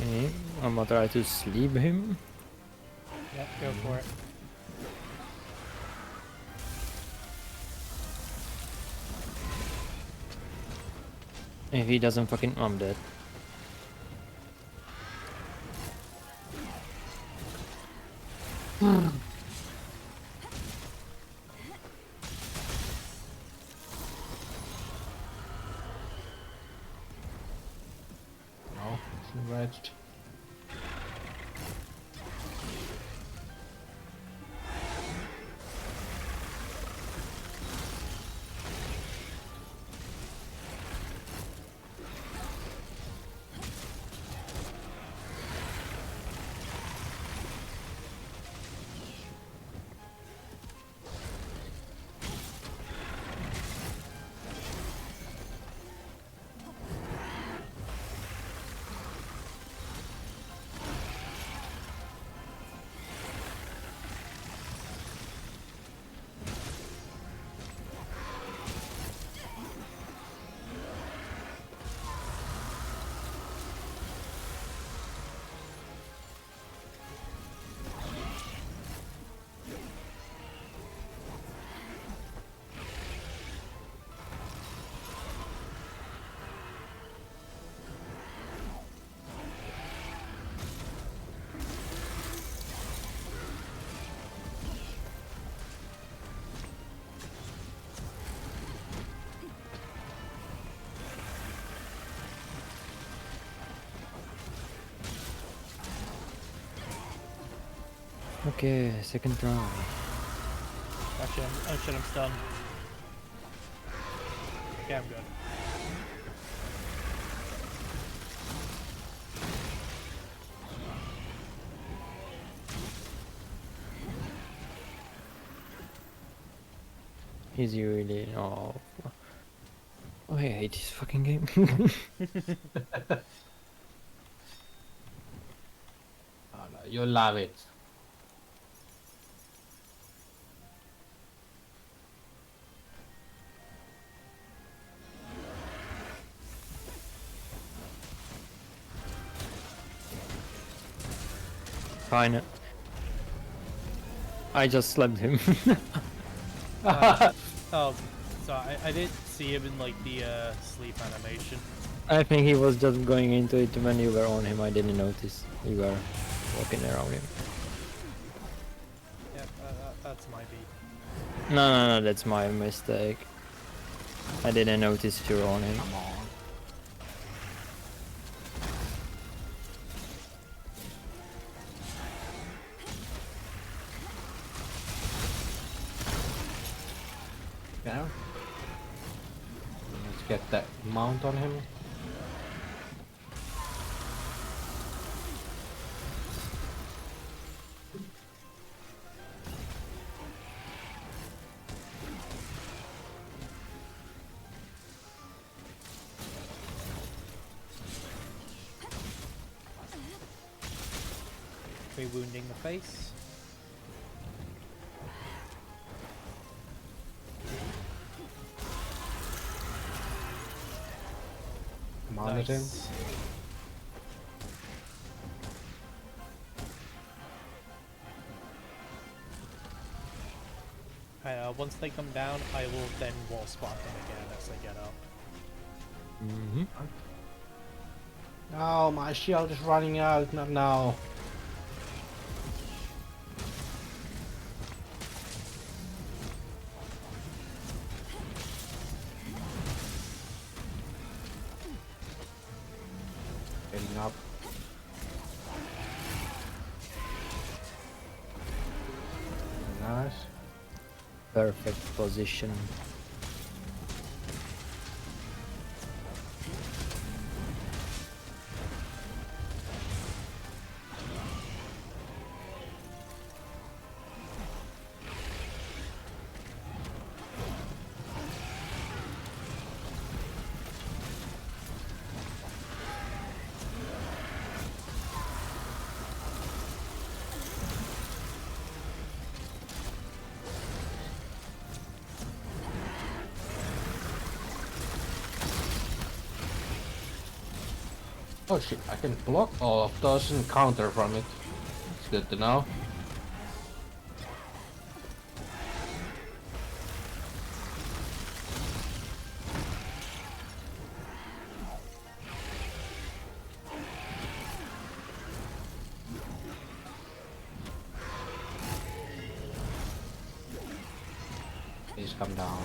Okay, I'm gonna try to sleep him. Yep, go for it. If he doesn't fucking... I'm dead. No, it's enraged. Okay, second try. Actually, oh shit, I'm stunned. Okay, I'm good. Is he really... Oh, I hate this fucking game. Oh, no, you love it. Fine. I just slapped him. Oh, sorry, I didn't see him in like the sleep animation. I think he was just going into it when you were on him. I didn't notice you were walking around him. Yeah, that's my beat. No, that's my mistake. I didn't notice you were on him. Come on. Okay. Let's get that mount on him. Wounding the face. Mounted him. Nice. Once they come down, I will then wall spot them again as they get up. Mm-hmm. No, my shield is running out. Not now. Getting up. Nice. Perfect position. Oh shit, I can block all of those and counter from it. It's good to know. Please come down.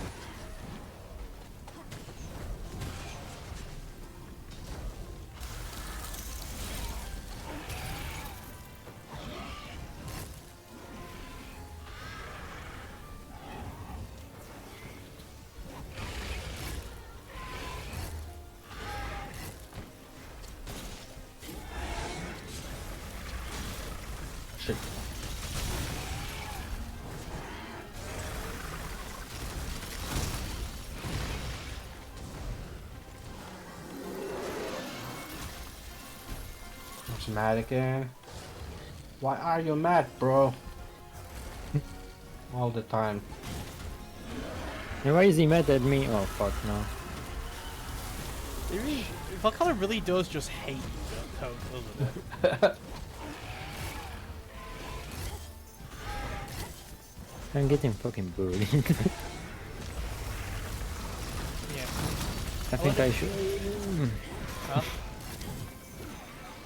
Shit. What's mad again? Why are you mad, bro? All the time. And why is he mad at me? Oh fuck no. Valkana really does just hate you, doesn't it? I'm getting fucking bullied. Yeah. I think I should. Huh?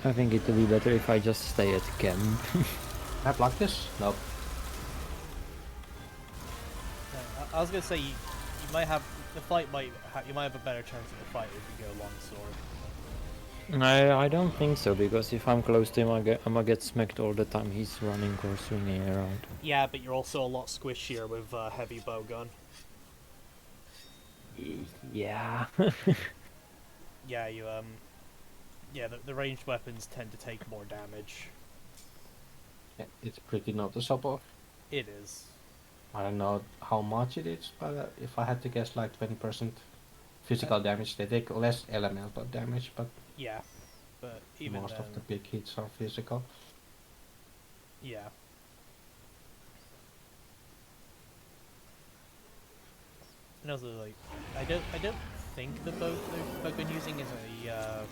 I think it would be better if I just stay at camp. Can I block this? Nope. I was gonna say you might have the fight you might have a better chance of the fight if you go long sword. I don't think so, because if I'm close to him, I'm gonna get smacked all the time. He's running or swinging around. Yeah, but you're also a lot squishier with heavy bowgun. Yeah. Yeah, yeah, the ranged weapons tend to take more damage. Yeah, it's pretty noticeable. It is. I don't know how much it is, but if I had to guess, like 20% physical damage. They take less elemental damage, but yeah, but even most then, of the big hits are physical. yeah. And also, like, I don't think the boat they've been using is a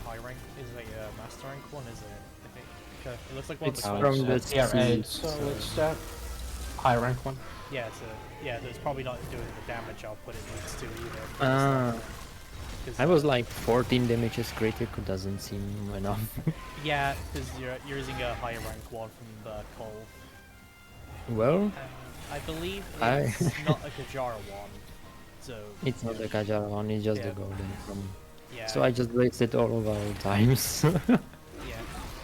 high rank, is a master rank one, is it? I think it looks like one It's of the from the tier 8, so so- it's high rank one. yeah, so yeah, so it's probably not doing the damage output it needs to either. Ah. 'Cause, I was like 14 damages critical, doesn't seem enough. yeah, because you're using a higher rank one from the Cole. Well, I believe I- it's not a Kajara one, so it's not the Kajara one, it's just Yeah. the golden from. yeah. So I just wasted all of our times. Yeah,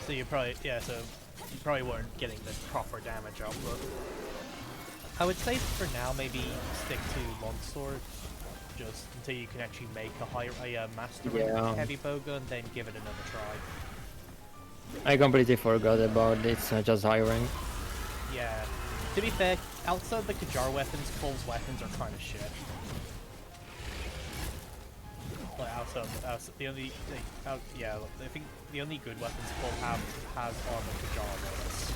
so you probably so you probably weren't getting the proper damage output. I would say for now maybe stick to longsword, just until you can actually make a master heavy bowgun, then give it another try. I completely forgot about it. It's not just high rank. Yeah. To be fair, outside the Kajar weapons, Cole's weapons are kind of shit. Like outside the only thing, I think the only good weapons Cole has are the Kajar weapons.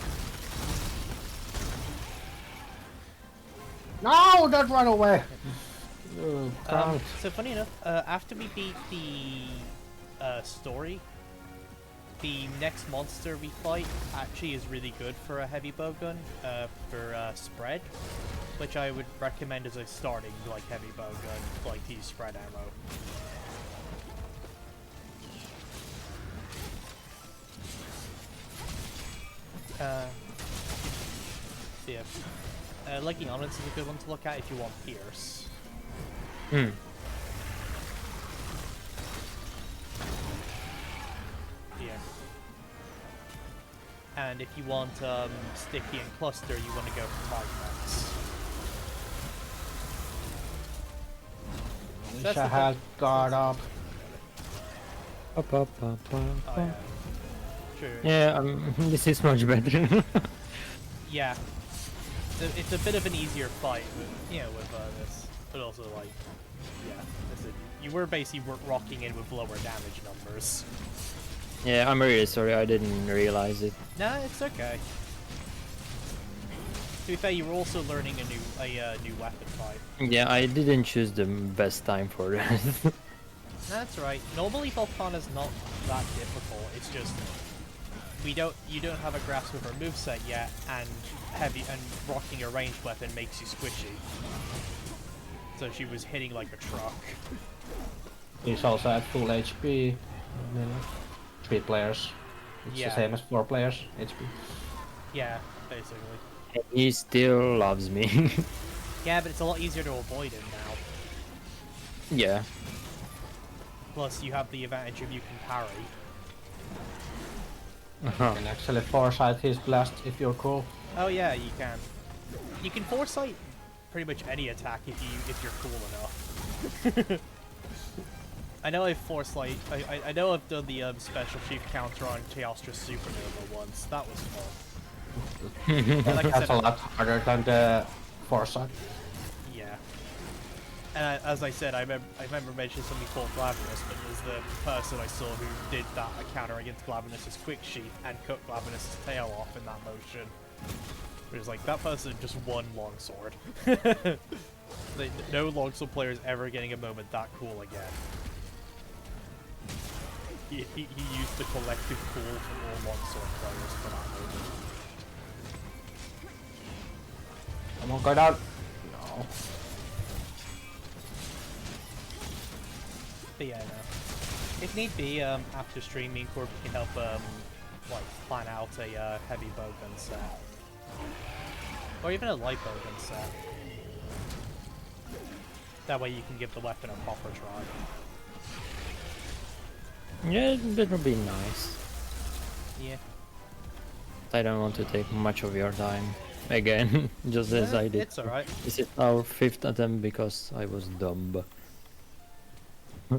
No, don't run away! So funny enough, after we beat the story, the next monster we fight actually is really good for a heavy bowgun, for spread, which I would recommend as a starting like heavy bowgun, like to use spread ammo. Yeah. Legging Onyx is a good one to look at if you want Pierce. Hmm. Yeah. And if you want Sticky and Cluster, you want to go for Magmax. Wish I had guard up. Oh, yeah. True. Yeah, this is much better. Yeah. It's a bit of an easier fight, with this, but also like, yeah, you were basically rocking in with lower damage numbers. Yeah, I'm really sorry, I didn't realize it. Nah, it's okay. To be fair, you were also learning a new weapon type. Yeah, I didn't choose the best time for that. That's right. Normally Volcana's not that difficult. It's just you don't have a grasp of her moveset yet, and rocking a ranged weapon makes you squishy. So she was hitting like a truck. He's also at full HP. 3 players. It's the same as 4 players HP. Yeah, basically. He still loves me. Yeah, but it's a lot easier to avoid him now. Yeah. Plus, you have the advantage of you can parry. You can actually foresight his blast if you're cool. Oh yeah, you can. You can foresight pretty much any attack if you're cool enough. I know I've foresight. I know I've done the special chief counter on Teostra Supernova once. That was fun. Like That's a lot harder than the foresight. Yeah. And as I said, I remember mentioning something called Glavenus, but it was the person I saw who did that counter against Glavenus' quick sheath and cut Glavenus' tail off in that motion. It was like, that person just won longsword. No longsword player is ever getting a moment that cool again. He used the collective cool from all longsword players for that moment. Come on, go down! No. But yeah, no. If need be, after streaming, Corby can help, like, plan out a heavy bowgun set. Or even a light bowgun set. That way you can give the weapon a proper try. Yeah, that would be nice. Yeah. I don't want to take much of your time. Again, just as I did. It's alright. This is our 5th attempt because I was dumb.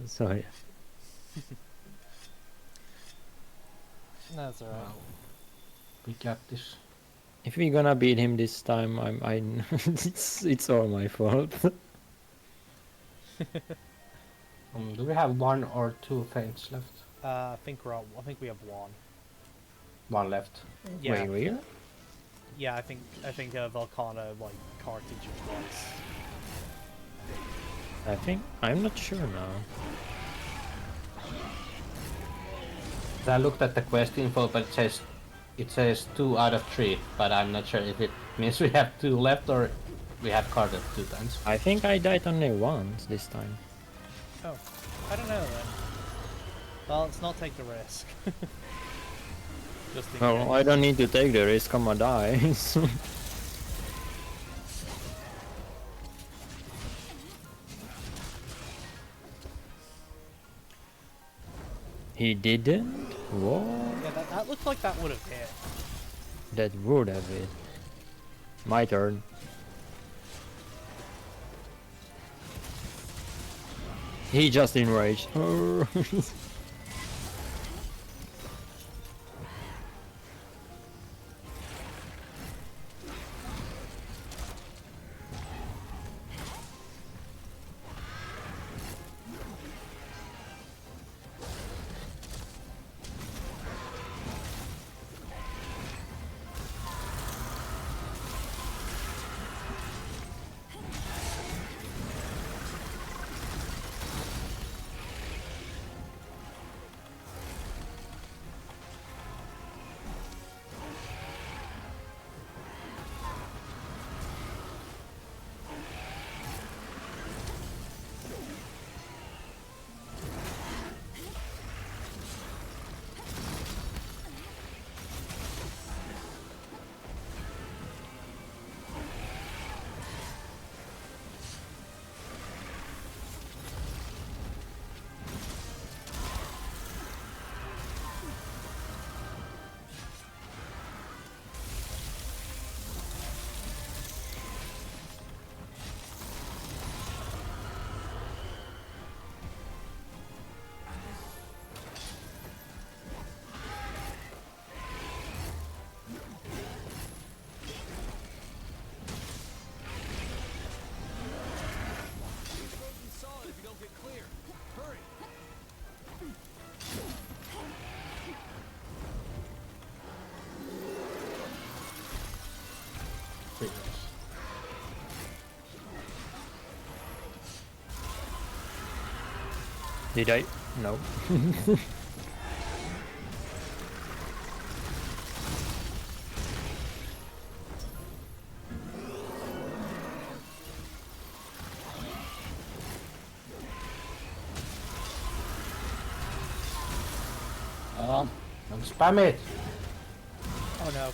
Sorry. That's alright. We got this. If we're gonna beat him this time, it's all my fault. Do we have 1 or 2 feints left? I think we have one. 1 left. Yeah. Wait, really? Yeah, I think Volcana like carted you twice. I'm not sure now. I looked at the quest info, but it says 2 out of 3, but I'm not sure if it means we have 2 left or we have carded 2 times. I think I died only once this time. Oh, I don't know then. Well, let's not take the risk. Just in Well, case. I don't need to take the risk, I'ma die. He didn't? What? Yeah, that looked like that would have hit. That would have it. My turn. He just enraged. Frozen solid if you don't get clear. Hurry. Did I? No. Don't spam it! Oh no.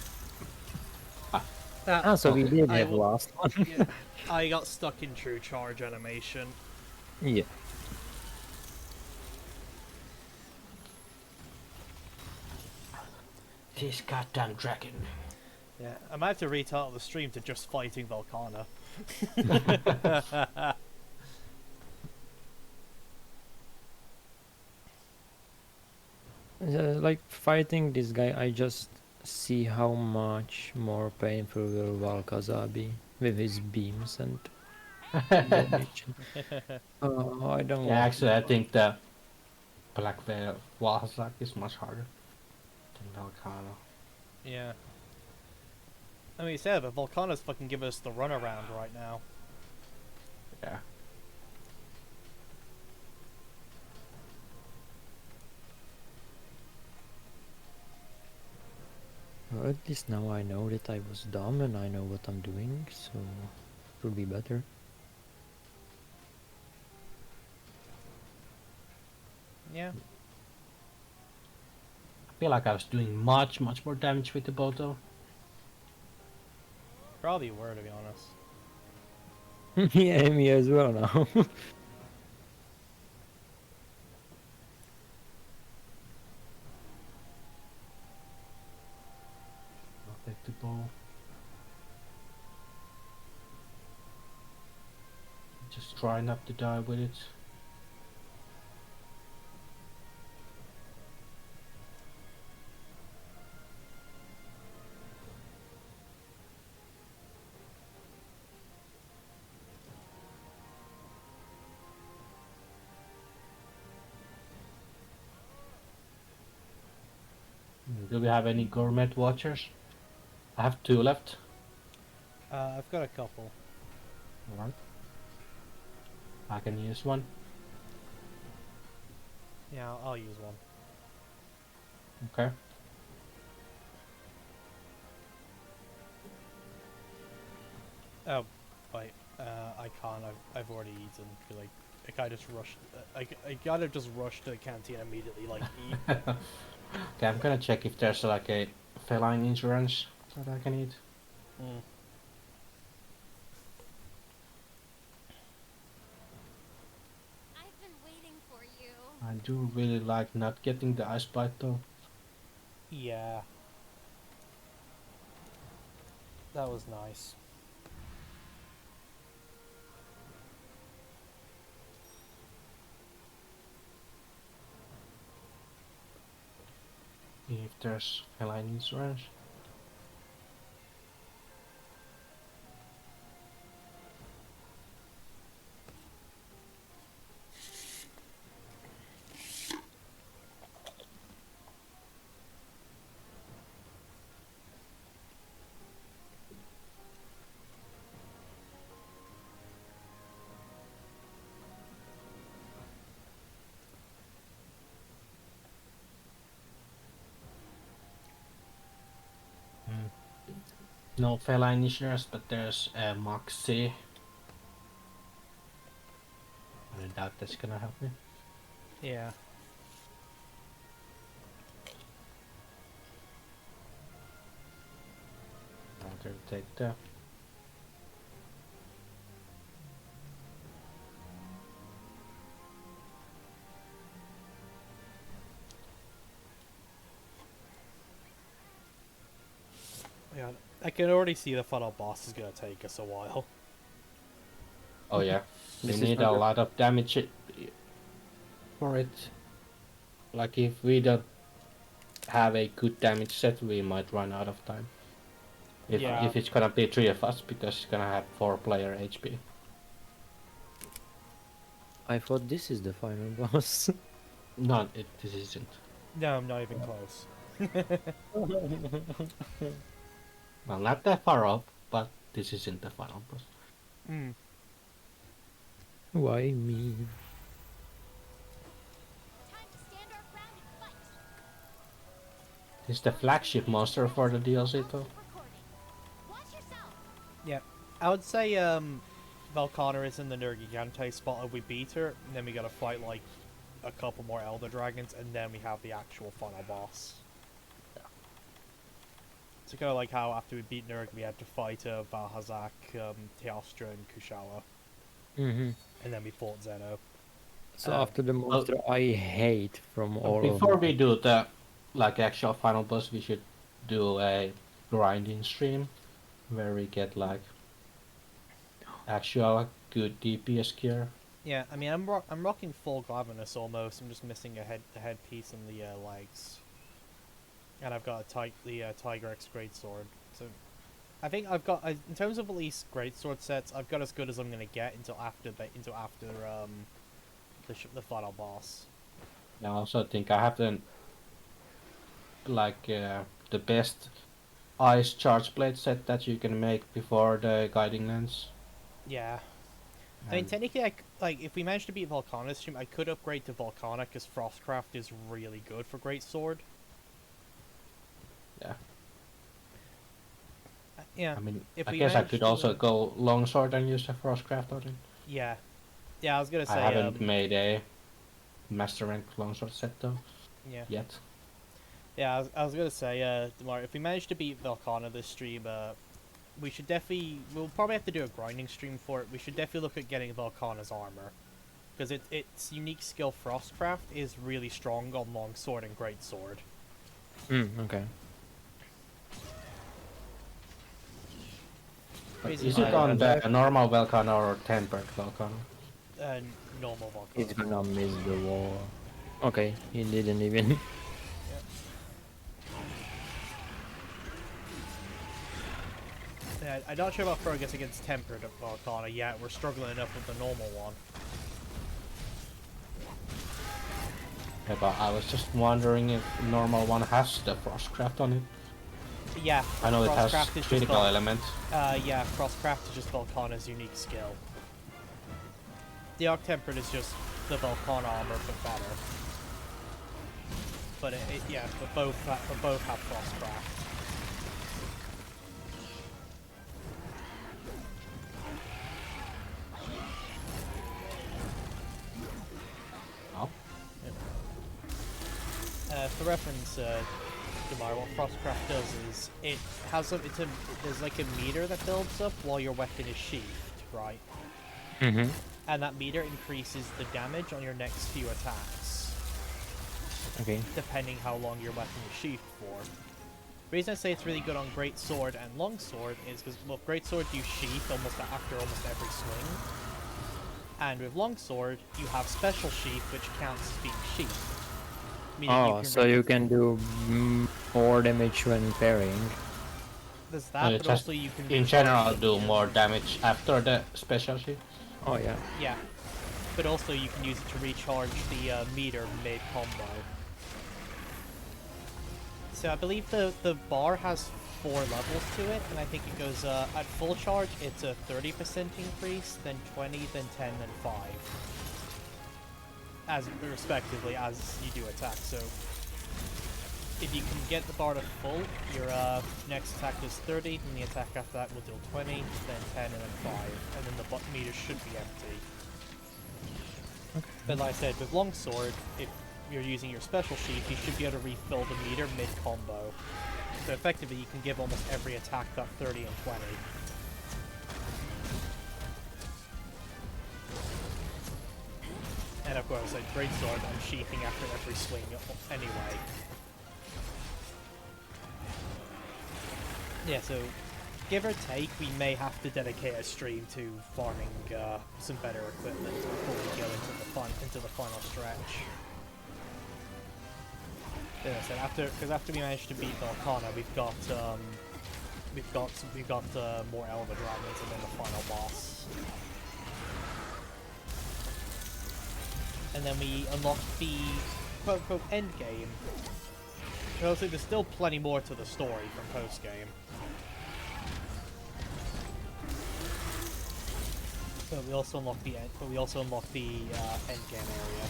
So we did I have will- last one. Yeah, I got stuck in true charge animation. Yeah. This goddamn dragon. Yeah, I might have to retitle the stream to just fighting Volcana. Like fighting this guy, I just see how much more painful will Valkaza be with his beams and damage. I don't Yeah, want actually, I think the Black Veil Wahazak is much harder than Volcano. Yeah. I mean, yeah, but Volcana's fucking giving us the runaround right now. Yeah. Well, at least now I know that I was dumb and I know what I'm doing, so it will be better. Yeah. I feel like I was doing much more damage with the bow though. Probably were, to be honest. Yeah, me as well now. I'll take the bow. Just try not to die with it. Do we have any gourmet watchers? I have 2 left. I've got a couple. Alright. I can use one. Yeah, I'll use one. Okay. Oh, wait. I can't. I've already eaten. Cause I kind of just rushed. I gotta just rush to the canteen immediately. Like eat. Okay, I'm gonna check if there's like a feline insurance that I can eat. Mm. I've been waiting for you. I do really like not getting the ice bite though. Yeah. That was nice. if there's feline insurance. No feline insurance, but there's a Moxie. I doubt that's gonna help me. Yeah. I'll take that. Yeah, I can already see the final boss is gonna take us a while. Oh yeah, we This is need a under- lot of damage for it. Like if we don't have a good damage set, we might run out of time. If it's gonna be 3 of us, because it's gonna have 4-player HP. I thought this is the final boss. No, this isn't. No, I'm not even close. Well, not that far off, but this isn't the final boss. Mm. Why me? Time to stand our ground and fight. It's the flagship monster for the DLC though. Recording. Watch yourself. Yeah, I would say Valkana is in the Nergigante spot if we beat her, and then we gotta fight like a couple more Elder Dragons, and then we have the actual final boss. So kind of like how after we beat Nurg, we had to fight Valhazak, Teostra, and Kushala, Mm-hmm. and then we fought Zeno. So after the monster I hate from all Before of we do the actual final boss, we should do a grinding stream where we get like actual good DPS gear. Yeah, I mean I'm rocking full Glavenus almost. I'm just missing the headpiece and the legs. And I've got the Tiger X Greatsword. So I think I've got, in terms of at least Greatsword sets, I've got as good as I'm gonna get until after the final boss. I also think I have the the best ice charge blade set that you can make before the guiding lens. Yeah. I mean, technically, if we manage to beat Volcana's stream, I could upgrade to Volcana because Frostcraft is really good for Greatsword. Yeah. Yeah. I mean, if I we guess I manage could to, also go longsword and use the Frostcraft on it. Yeah. Yeah, I was gonna say. I haven't made a master rank longsword set though. Yeah. Yet. Yeah, I was gonna say, Demar, if we manage to beat Volcana this stream, we'll probably have to do a grinding stream for it. We should definitely look at getting Volcana's armor, because its unique skill Frostcraft is really strong on longsword and greatsword. okay. Is it on the normal Volcano or tempered Volcano? Normal Volcana. He's gonna miss the wall. Okay, he didn't even. Yeah, I'm not sure about progress against tempered Volcana yet. We're struggling enough with the normal one. Yeah, but I was just wondering if the normal one has the Frostcraft on it. Yeah, I know it has Frostcraft is just critical element. yeah, Frostcraft is just Volcana's unique skill. The Arc Tempered is just the Volcana armor, but better. But but both have Frostcraft. Oh. For reference, Demar, what Frostcraft does is there's like a meter that builds up while your weapon is sheathed, right? Mm-hmm. And that meter increases the damage on your next few attacks. Okay. Depending how long your weapon is sheathed for. The reason I say it's really good on Greatsword and Longsword is because, well, Greatsword you sheath after almost every swing. And with Longsword, you have Special Sheath, which counts as being sheathed. meaning Oh, so you can do more damage when parrying. There's Oh, that, you but just also you can in recharge general the do meter. more damage after the special shield. Oh yeah. Yeah, but also you can use it to recharge the meter mid-combo. So I believe the bar has 4 levels to it, and I think it goes, at full charge, it's a 30% increase, then 20, then 10, then 5. As, respectively, as you do attack, so if you can get the bar to full, your next attack does 30, then the attack after that will deal 20, then 10, and then 5, and then the meter should be empty. Okay. But like I said, with Longsword, if you're using your special sheath, you should be able to refill the meter mid-combo. So effectively, you can give almost every attack up 30 and 20. And of course, like Greatsword, I'm sheathing after every swing anyway. Yeah, so give or take, we may have to dedicate a stream to farming some better equipment before we go into the final stretch. As I said, after we managed to beat Volcana, we've got more Elva Dragons and then the final boss. And then we unlock the quote-unquote end game. Obviously, there's still plenty more to the story from post game. But we also unlock the end. But we also unlock the end game area.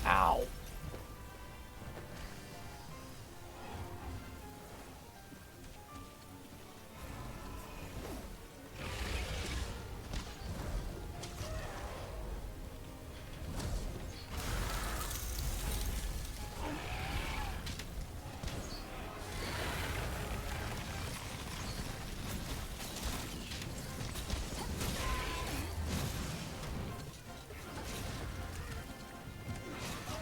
Ow.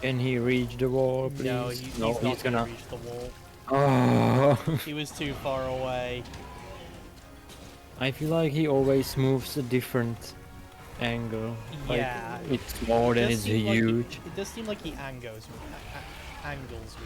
Can he reach the wall, please? No, he's no, not he's gonna gonna. reach the wall. Oh. He was too far away. I feel like he always moves a different angle. Like, Yeah. it's more than it's huge. It does seem like he angles weirdly.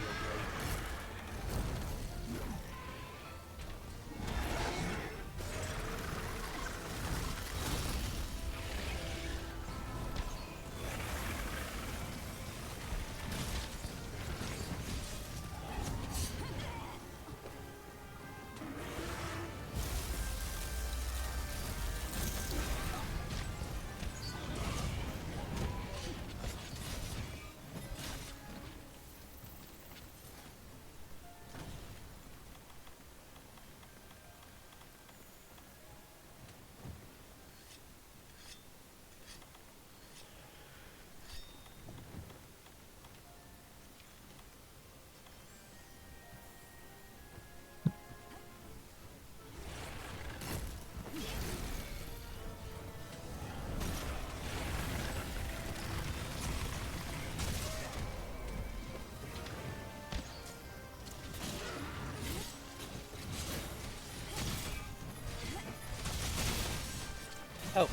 Oh,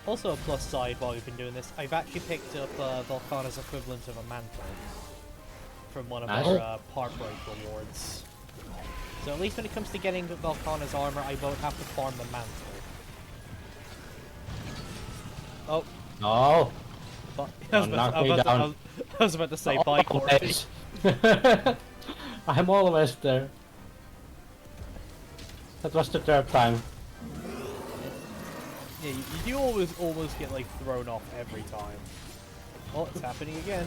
also a plus side while we've been doing this, I've actually picked up Volcana's equivalent of a mantle from one of our part break rewards. So at least when it comes to getting Volcana's armor, I won't have to farm the mantle. Oh. No. But, down. I was about to say bye, Corey. I'm always there. That was the 3rd time. Yeah, you do almost get like thrown off every time. Oh, it's happening again.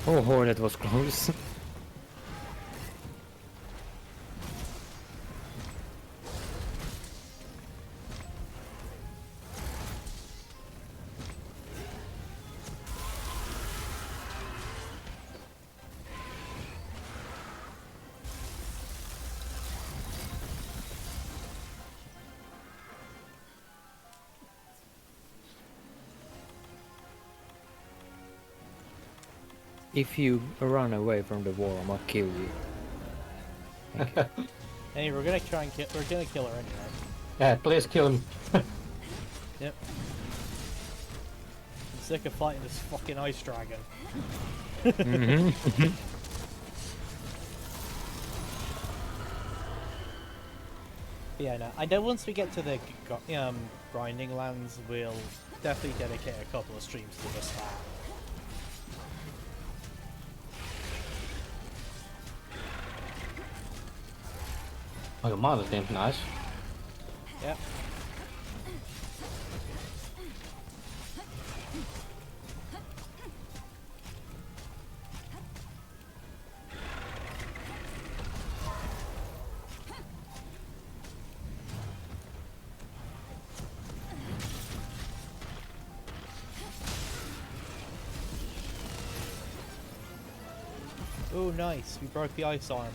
Oh, that was close. If you run away from the wall, I'll kill you. Hey, we're gonna try and we're gonna kill her anyway. Yeah, please kill him. Yep. I'm sick of fighting this fucking ice dragon. Yeah, no. I know once we get to the grinding lands, we'll definitely dedicate a couple of streams to just that. Oh, your mother seems nice. Yep. Oh, nice. We broke the ice armor.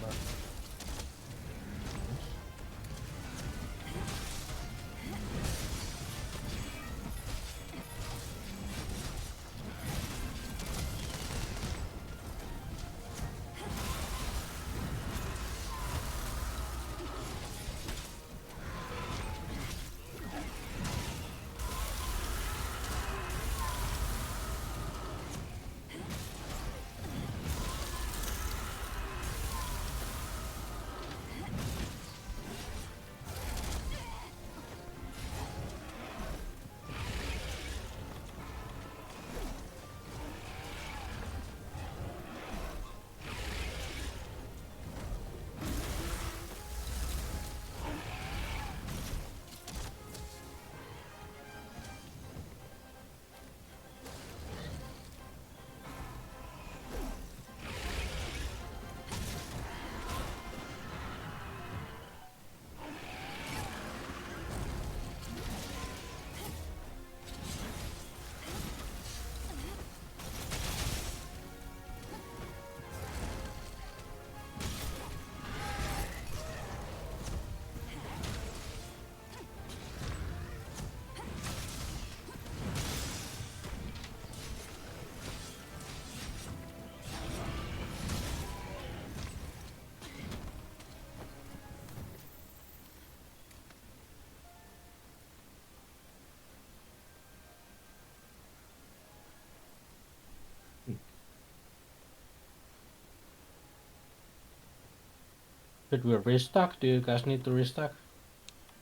Should we restock? Do you guys need to restock?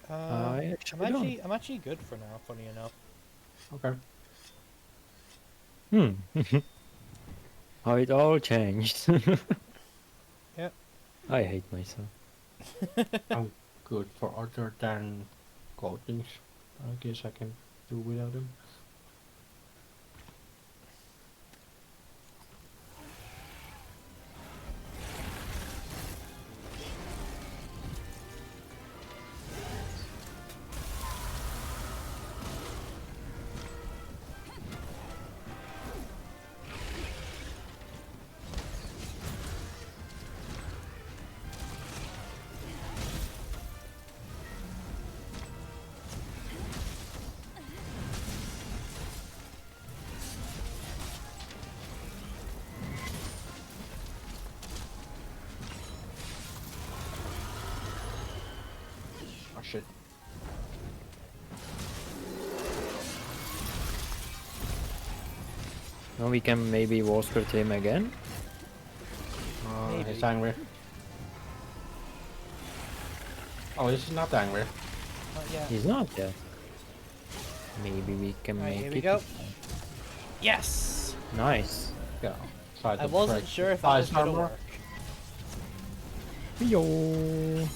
I actually don't. I'm actually good for now, funny enough. Okay. How it all changed. Yep. I hate myself. I'm good for other than coatings. I guess I can do without them. Oh shit. Now we can maybe Wolfscurt him again. Maybe. He's angry. Oh, he's not angry. Not yet. He's not yet. Maybe we can Alright, make here it. we go. Yes! Nice. Yeah. Try I to wasn't break sure if the that was ice gonna armor. work. Yo.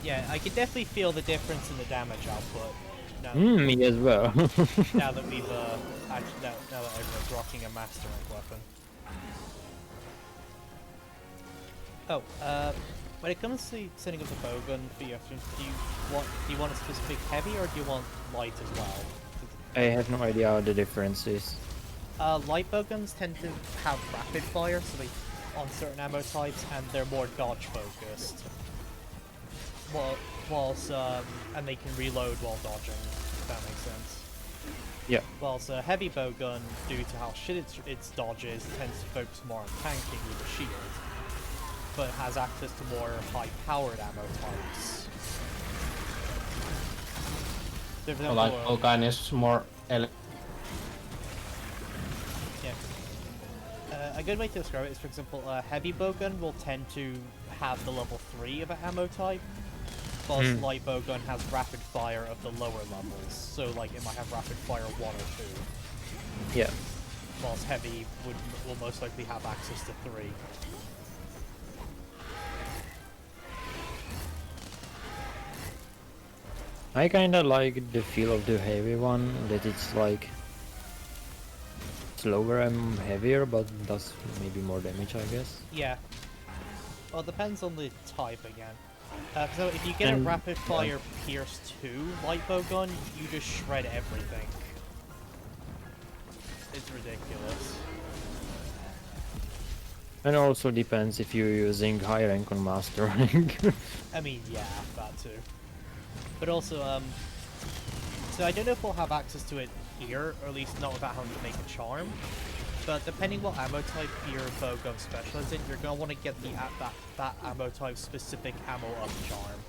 Yeah, I can definitely feel the difference in the damage output. Now, Me as well. now that we've actually, now that everyone's rocking a master rank weapon. Oh, when it comes to setting up the bowgun for your do you want a specific heavy or do you want light as well? I have no idea how the difference is. Light bowguns tend to have rapid fire, so they on certain ammo types, and they're more dodge focused. Whilst and they can reload while dodging. If that makes sense. Yeah. Well, so heavy bowgun, due to how shit its dodge is, tends to focus more on tanking with a shield, but has access to more high-powered ammo types. So for So like example, Vulcan is more yeah. A good way to describe it is, for example, a heavy bowgun will tend to have the level 3 of an ammo type, whilst light bowgun has rapid fire of the lower levels. So like it might have rapid fire 1 or 2, Yeah. whilst heavy will most likely have access to 3. I kinda like the feel of the heavy one, that it's like slower and heavier, but does maybe more damage, I guess. Yeah. Well, it depends on the type again. So if you get a And- rapid fire Pierce 2 light bowgun, you just shred everything. It's ridiculous. And also depends if you're using high rank on master rank. I mean, yeah, that too. But also, so I don't know if we'll have access to it here, or at least not without having to make a charm. But depending what ammo type your bowgun specializes in, you're gonna want to get the that ammo type specific ammo up charm.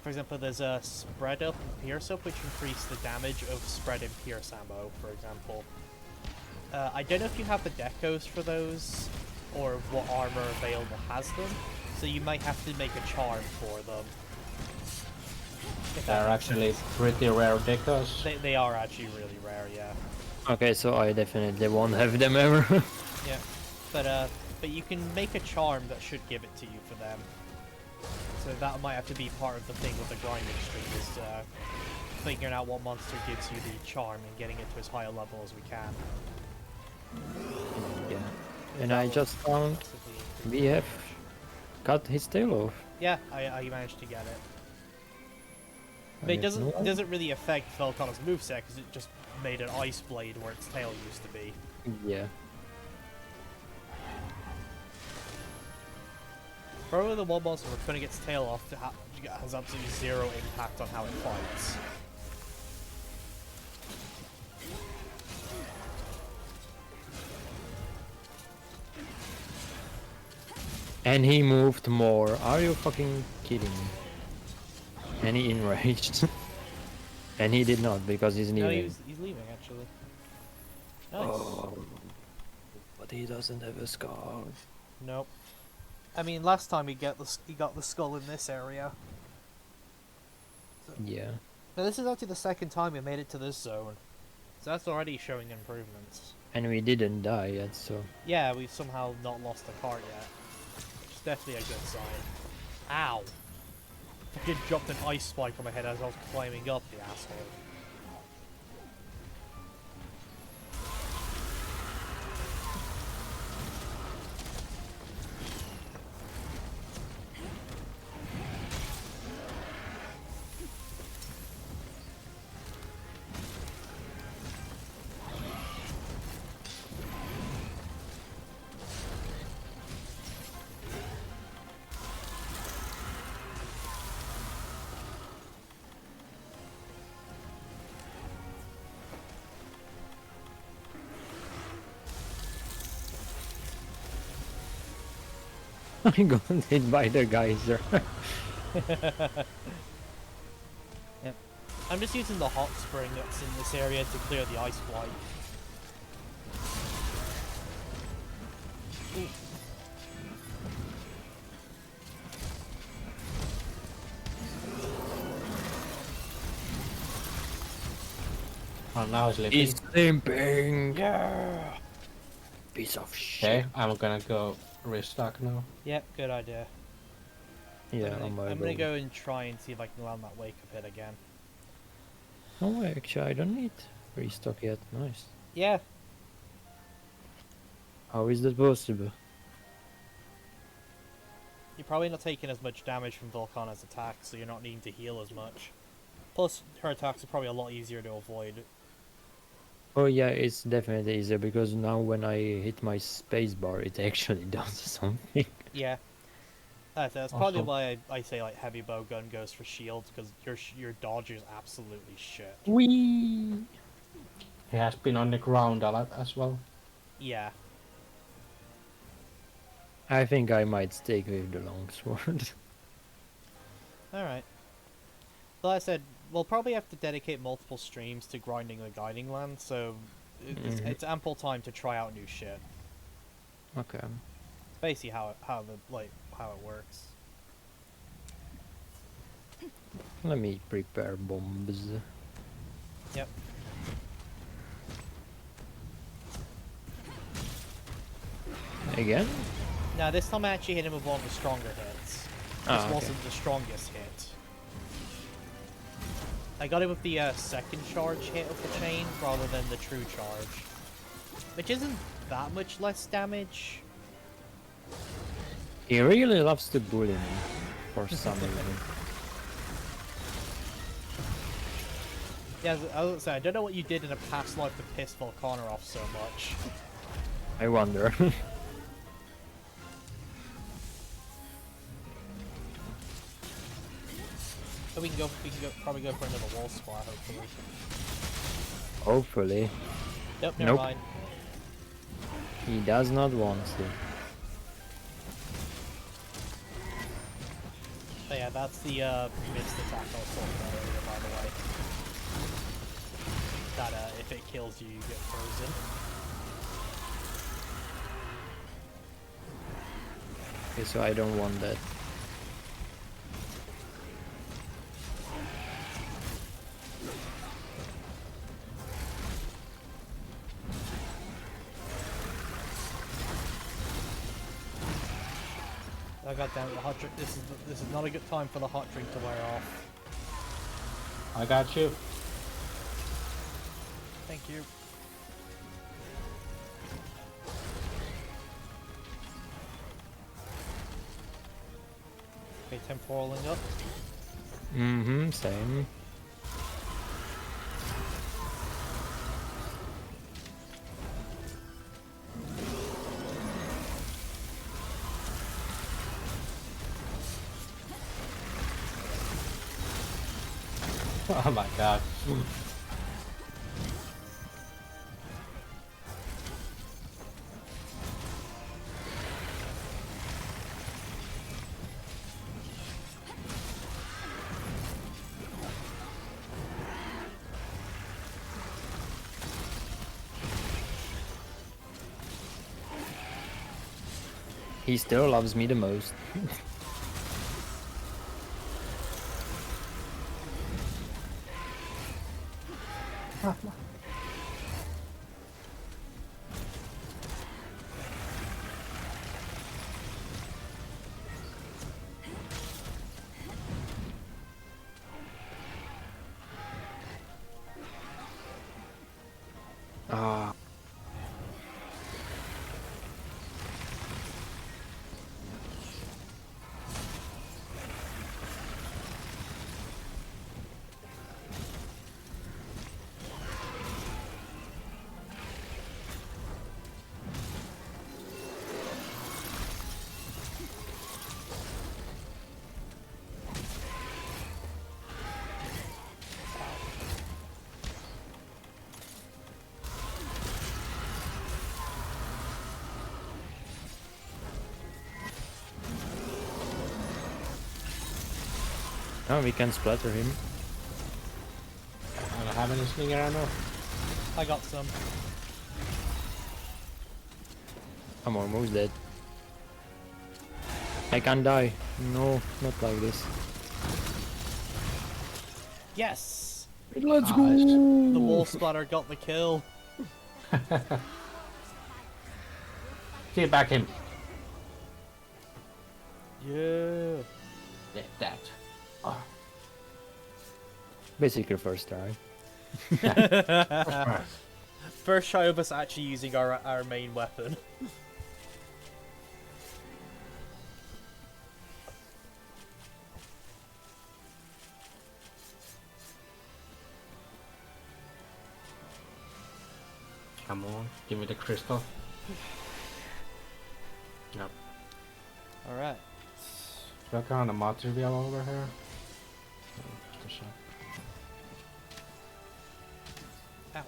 For example, there's a spread up and pierce up, which increase the damage of spread and pierce ammo, for example. I don't know if you have the decos for those, or what armor available has them, so you might have to make a charm for them. If that they're makes actually sense. pretty rare decos. They are actually really rare, yeah. Okay, so I definitely won't have them ever. Yeah, but you can make a charm that should give it to you for them. So that might have to be part of the thing with the grinding stream, is figuring out what monster gives you the charm and getting it to as high a level as we can. Yeah. And I just found we have cut his tail off. Yeah, I managed to get it. I But it have no- doesn't really affect Velkhana's moveset, because it just made an ice blade where its tail used to be. Yeah. Probably the one monster where cutting its tail off has absolutely zero impact on how it fights. And he moved more. Are you fucking kidding me? And he enraged. And he did not, because he's No, leaving. he's leaving, actually. Nice. Oh, but he doesn't have a scar. Nope. I mean, last time he got the skull in this area. Yeah. But this is actually the second time we made it to this zone. So that's already showing improvements. And we didn't die yet, so... Yeah, we've somehow not lost the cart yet. Which is definitely a good sign. Ow! I did dropped an ice spike on my head as I was climbing up, the asshole. I got hit by the geyser. Yep. I'm just using the hot spring that's in this area to clear the ice flight. Ooh. Oh, now he's leaving. He's limping! Yeah! Piece of shit. Okay, I'm gonna go restock now. Yep, good idea. Yeah, on my I'm gonna road. go and try and see if I can land that wake up hit again. No, actually, I don't need restock yet. Nice. Yeah, How is that possible? you're probably not taking as much damage from Volcana's attacks, so you're not needing to heal as much. Plus, her attacks are probably a lot easier to avoid. Oh yeah, it's definitely easier, because now when I hit my spacebar, it actually does something. Yeah. That's probably Awesome. why I say like heavy bow gun goes for shields, because your dodge is absolutely shit. Whee! He has been on the ground a lot as well. Yeah. I think I might stick with the longsword. Alright. Like I said, we'll probably have to dedicate multiple streams to grinding the Guiding Land, so it's ample time to try out new shit. Okay. Basically how it works. Let me prepare bombs. Yep. Again? Now this time I actually hit him with one of the stronger hits. This wasn't the strongest hit. I got it with the second charge hit of the chain rather than the true charge. Which isn't that much less damage. He really loves to bully me for some reason. Yeah, I was gonna say, I don't know what you did in a past life to piss Volcana off so much. I wonder. So we can probably go for another wall splat, hopefully. Hopefully. Nope, never mind. He does not want to. So yeah, that's the missed attack I was talking about earlier, by the way. That if it kills you, you get frozen. Okay, so I don't want that. Oh god damn it, the hot drink. This is not a good time for the hot drink to wear off. I got you. Thank you. Okay, temporaling up. Mm-hmm, same. Oh my god. He still loves me the most. Ah. Oh, we can splatter him. I don't have any slinger ammo. I got some. I'm almost dead. I can't die. No, not like this. Yes! Let's go! The wall splatter got the kill. Get back him. Yeah. Yeah, that. Oh. Basically first try. First try of us actually using our main weapon. Come on, give me the crystal. No. Alright. What kind of material over here? Oh, just a shot. Ow.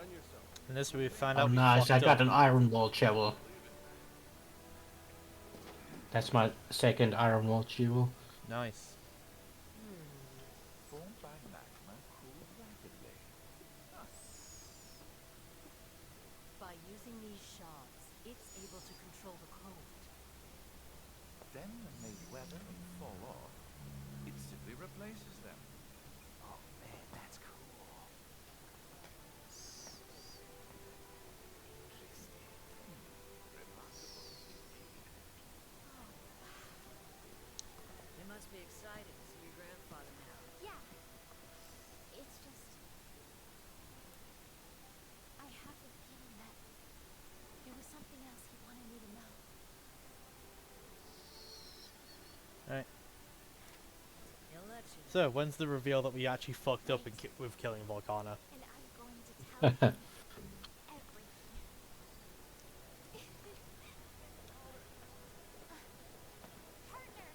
Sun yourself. And this we found Oh out we nice, I fucked got up. an iron wall shovel. That's my second iron wall shovel. Nice. Formed by magma cooled rapidly. By using these shards, it's able to control the cold. Then when they weather and fall off, it simply replaces them. Oh man, that's cool. Interesting. Remarkable indeed. It must be exciting to see your grandfather now. Yeah. It's just... I have the feeling that there was something else he wanted me to know. Alright. He'll let you. So, when's the reveal that we actually fucked up with killing Volcana? And I'm going to tell him everything. Partner!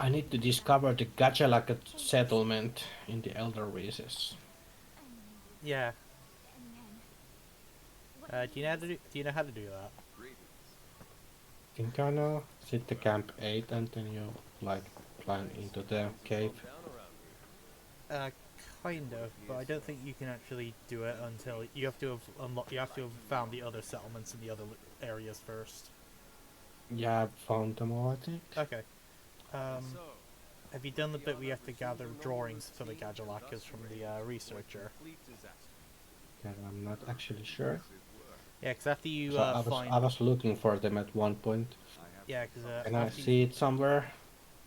I need to discover the Gajalaka settlement in the Elder Races. Yeah. And then... Do you know how to do that? I think I know. Sit the camp 8 and then you like climb into the cave. Kind of, but I don't think you can actually do it until you have to have found the other settlements in the other areas first. Yeah, I found them all, I think. Okay. Have you done the bit where you have to gather drawings for the Gajalakas from the researcher? Yeah, I'm not actually sure. Yeah, because after you So I was looking for them at one point. Yeah, because Can I see it somewhere?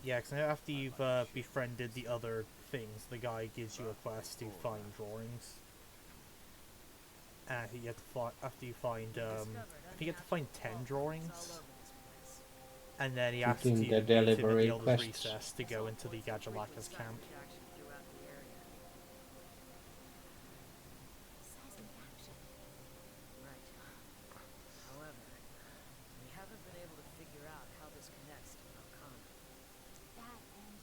Yeah, because after you've befriended the other things, the guy gives you a quest to find drawings. And you have to after you find, you get to find 10 drawings. And then he asks you Completing to the meet him at the delivery Elder's quests. Recess to go into the Gajalaka's camp. Seismic action. Right. However, we haven't been able to figure out how this connects to Valkana. That and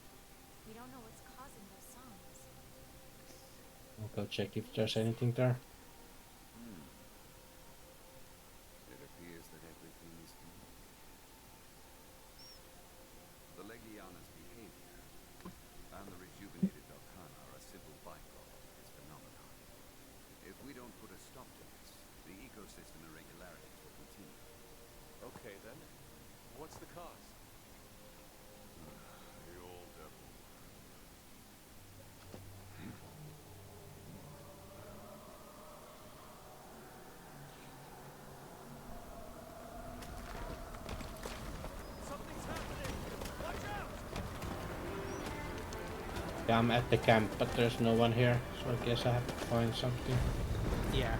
we don't know what's causing those songs. I'll go check if there's anything there. It appears that everything is connected. The Legiana's behavior and the rejuvenated Valkana are a simple byproduct of this phenomenon. If we don't put a stop to this, the ecosystem irregularities will continue. Okay then. What's the cause? The old devil. Something's happening! Watch out! Yeah, I'm at the camp, but there's no one here, so I guess I have to find something. Yeah.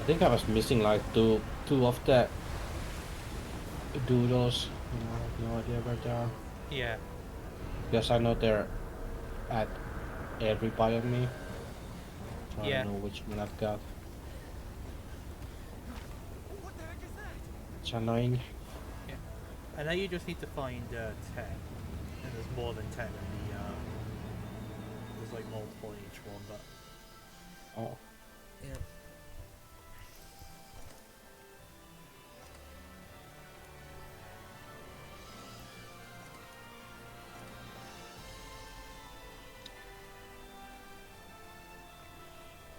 I think I was missing like two of the doodles. I have no idea where they are. Yeah. Because I know they're at every biome. So Yeah. I know which one I've got. What the heck is that? It's annoying. And now you just need to find 10. And there's more than 10 in the, there's like multiple in each one, but... Oh. Yeah.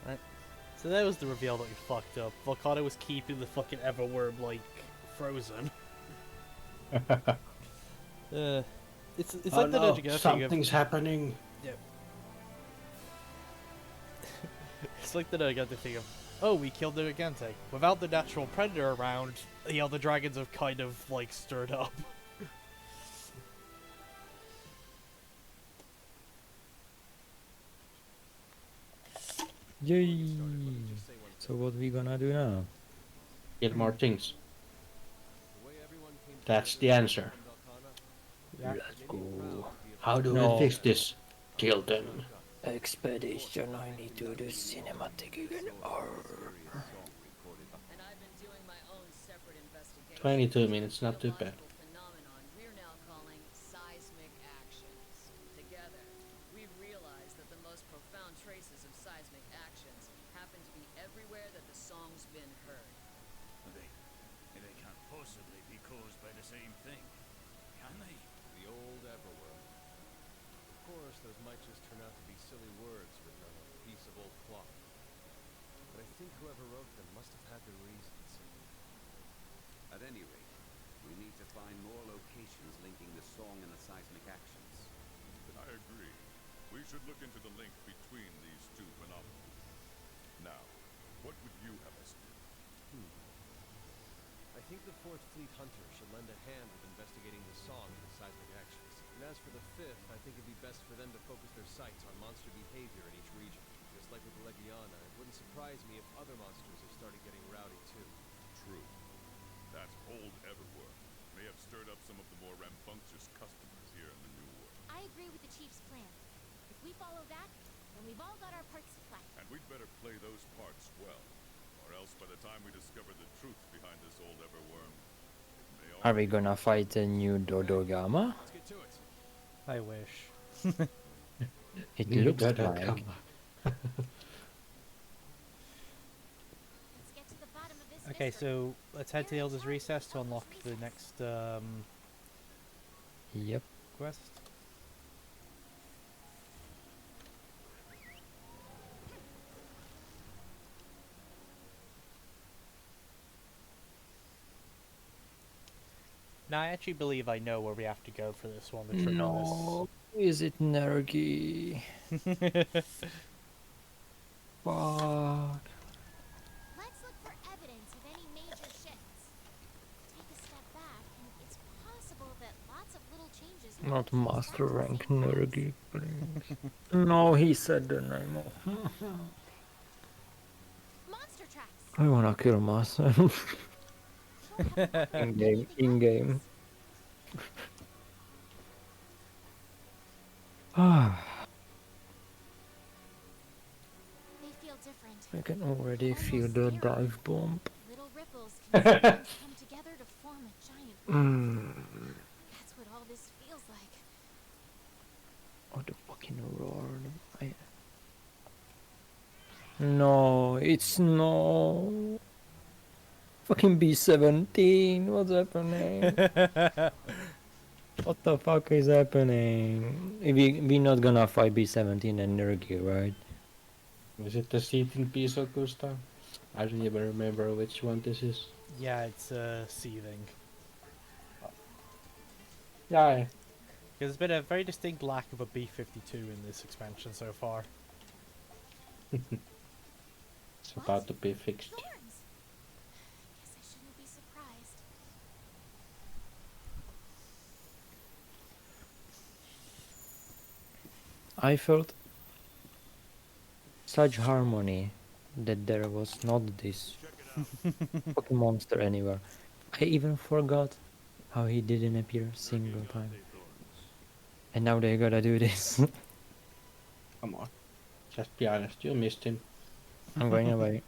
Right. So that was the reveal that we fucked up. Volcano was keeping the fucking Everworm, like, frozen. It's Oh like the no, Ninja thing of... something's happening. Yep. It's like the Nagante thing of, oh, we killed the Nagante. Without the natural predator around, the other dragons have kind of, like, stirred up. Yay! So what we gonna do now? Get more things. The way everyone came That's the answer. Yeah. Let's go. How do No. we fix this? Kill them. Expedition, I need to do cinematic again. And I've been doing my own separate investigation. 22 minutes, not too bad. Phenomenon we're now calling most profound traces of seismic actions happen to be everywhere that the song's been heard. They can't possibly be caused by the same thing, can they? The old Everworm. Of course, those might just turn out to be silly words written on a piece of old cloth. But I think whoever wrote them must have had their reasons. At any rate, we need to find more locations linking the song and the seismic actions. I agree. We should look into the link between these two phenomena. Now, what would you have us do? I think the 4th Fleet Hunter should lend a hand with investigating the song and the seismic actions. And as for the 5th, I think it'd be best for them to focus their sights on monster behavior in each region. Just like with the Legiana, it wouldn't surprise me if other monsters have started getting rowdy too. True. That old Everworm may have stirred up some of the more rambunctious customers here in the New World. I agree with the Chief's plan. If we follow that, then we've all got our parts to play. And we'd better play those parts well, or else by the time we discover the truth behind this old Everworm, it may all... Are we gonna fight a new Dodogama? Let's get to it. I wish. It New looks Dodogama. like. Let's get to the bottom of this Okay, mystery. so let's head to the Elder's Recess to unlock the next Yep. quest. Now, I actually believe I know where we have to go for this one. The trick No, is it Nergi? on Fuck. Let's look for evidence of any major shifts. Take a step back, and it's possible that lots of little changes. Not will master trace back to rank the same place. Nergi, please. No, he said the name of. Monster tracks. I wanna kill myself. Don't have to worry In about game, anything in game. obvious. Ah, They feel different. I can already Almost feel the scary. dive bomb. Little ripples can sometimes come together to form a giant wave. That's what all this feels like. Oh, the fucking roar. No, it's no. Fucking B17, what's happening? What the fuck is happening? We not gonna fight B17 and Nergi, right? Is it the seething piece of Gustav? I don't even remember which one this is. Yeah, it's seething. Yeah, There's been a very distinct lack of a B52 in this expansion so far. it's about to be fixed. Thorns. Guess I shouldn't be surprised. I felt such harmony that there was not this fucking monster anywhere. I even forgot how he didn't appear a single time. And now they gotta do this. Come on. Just be honest, you missed him. I'm going away.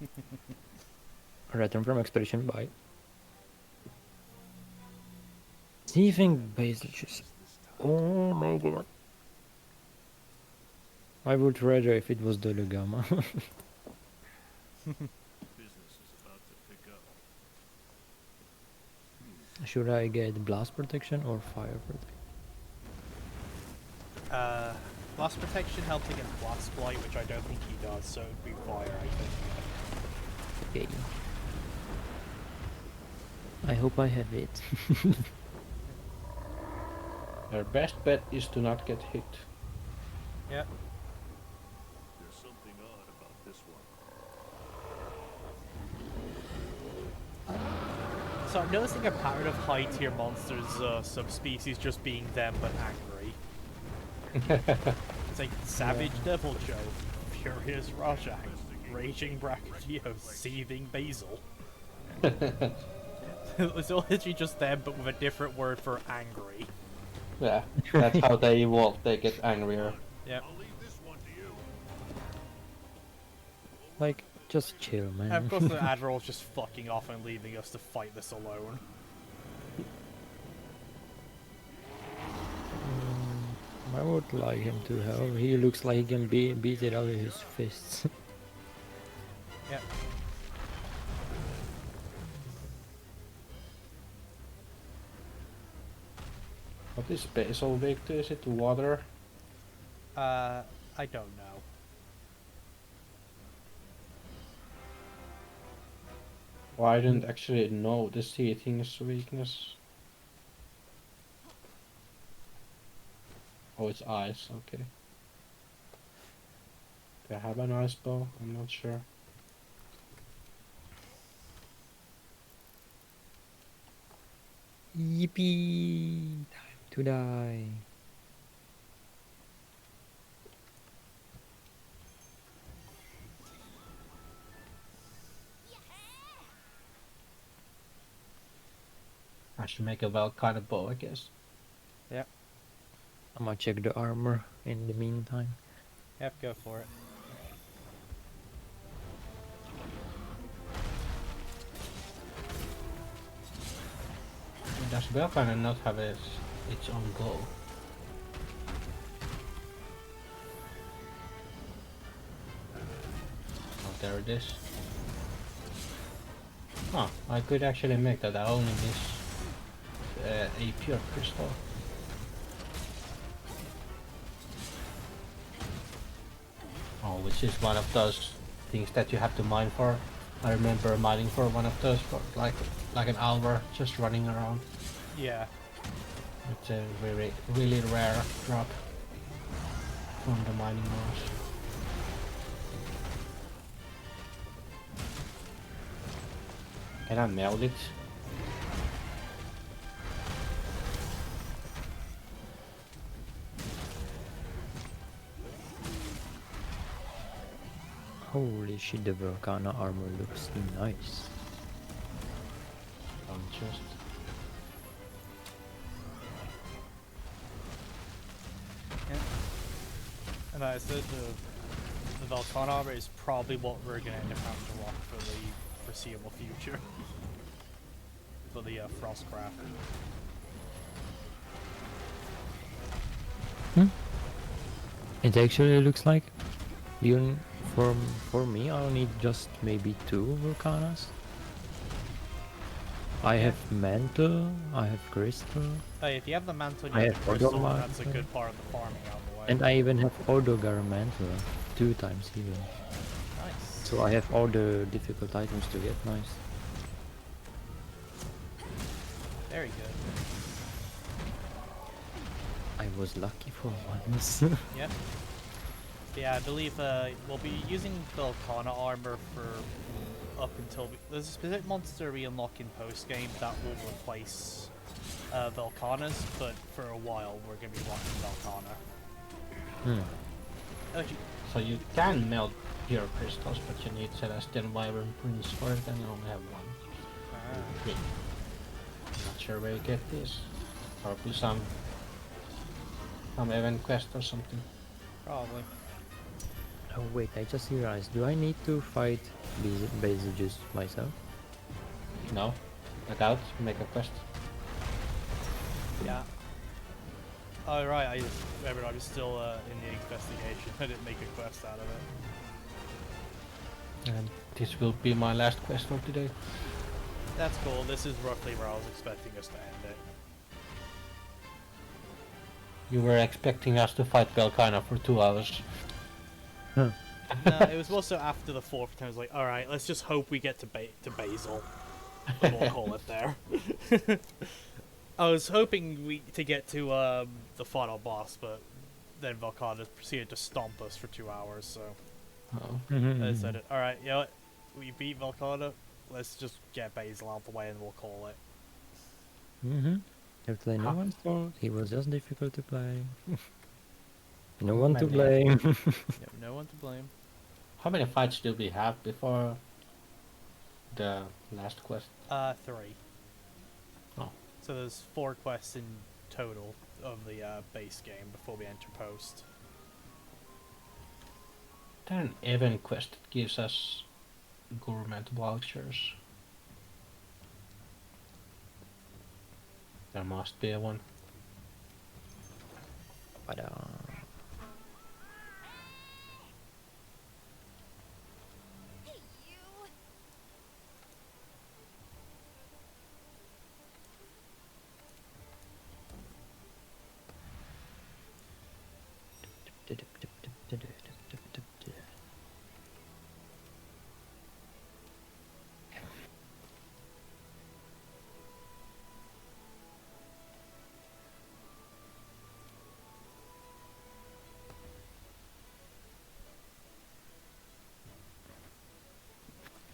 Return from expedition, bye. Seething baselicious. Oh my god. I would rather if it was Dolugama. Business is about to pick up. Should I get blast protection or fire protection? Blast protection helps against blast blight, which I don't think he does, so it'd be fire, I think. Okay. I hope I have it. Your best bet is to not get hit. Yeah. There's something odd about this one. So I'm noticing a pattern of high tier monsters, subspecies just being them but angry. It's like Savage Devil Joe, Furious Rajang, Raging Brachydio, Seething Basil. It's all literally just them but with a different word for angry. Yeah, that's how they evolve, they get angrier. Yep. I'll leave this one to you. Like, just chill, man. And of course the Admiral's just fucking off and leaving us to fight this alone. I would like him to help. He looks like he can beat it out of his fists. Yep. What is basil baked to? Is it water? I don't know. Well, I didn't actually know the seething's weakness. Oh, it's ice, okay. Do I have an ice bow? I'm not sure. Yippee! Time to die. I should make a well kind of bow, I guess. Yep. I'm gonna check the armor in the meantime. Yep, go for it. Does well kind of not have its own glow? Oh, there it is. Huh, I could actually make that. I only miss a pure crystal. Oh, which is one of those things that you have to mine for. I remember mining for one of those for like an hour, just running around. Yeah. It's a really rare drop from the mining wars. Can I melt it? Holy shit, the Volcana armor looks nice. I'm just... Yeah. And I said the Volcana armor is probably what we're gonna end up having to rock for the foreseeable future. For the Frostcraft. It actually looks like even for me I'll need just maybe 2 Volcanas. I have mantle, I have crystal, Hey, if you have the mantle and I you have the have crystal, Odolite, that's a good part of the farming out of the way. and I even have Odogar mantle 2 times even. Nice. So I have all the difficult items to get nice. Very good. I was lucky for once. Yep. Yeah, I believe we'll be using Volcana armor for up until there's a specific monster we unlock in post game that will replace Volcanas, but for a while we're gonna be rocking Volcana. Actually, So you can melt pure crystals, but you need Celestial Wyvern Prince for it, and you only have one. Okay. Not sure where you get this. Probably some event quest or something. probably. Oh wait, I just realized, do I need to fight Basages myself? No. Look out, make a quest. Yeah. Oh right, I just remembered I was still in the investigation. I didn't make a quest out of it. And this will be my last quest for today. That's cool. This is roughly where I was expecting us to end it. You were expecting us to fight Belkana for 2 hours. No, it was also after the 4th time. I was like, all right, let's just hope we get to Basil. And we'll call it there. I was hoping to get to the final boss, but then Volcana proceeded to stomp us for 2 hours. So Oh. I said, all right, you know what? We beat Volcana. Let's just get Basil out the way and we'll call it. Absolutely no one's fault. He was just difficult to play. No one to blame. Yep, no one to blame. How many fights do we have before the last quest? 3. Oh. So there's 4 quests in total of the base game before we enter post. Then an event quest that gives us government vouchers. There must be one. But Hey, you!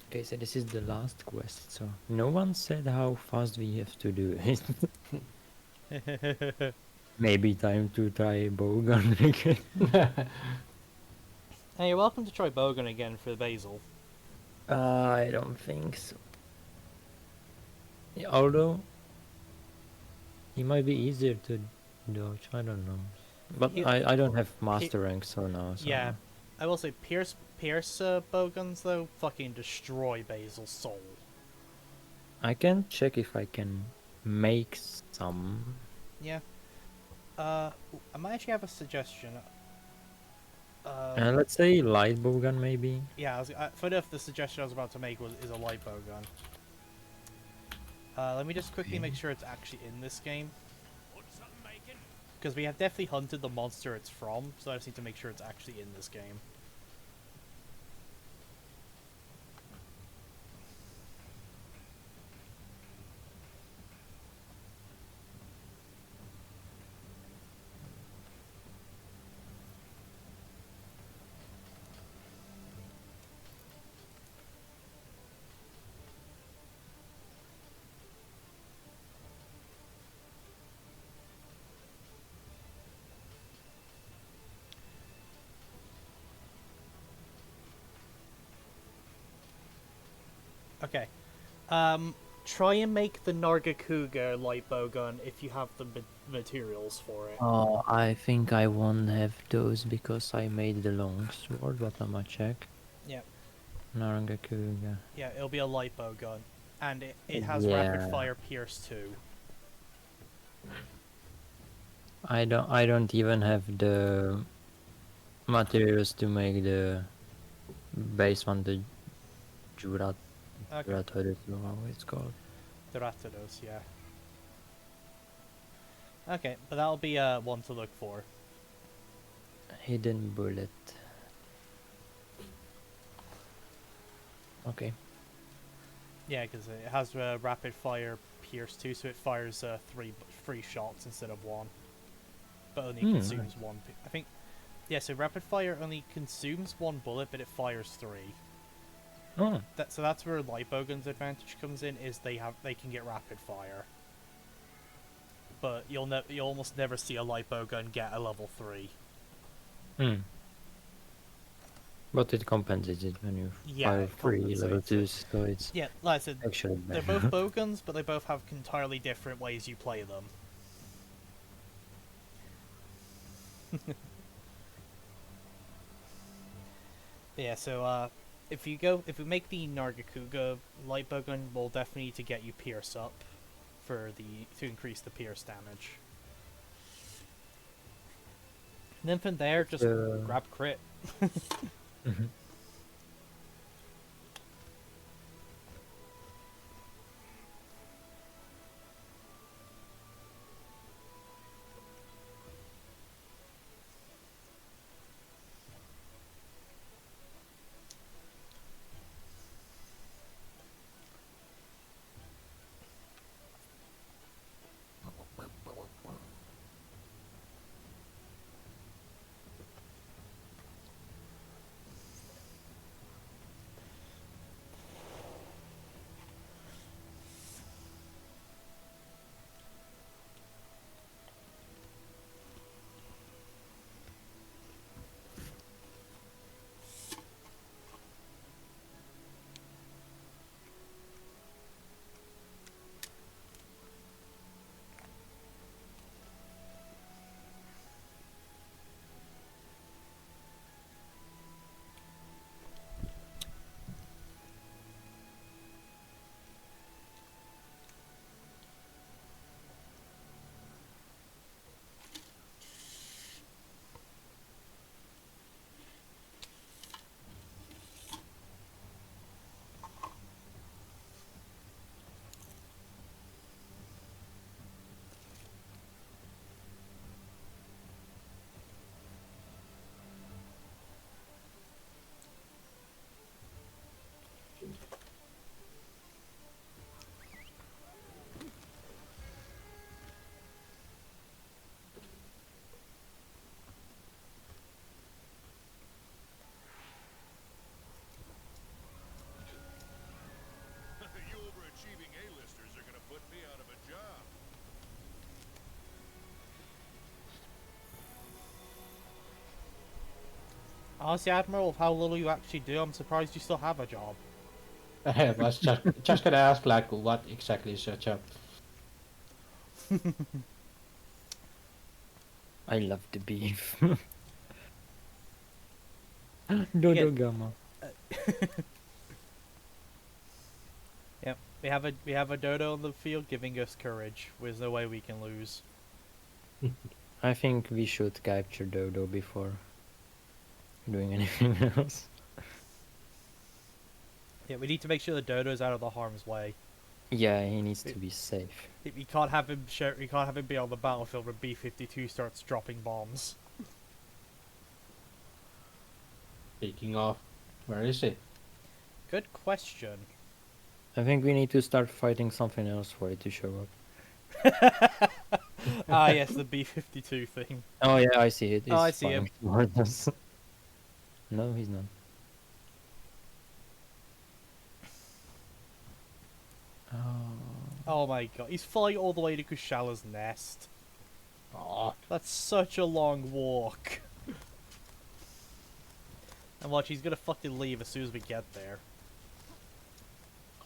okay, so this is the last quest. So no one said how fast we have to do it. Maybe time to try bowgun again. Hey, you're welcome to try Bogan again for Basil. I don't think so. Yeah, although it might be easier to dodge. I don't know. But He- I don't have master rank, so now. So Yeah, I will say Pierce Bogans though fucking destroy Basil's soul. I can check if I can make some. Yeah. I might actually have a suggestion. Let's say light bowgun maybe. Yeah, funny enough, the suggestion I was about to make is a light bowgun. Let me just quickly make sure it's actually in this game. Because we have definitely hunted the monster it's from, so I just need to make sure it's actually in this game. Okay. Try and make the Nargacuga light bowgun if you have the materials for it. Oh, I think I won't have those because I made the long sword, but I'm gonna check. Yeah. Narangakuga. Yeah, it'll be a light bowgun. And it has Yeah. rapid fire pierce too. I don't even have the materials to make the base one, the Jurat Okay. Juratoris, how it's called. The Ratados, yeah. Okay, but that'll be one to look for. Hidden bullet. Okay. Yeah, because it has rapid fire pierce too, so it fires three shots instead of one. But only consumes one. I think. Yeah, so rapid fire only consumes one bullet, but it fires three. Oh. So that's where light bowgun's advantage comes in. Is they can get rapid fire. But you'll almost never see a light bowgun get a level 3. But it compensates it when you fire free level 2s, so it's yeah, like I said, actually they're better. both bowguns, but they both have entirely different ways you play them. Yeah, so if we make the Nargacuga light bowgun, we'll definitely need to get you pierce up to increase the pierce damage. And then from there, just grab crit. Honestly, Admiral, of how little you actually do, I'm surprised you still have a job. I was just gonna ask, like, what exactly is your job? I love the beef. Yeah. Dodo Gamma. Yep, we have a dodo on the field giving us courage. There's no way we can lose. I think we should capture Dodo before doing anything else. Yeah, we need to make sure the dodo's out of the harm's way. Yeah, he needs to be safe. We can't have him we can't have him be on the battlefield when B-52 starts dropping bombs. Speaking of, where is he? Good question. I think we need to start fighting something else for it to show up. Ah, yes, the B-52 thing. Oh yeah, I see it. Oh, I It's see him. flying towards us. No, he's not. Oh my god, he's flying all the way to Kushala's nest. Oh, That's such a long walk. And watch, he's gonna fucking leave as soon as we get there.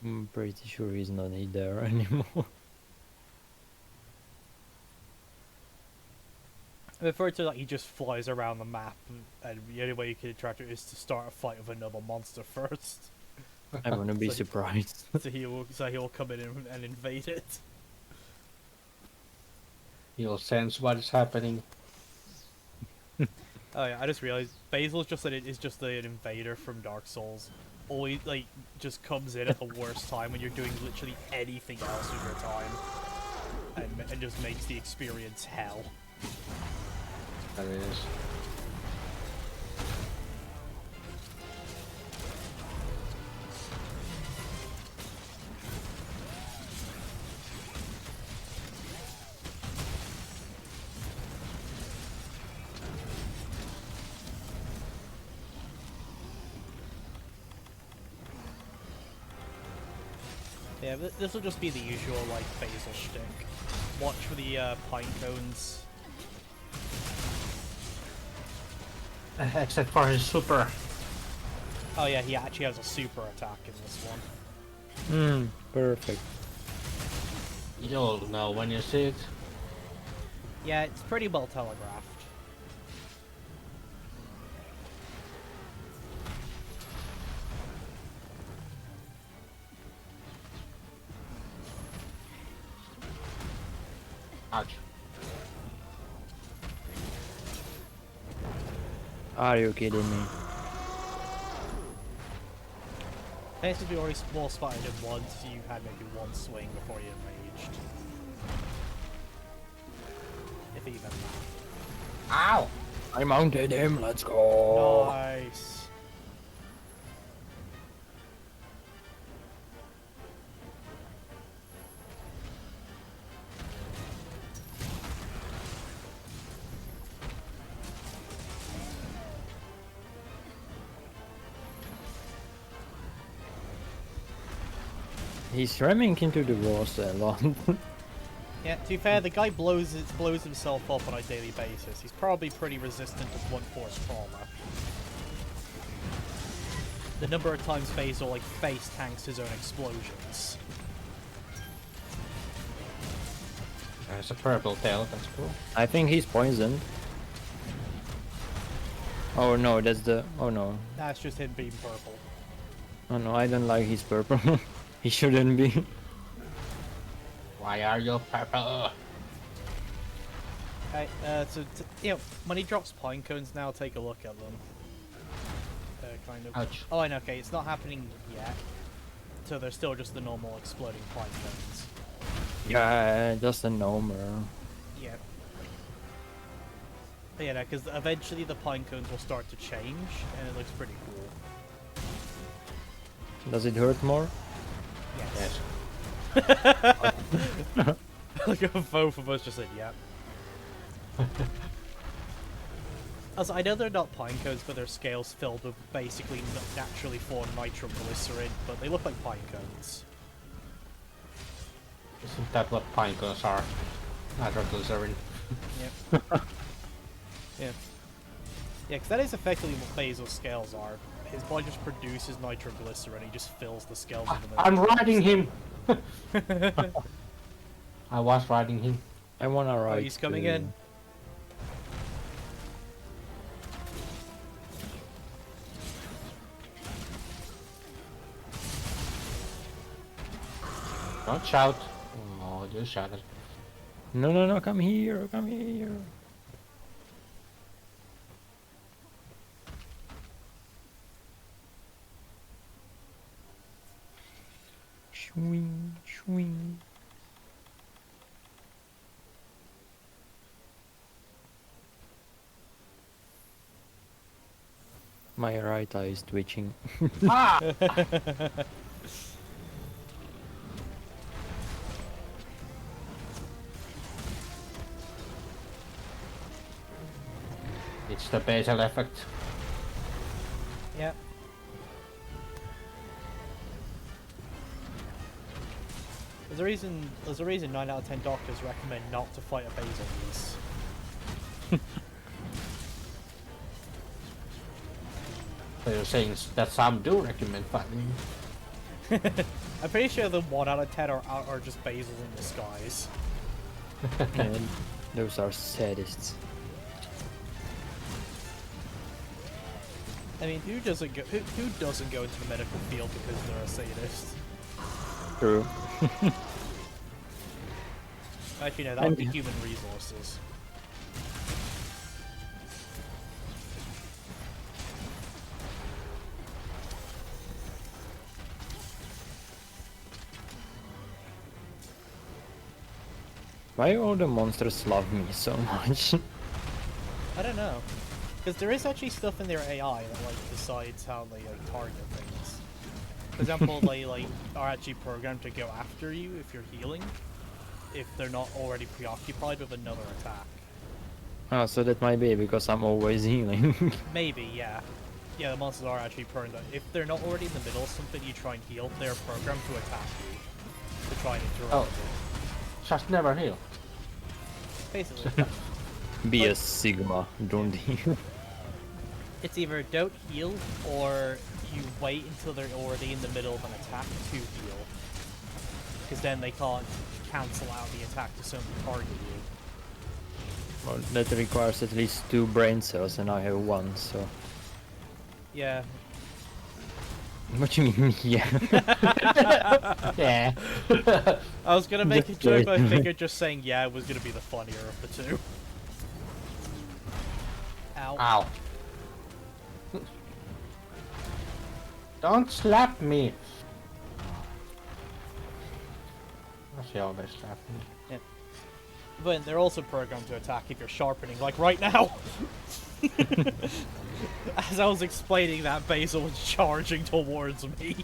I'm pretty sure he's not there anymore. I prefer to like he just flies around the map, and the only way you can interact with it is to start a fight with another monster first. I wouldn't be So- surprised. So he'll come in and invade it. you'll sense what is happening. Oh yeah, I just realized Basil's just just an invader from Dark Souls. Always like just comes in at the worst time when you're doing literally anything else with your time, and just makes the experience hell. There it is. Yeah, this will just be the usual like Basil shtick. Watch for the pine cones. Except for his super. Oh yeah, he actually has a super attack in this one. Perfect. You'll know when you see it. Yeah, it's pretty well telegraphed. Ouch. Are you kidding me? Thanks to be already small spotted him once, you had maybe one swing before you enraged. If even that. Ow! I mounted him, let's go! Nice. He's ramming into the walls a lot. Yeah, to be fair, the guy blows himself up on a daily basis. He's probably pretty resistant to blunt force trauma. The number of times Basil like face tanks his own explosions. There's a purple tail, that's cool. I think he's poisoned. Oh no, that's the... Oh no. That's just him being purple. Oh no, I don't like his purple. He shouldn't be. Why are you purple? Okay, you know, when he drops pine cones now, take a look at them. Kind of. Ouch. Oh, I know. Okay, it's not happening yet. So they're still just the normal exploding pine cones. Yeah, just a normal. Yeah. But yeah, no, because eventually the pine cones will start to change, and it looks pretty cool. Does it hurt more? Yes. Yes. Like both of us just said, yeah. Also, I know they're not pine cones, but they're scales filled with basically naturally formed nitroglycerin, but they look like pine cones. Isn't that what pine cones are? Nitroglycerin. Yep. Yeah. Yeah, because that is effectively what Basil's scales are. His body just produces nitroglycerin, he just fills the scales with the I'm riding him! I was riding him. I wanna ride. Oh, he's coming in. Don't shout. Oh, you shouted. No, no, no! Come here! Come here! Swing, swing. My right eye is twitching. Ah! It's the basal effect. Yep. There's a reason 9 out of 10 doctors recommend not to fight a Basil beast. So you're saying that some do recommend fighting? I'm pretty sure the 1 out of 10 are just Basils in disguise. And those are sadists. I mean, who doesn't go into the medical field because they're a sadist? True. Actually, no, that would be human resources. Why all the monsters love me so much? I don't know. Because there is actually stuff in their AI that like decides how they like target things. For example, they like are actually programmed to go after you if you're healing, if they're not already preoccupied with another attack. Oh, so that might be because I'm always healing. Maybe, yeah. Yeah, the monsters are actually programmed. If they're not already in the middle of something you try and heal, they're programmed to attack you. To try and interrupt Oh. it. Just never heal. Basically. Be a Sigma, don't heal. It's either don't heal, or you wait until they're already in the middle of an attack to heal. Because then they can't cancel out the attack to suddenly target you. Well, that requires at least 2 brain cells and I have 1, so... Yeah. What do you mean, yeah? Yeah. I was gonna make a Just joke, but I wait. figured just saying yeah was gonna be the funnier of the two. Ow. Ow. Don't slap me! She always slapped me. But they're also programmed to attack if you're sharpening, like right now! As I was explaining that, Basil was charging towards me.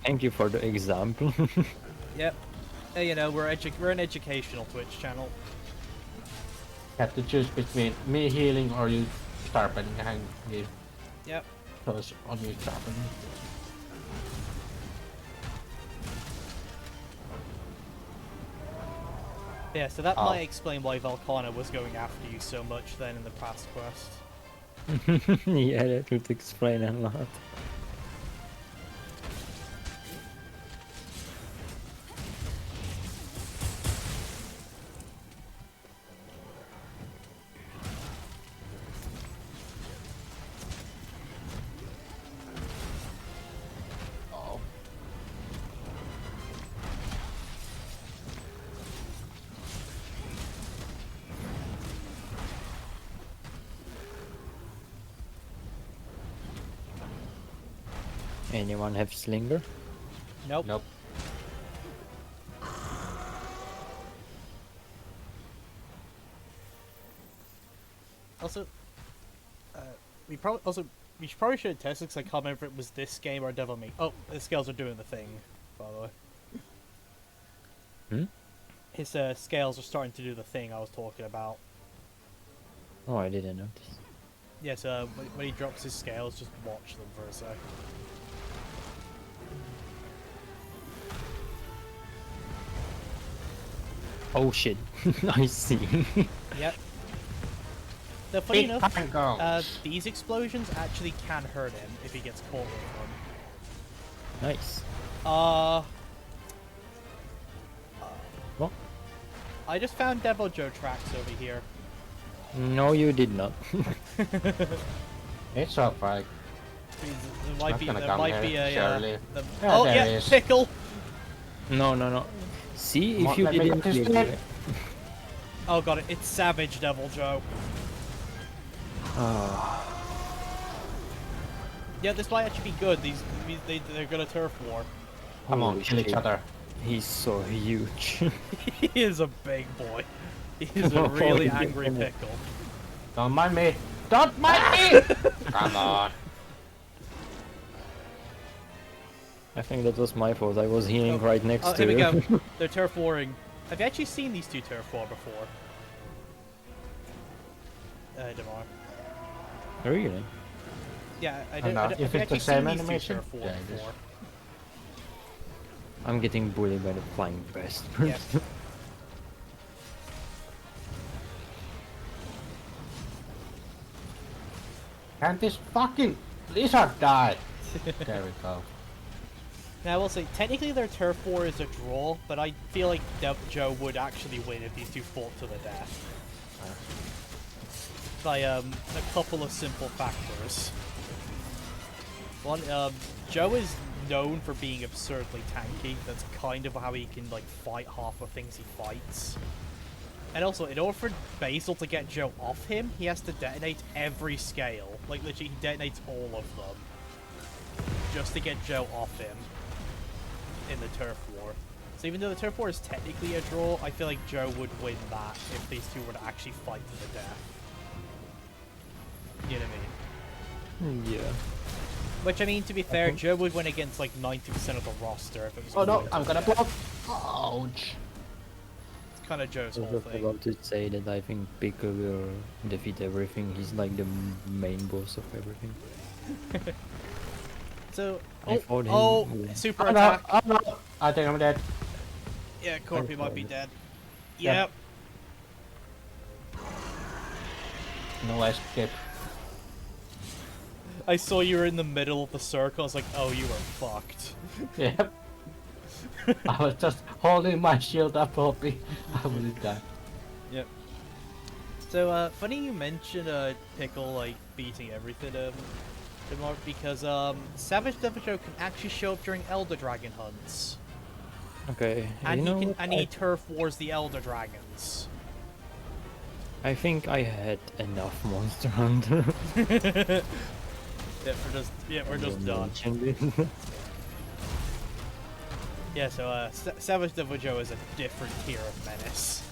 Thank you for the example. Yep. Hey, you know, we're an educational Twitch channel. Have to choose between me healing or you sharpening and you Yep. close on you sharpening. Yeah, so that Oh. might explain why Valkana was going after you so much then in the past quest. Yeah, that would explain a lot. Oh. Anyone have Slinger? Nope. Nope. Also, we probably should have tested because I can't remember if it was this game or Devil May. Oh, the scales are doing the thing, by the way. Hmm? His scales are starting to do the thing I was talking about. Oh, I didn't notice. Yeah, so when he drops his scales, just watch them for a sec. Oh shit, I see. Yep. The funny Big enough, tangos. these explosions actually can hurt him if he gets caught with them. Nice. What? I just found Devil Joe tracks over here. No, you did not. It's alright. There might not be, gonna there come might here, be a. surely. Yeah, Oh there yeah, is. pickle. No, no, no. See Come if on, you let me didn't get this clear thing. it. Oh god, it's Savage Devil Joe. Ah, Yeah, this might actually be good. They're gonna turf war. Come on, holy kill each shit. other. He's so huge. He is a big boy. He's a Oh, really he angry did. pickle. Don't mind me. Don't mind me! Come on. I think that was my fault. I was healing Oh, right next oh, to here we you. go. They're turf warring. Have you actually seen these two turf war before? Demar. Really? Yeah, I I did. know, I've if it's actually the same seen these two animation, turf war yeah, it is. before. I'm getting bullied by the flying best. Yeah. Can't this fucking lizard die? There we go. Now I will say, technically their turf war is a draw, but I feel like Joe would actually win if these two fought to the death. By a couple of simple factors. One, Joe is known for being absurdly tanky. That's kind of how he can like fight half the things he fights. And also, in order for Basil to get Joe off him, he has to detonate every scale. Like literally, he detonates all of them just to get Joe off him in the turf war. So even though the turf war is technically a draw, I feel like Joe would win that if these two were to actually fight to the death. You know what I mean? Yeah. Which, I mean, to be fair, Joe would win against like 90% of the roster if it was. Oh no, going to I'm the gonna death. block. Ouch. It's kind of Joe's I whole was thing. about to say that I think Pickle will defeat everything. He's like the main boss of everything. So, I fought him oh, with- super Oh no, attack. oh no. I think I'm dead. Yeah, Corpy might be fought it. dead. Yeah. Yep. No escape. I saw you were in the middle of the circle. I was like, oh, you were fucked. Yep. I was just holding my shield up, hoping I wouldn't die. Yep. So, funny you mentioned Pickle like beating everything, Demar, because Savage Devil Joe can actually show up during Elder Dragon hunts, Okay. and you know he can what? he turf wars the Elder Dragons. I think I had enough Monster Hunter. We're just done. Mentioned it. Yeah, so Savage Devil Joe is a different tier of menace.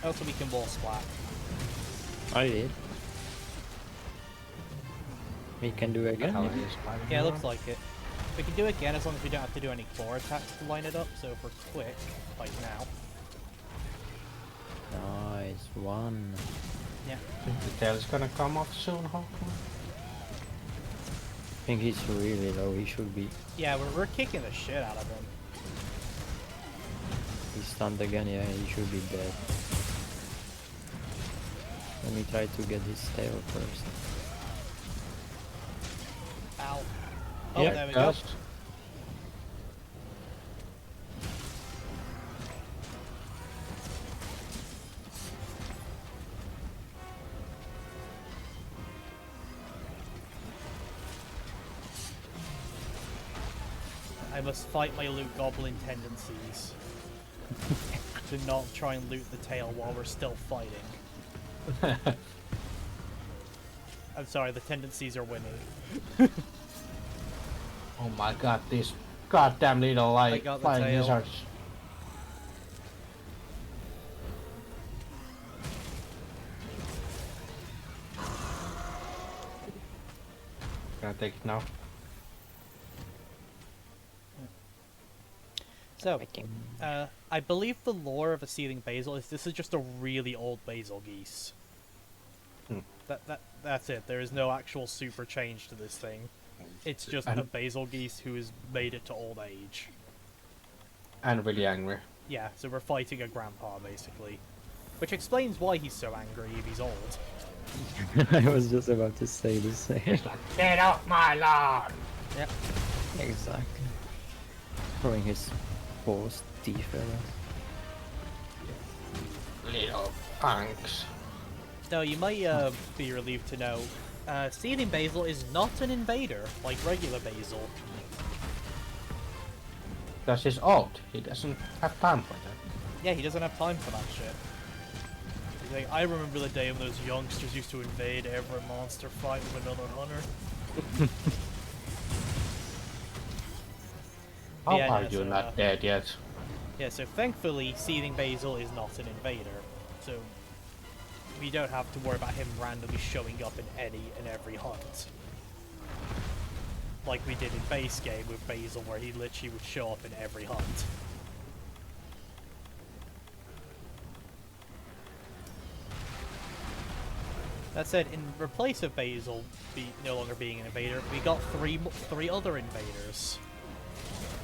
Also, we can ball splat. I did. We can do it again. How maybe? it is fighting Yeah, it now. looks like it. We can do it again as long as we don't have to do any claw attacks to line it up. So if we're quick, like now. Nice one. Yeah. The tail is gonna come off soon, hopefully. I think he's really low. He should be. Yeah, we're kicking the shit out of him. He's stunned again. Yeah, he should be dead. Let me try to get his tail first. Ow. Oh, Yeah, there we go. Just I must fight my loot goblin tendencies. To not try and loot the tail while we're still fighting. I'm sorry, the tendencies are winning. Oh my god, these goddamn little like got the flying tail. lizards. Gonna take it now. So, I can. I believe the lore of a seething basil is this is just a really old basil geese. Hmm. That's it. There is no actual super change to this thing. It's just a And- basil geese who has made it to old age. And really angry. Yeah, so we're fighting a grandpa basically. Which explains why he's so angry if he's old. I was just about to say the same. It's like, get off my lawn! Yep. Exactly. Throwing his paws teeth at us. Little punks. Now, you might be relieved to know, Seething Basil is not an invader like regular Basil. Because he's old. He doesn't have time for that. Yeah, he doesn't have time for that shit. He's like, I remember the day when those youngsters used to invade every monster fight with another hunter. How Yeah, are no, you so, not dead yet? Yeah, so thankfully, Seething Basil is not an invader. So, we don't have to worry about him randomly showing up in any and every hunt. Like we did in base game with Basil, where he literally would show up in every hunt. That said, in replace of Basil no longer being an invader, we got three other invaders.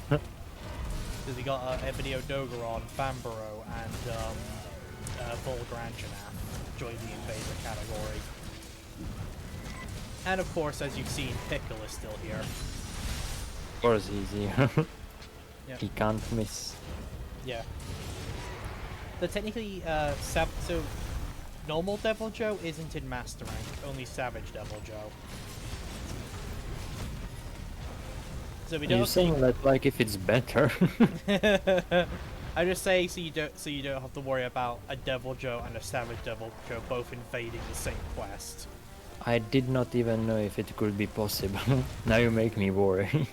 Because we got Ebony Odogaron, Bambaro, and Volgranjanath joined the invader category. And of course, as you've seen, Pickle is still here. Of course he's here. Yep. He can't miss. Yeah. So technically, so normal Devil Joe isn't in Master Rank, only Savage Devil Joe. So we Are don't. you saying that like if it's better? I just say so you don't have to worry about a Devil Joe and a Savage Devil Joe both invading the same quest. I did not even know if it could be possible. Now you make me worry.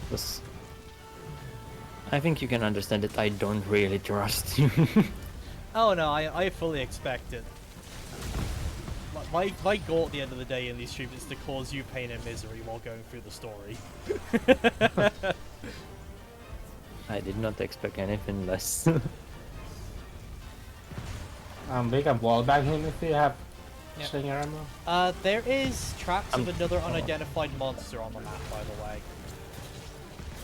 'Cause I think you can understand that I don't really trust you. Oh no, I fully expect it. My goal at the end of the day in these streams is to cause you pain and misery while going through the story. I did not expect anything less. We can wallbang him if we have Yep. slinger ammo. There is tracks of another unidentified monster on the map, by the way.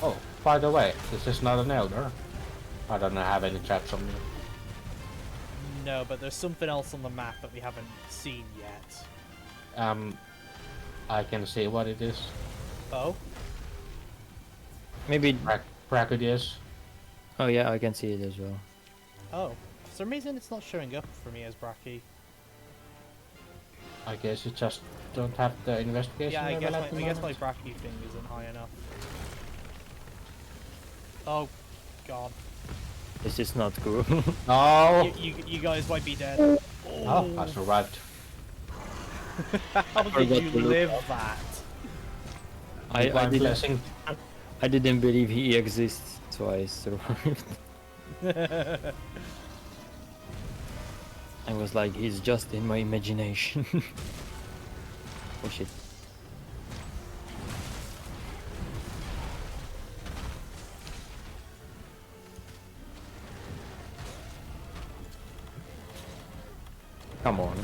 Oh, by the way, this is not an elder. I don't have any traps on me. No, but there's something else on the map that we haven't seen yet. I can see what it is. Oh? Maybe. Brachydius. Oh yeah, I can see it as well. Oh. For some reason it's not showing up for me as Bracky. I guess you just don't have the investigation Yeah, I level at the guess my moment. Bracky thing isn't high enough. Oh, God. This is not cool. No! You guys might be dead. Oh, I survived. How did forgot you to look live up. that? I Divine didn't. blessing. I didn't believe he exists, so I survived. I was like, he's just in my imagination. Oh shit. Come on.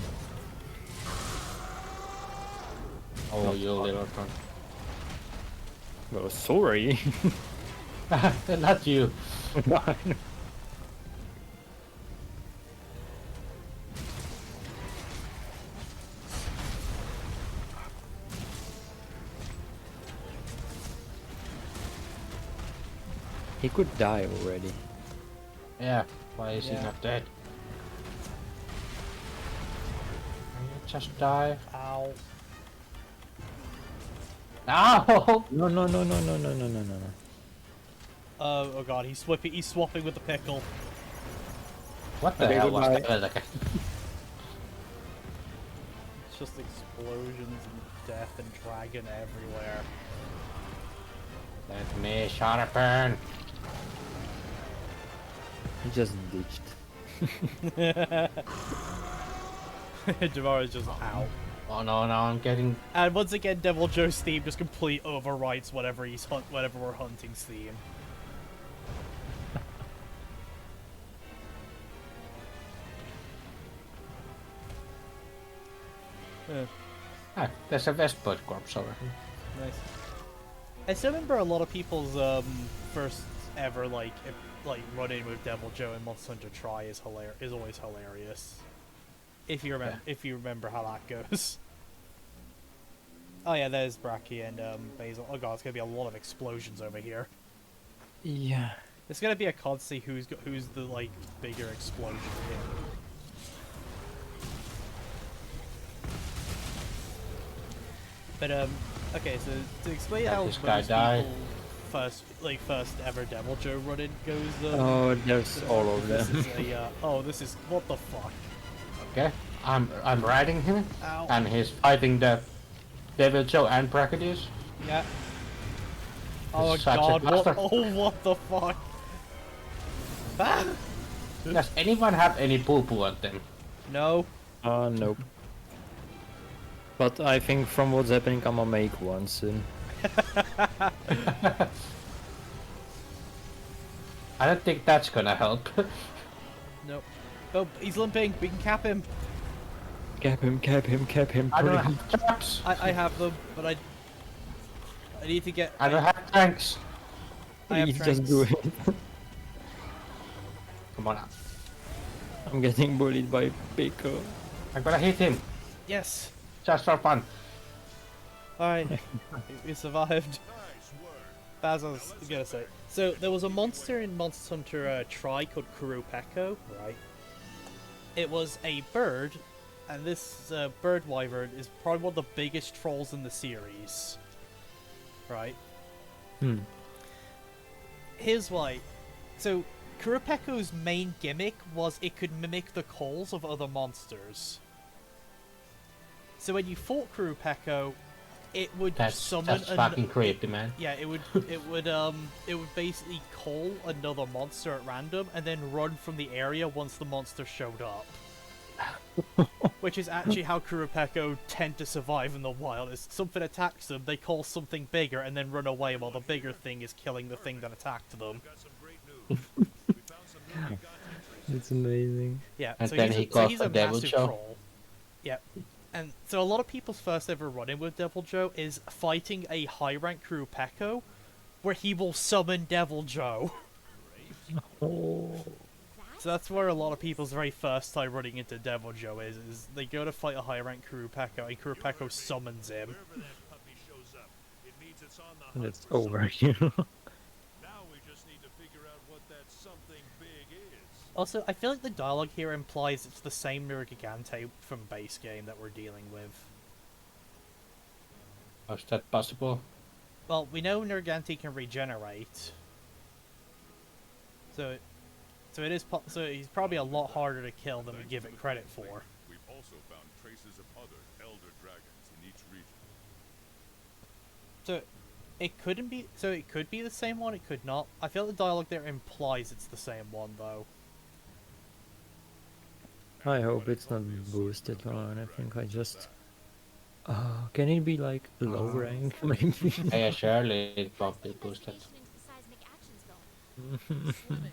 Oh, you little cunt. Well, sorry. Not you. He could die already. Yeah, why is he Yeah. not dead? Can you just die? Ow. No! No, no, no, no, no, no, no, no, no. Oh God, he's swapping with the pickle. What the Okay, hell was goodbye. that? It's just explosions and death and dragon everywhere. Let me sharpen. He just ditched. Devara's just out. Oh no, now I'm getting... And once again, Devil Joe's theme just completely overwrites whatever we're hunting's theme. Ah, there's a Westport corpse over here. Nice. I still remember a lot of people's first ever like like run-in with Devil Joe and Monster Hunter Try is always hilarious. If you remember how that goes. Oh yeah, there's Bracky and Basil. Oh god, it's gonna be a lot of explosions over here. Yeah. It's gonna be a con to see who's the like bigger explosion here. But okay, so to explain how this most guy die. people first ever Devil Joe run-in goes. Oh, there's all of this them. is this is what the fuck. Okay, I'm riding him, Ow. and he's fighting the Devil Joe and Bracketeers. Yeah. Oh Such a god, what? cluster. Oh, what the fuck? Ah! Does anyone have any poo-poo on them? No. Nope. But I think from what's happening, I'm gonna make one soon. I don't think that's gonna help. Nope. Oh, he's limping. We can cap him. Cap him, cap him, cap him. I don't please. have traps. I have them, but I need to get. I don't have tanks. I have Please just do tranks. it. Come on now. I'm getting bullied by Pico. I'm gonna hit him, Yes. just for fun. Alright. We survived. As I was gonna say. So there was a monster in Monster Hunter Try called Kurupeko, right? It was a bird, and this bird wyvern is probably one of the biggest trolls in the series. Right? Hmm. Here's why. So Kurupeko's main gimmick was it could mimic the calls of other monsters. So when you fought Kurupeko, it would summon That's fucking creepy, man. Yeah, it would basically call another monster at random and then run from the area once the monster showed up. Which is actually how Kurupeko tend to survive in the wild. Is something attacks them, they call something bigger and then run away while the bigger thing is killing the thing that attacked them. It's amazing. Yeah, And so then he's he he's got a a Devil massive Joe. troll. Yeah. And so a lot of people's first ever run-in with Devil Joe is fighting a high-rank Kurupeko, where he will summon Devil Joe. Oh. So that's where a lot of people's very first time running into Devil Joe is they go to fight a high-rank Kurupeko, and Kurupeko summons him. And it's over, you know? Also, I feel like the dialogue here implies it's the same Nergigante from base game that we're dealing with. How's that possible? Well, we know Nergigante can regenerate. So it is so he's probably a lot harder to kill than we give it credit for. We've also found traces of other elder dragons in each region. So it couldn't be. So it could be the same one. It could not. I feel the dialogue there implies it's the same one, though. I hope it's not boosted one. I think I just. Can it be like low rank, maybe? Yeah, surely it won't be boosted. Swimmingly.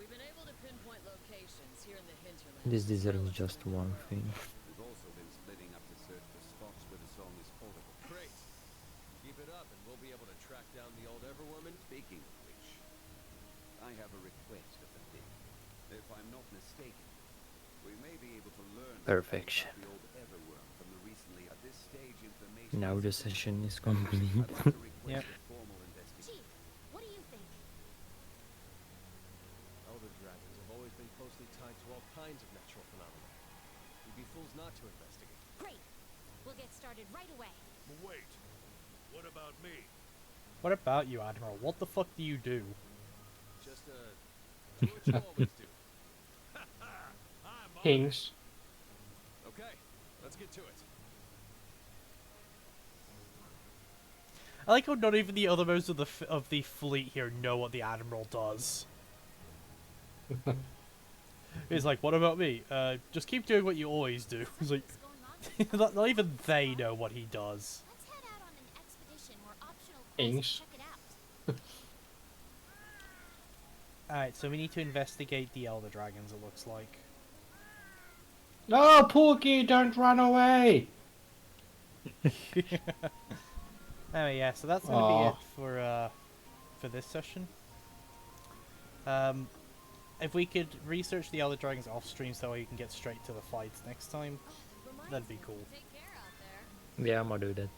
We've been able to pinpoint locations here in the hinterland. This deserves just one thing. We've also been splitting up to search for spots where the song is portable. Great. Keep it up, and we'll be able to track down the old Everwoman. Speaking of which, I have a request of the thing. If I'm not mistaken, we may be able to learn Perfection. about the old Everworm from the recently at this stage information. Now the session is complete. I'd like to request Yep. a formal investigation. Chief, what do you think? Elder dragons have always been closely tied to all kinds of natural phenomena. We'd be fools not to investigate. Great. We'll get started right away. But wait, what about me? What about you, Admiral? What the fuck do you do? Just, do what you always do. Kings. Okay, let's get to it. I like how not even the other members of the fleet here know what the Admiral does. He's like, what about me? Just keep doing what you always do. He's like, What's going on? not even they know what he does. Let's head out on an expedition where optional Ings. quests check it out. Alright, so we need to investigate the Elder Dragons, it looks like. No, Pookie, don't run away! Oh yeah, so that's gonna be it for this session. If we could research the other dragons off stream so you can get straight to the fights next time, that'd be cool. Take care out there. Yeah, I'm gonna do that.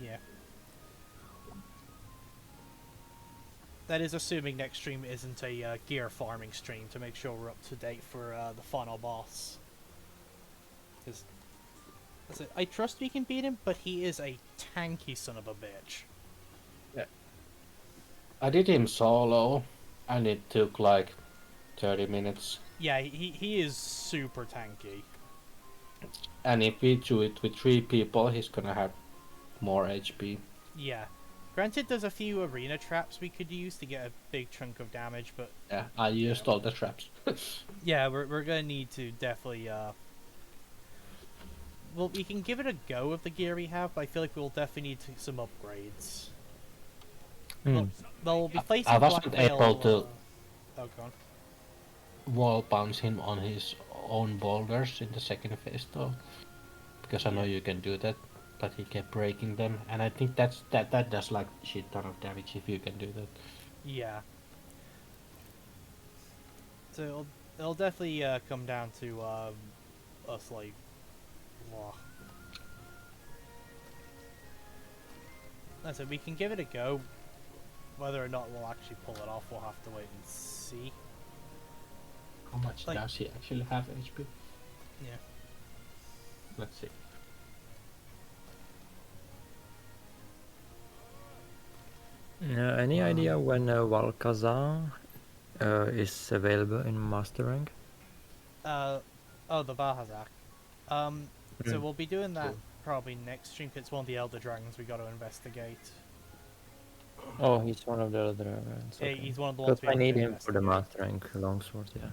Yeah. That is assuming next stream isn't a gear farming stream, to make sure we're up to date for the final boss. Because I trust we can beat him, but he is a tanky son of a bitch. Yeah. I did him solo, and it took like 30 minutes. Yeah, he is super tanky. And if we do it with 3 people, he's gonna have more HP. Yeah. Granted, there's a few arena traps we could use to get a big chunk of damage, but... Yeah, I used all the traps. yeah, we're gonna need to definitely, well, we can give it a go with the gear we have, but I feel like we'll definitely need some upgrades. They'll be placing I wasn't able to oh, go on. wall bounce him on his own boulders in the second phase though. Because I know you can do that. But he kept breaking them, and I think that does like shit ton of damage if you can do that. Yeah. So it'll definitely come down to us like, so we can give it a go. Whether or not we'll actually pull it off, we'll have to wait and see. How much does he actually have HP? Yeah. Let's see. Any idea when Valkazar is available in Master Rank? Oh, the Valhazak. So we'll be doing that probably next stream, 'cause it's one of the Elder Dragons we got to investigate. Oh, he's one of the other dragons. Yeah, Okay. he's one of the ones we I have need to him for the investigate. Master Rank longsword, yeah.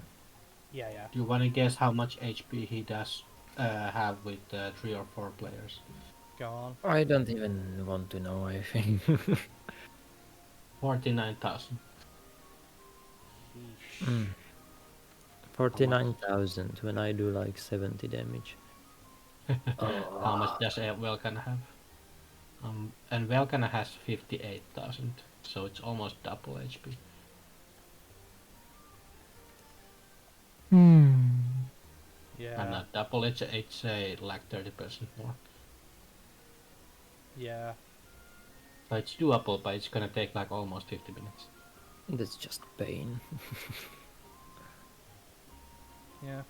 Yeah, yeah. Do you want to guess how much HP he does have with 3 or 4 players? Go on. I don't even want to know, I think. 49,000. 49,000 when I do like 70 damage. How much does Velkana have? And Velkana has 58,000, so it's almost double HP. Yeah. And not double, it's like 30% more. Yeah. So it's doable, but it's gonna take like almost 50 minutes. That's just pain. Yeah.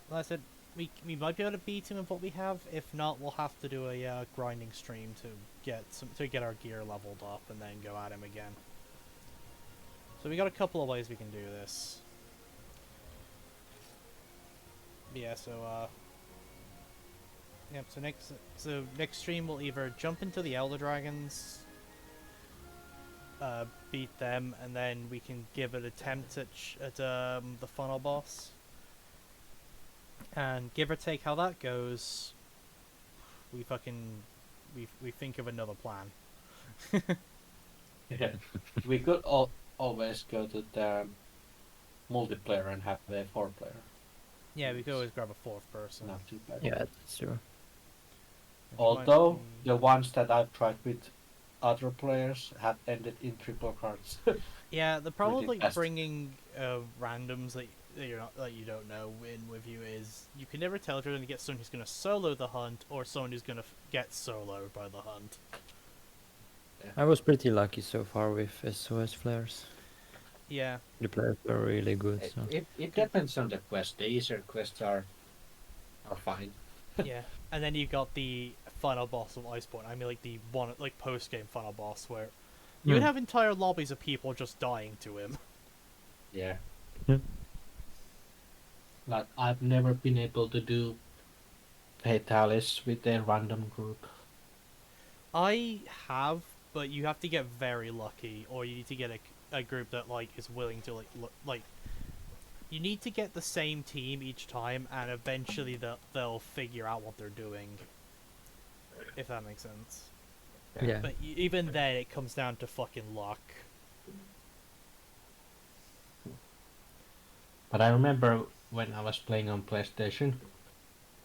Like I said, we might be able to beat him with what we have. If not, we'll have to do a grinding stream to get our gear leveled up and then go at him again. So we got a couple of ways we can do this. Yeah. So yep. So next stream we'll either jump into the Elder Dragons, beat them, and then we can give an attempt at the funnel boss. And give or take how that goes, we think of another plan. Yeah. We could always go to the multiplayer and have a 4-player. Yeah, we could always grab a 4th person. Not too bad. Yeah, that's true. Although the ones that I've tried with other players have ended in triple cards. Yeah, the problem with Really like fast. bringing randoms that you don't know in with you is you can never tell if you're going to get someone who's going to solo the hunt or someone who's going to get soloed by the hunt. I was pretty lucky so far with SOS flares. Yeah. The players were really good. So. It depends on the quest. The easier quests are fine. Yeah, and then you got the final boss of Iceborn. I mean, like the one like post game final boss where you would have entire lobbies of people just dying to him. Yeah. Yeah. Like I've never been able to do Fatalis with a random group. I have, but you have to get very lucky, or you need to get a group that like is willing to like. You need to get the same team each time, and eventually they'll figure out what they're doing. If that makes sense. Yeah. But even then, it comes down to fucking luck. But I remember when I was playing on PlayStation,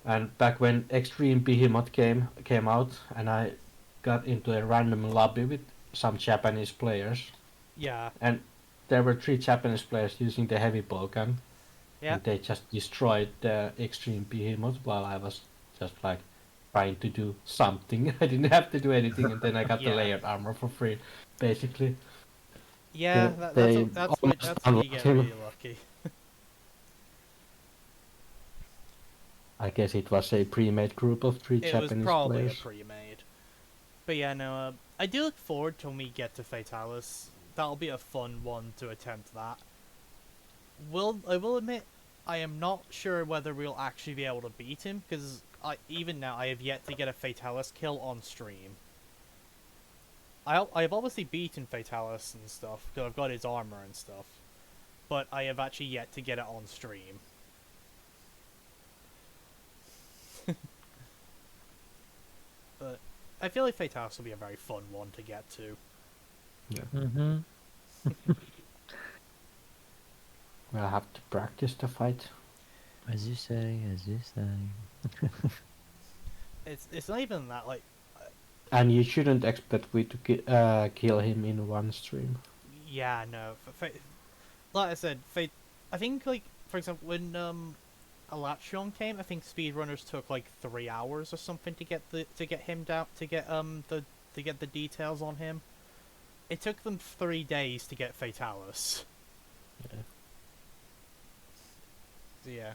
and back when Extreme Behemoth came out, and I got into a random lobby with some Japanese players, Yeah. and there were 3 Japanese players using the heavy bowgun, Yeah. and they just destroyed the extreme behemoth while I was just like trying to do something. I didn't have to do anything, and then I got the Yeah. layered armor for free, basically. Yeah, They that's almost where you unlocked get him. really lucky. I guess it was a pre-made group of 3 It was Japanese probably a players. pre-made. But yeah, no, I do look forward to when we get to Fatalis. That'll be a fun one to attempt that. I will admit, I am not sure whether we'll actually be able to beat him, because even now I have yet to get a Fatalis kill on stream. I've obviously beaten Fatalis and stuff, because I've got his armor and stuff, but I have actually yet to get it on stream. But I feel like Fatalis will be a very fun one to get to. Yeah. Mm-hmm. We'll have to practice the fight. As you say, as you say. It's not even that, like... And you shouldn't expect me to kill him in one stream. Yeah, no. Like I said, I think, like, for example, when Alatrion came, I think speedrunners took like 3 hours or something to get him down, to get the details on him. It took them 3 days to get Fatalis. Yeah. So, yeah.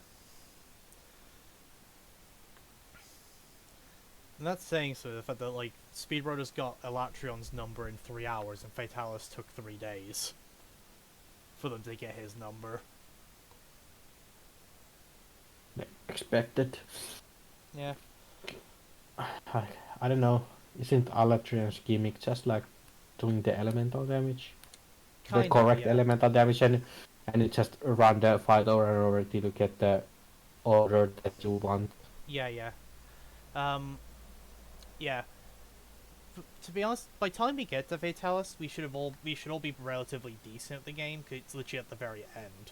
And that's saying so, the fact that, like, speedrunners got Alatrion's number in 3 hours and Fatalis took 3 days for them to get his number. Expected. Yeah. I don't know. Isn't Alatrion's gimmick just like doing the elemental damage? The correct elemental damage, and you just run the fight over and over till you get the order that you want. Yeah, yeah. Yeah. To be honest, by the time we get to Fatalis, we should all be relatively decent at the game, because it's literally at the very end.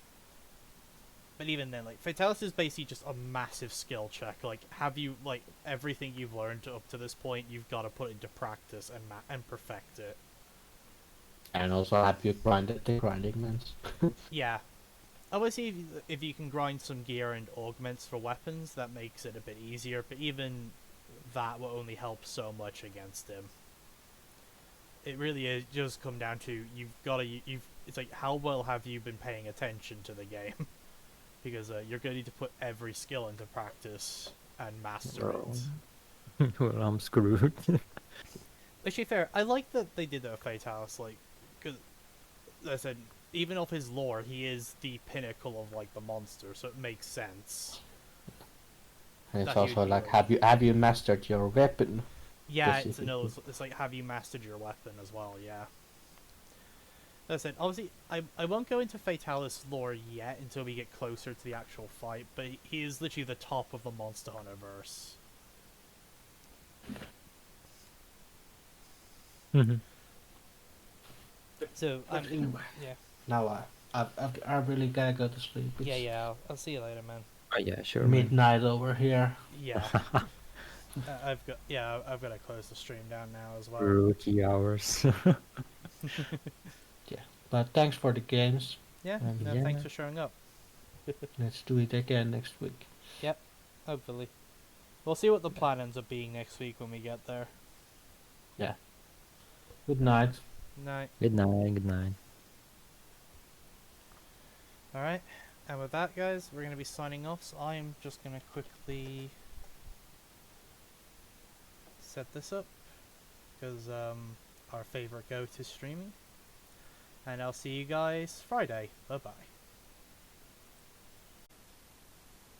But even then, like, Fatalis is basically just a massive skill check. Like, have you, like, everything you've learned up to this point, you've got to put into practice and perfect it. And also have you grinded the grinding mans? Yeah. Obviously, if you can grind some gear and augments for weapons, that makes it a bit easier, but even that will only help so much against him. It really is just come down to, it's like, how well have you been paying attention to the game? Because you're going to need to put every skill into practice and master it. Well, I'm screwed. Actually, fair. I like that they did that with Fatalis, like, because, as I said, even off his lore, he is the pinnacle of, like, the monster, so it makes sense. And it's also like, have you mastered your weapon? Yeah, it's like, have you mastered your weapon as well, yeah. As I said, obviously, I won't go into Fatalis lore yet until we get closer to the actual fight, but he is literally the top of the Monster Hunter verse. Mm-hmm. So, Anyway, yeah. now I really gotta go to sleep. It's Yeah, I'll see you later, man. Oh, yeah, sure. midnight over here. Yeah. I've got to close the stream down now as well. Rookie hours. Yeah, but thanks for the games. Yeah, yeah. thanks for showing up. Let's do it again next week. Yep, hopefully. We'll see what the plan ends up being next week when we get there. Yeah. Good night. Night. Good night, good night. Alright, and with that, guys, we're going to be signing off, so I'm just going to quickly set this up, because our favorite goat is streaming. And I'll see you guys Friday. Bye-bye.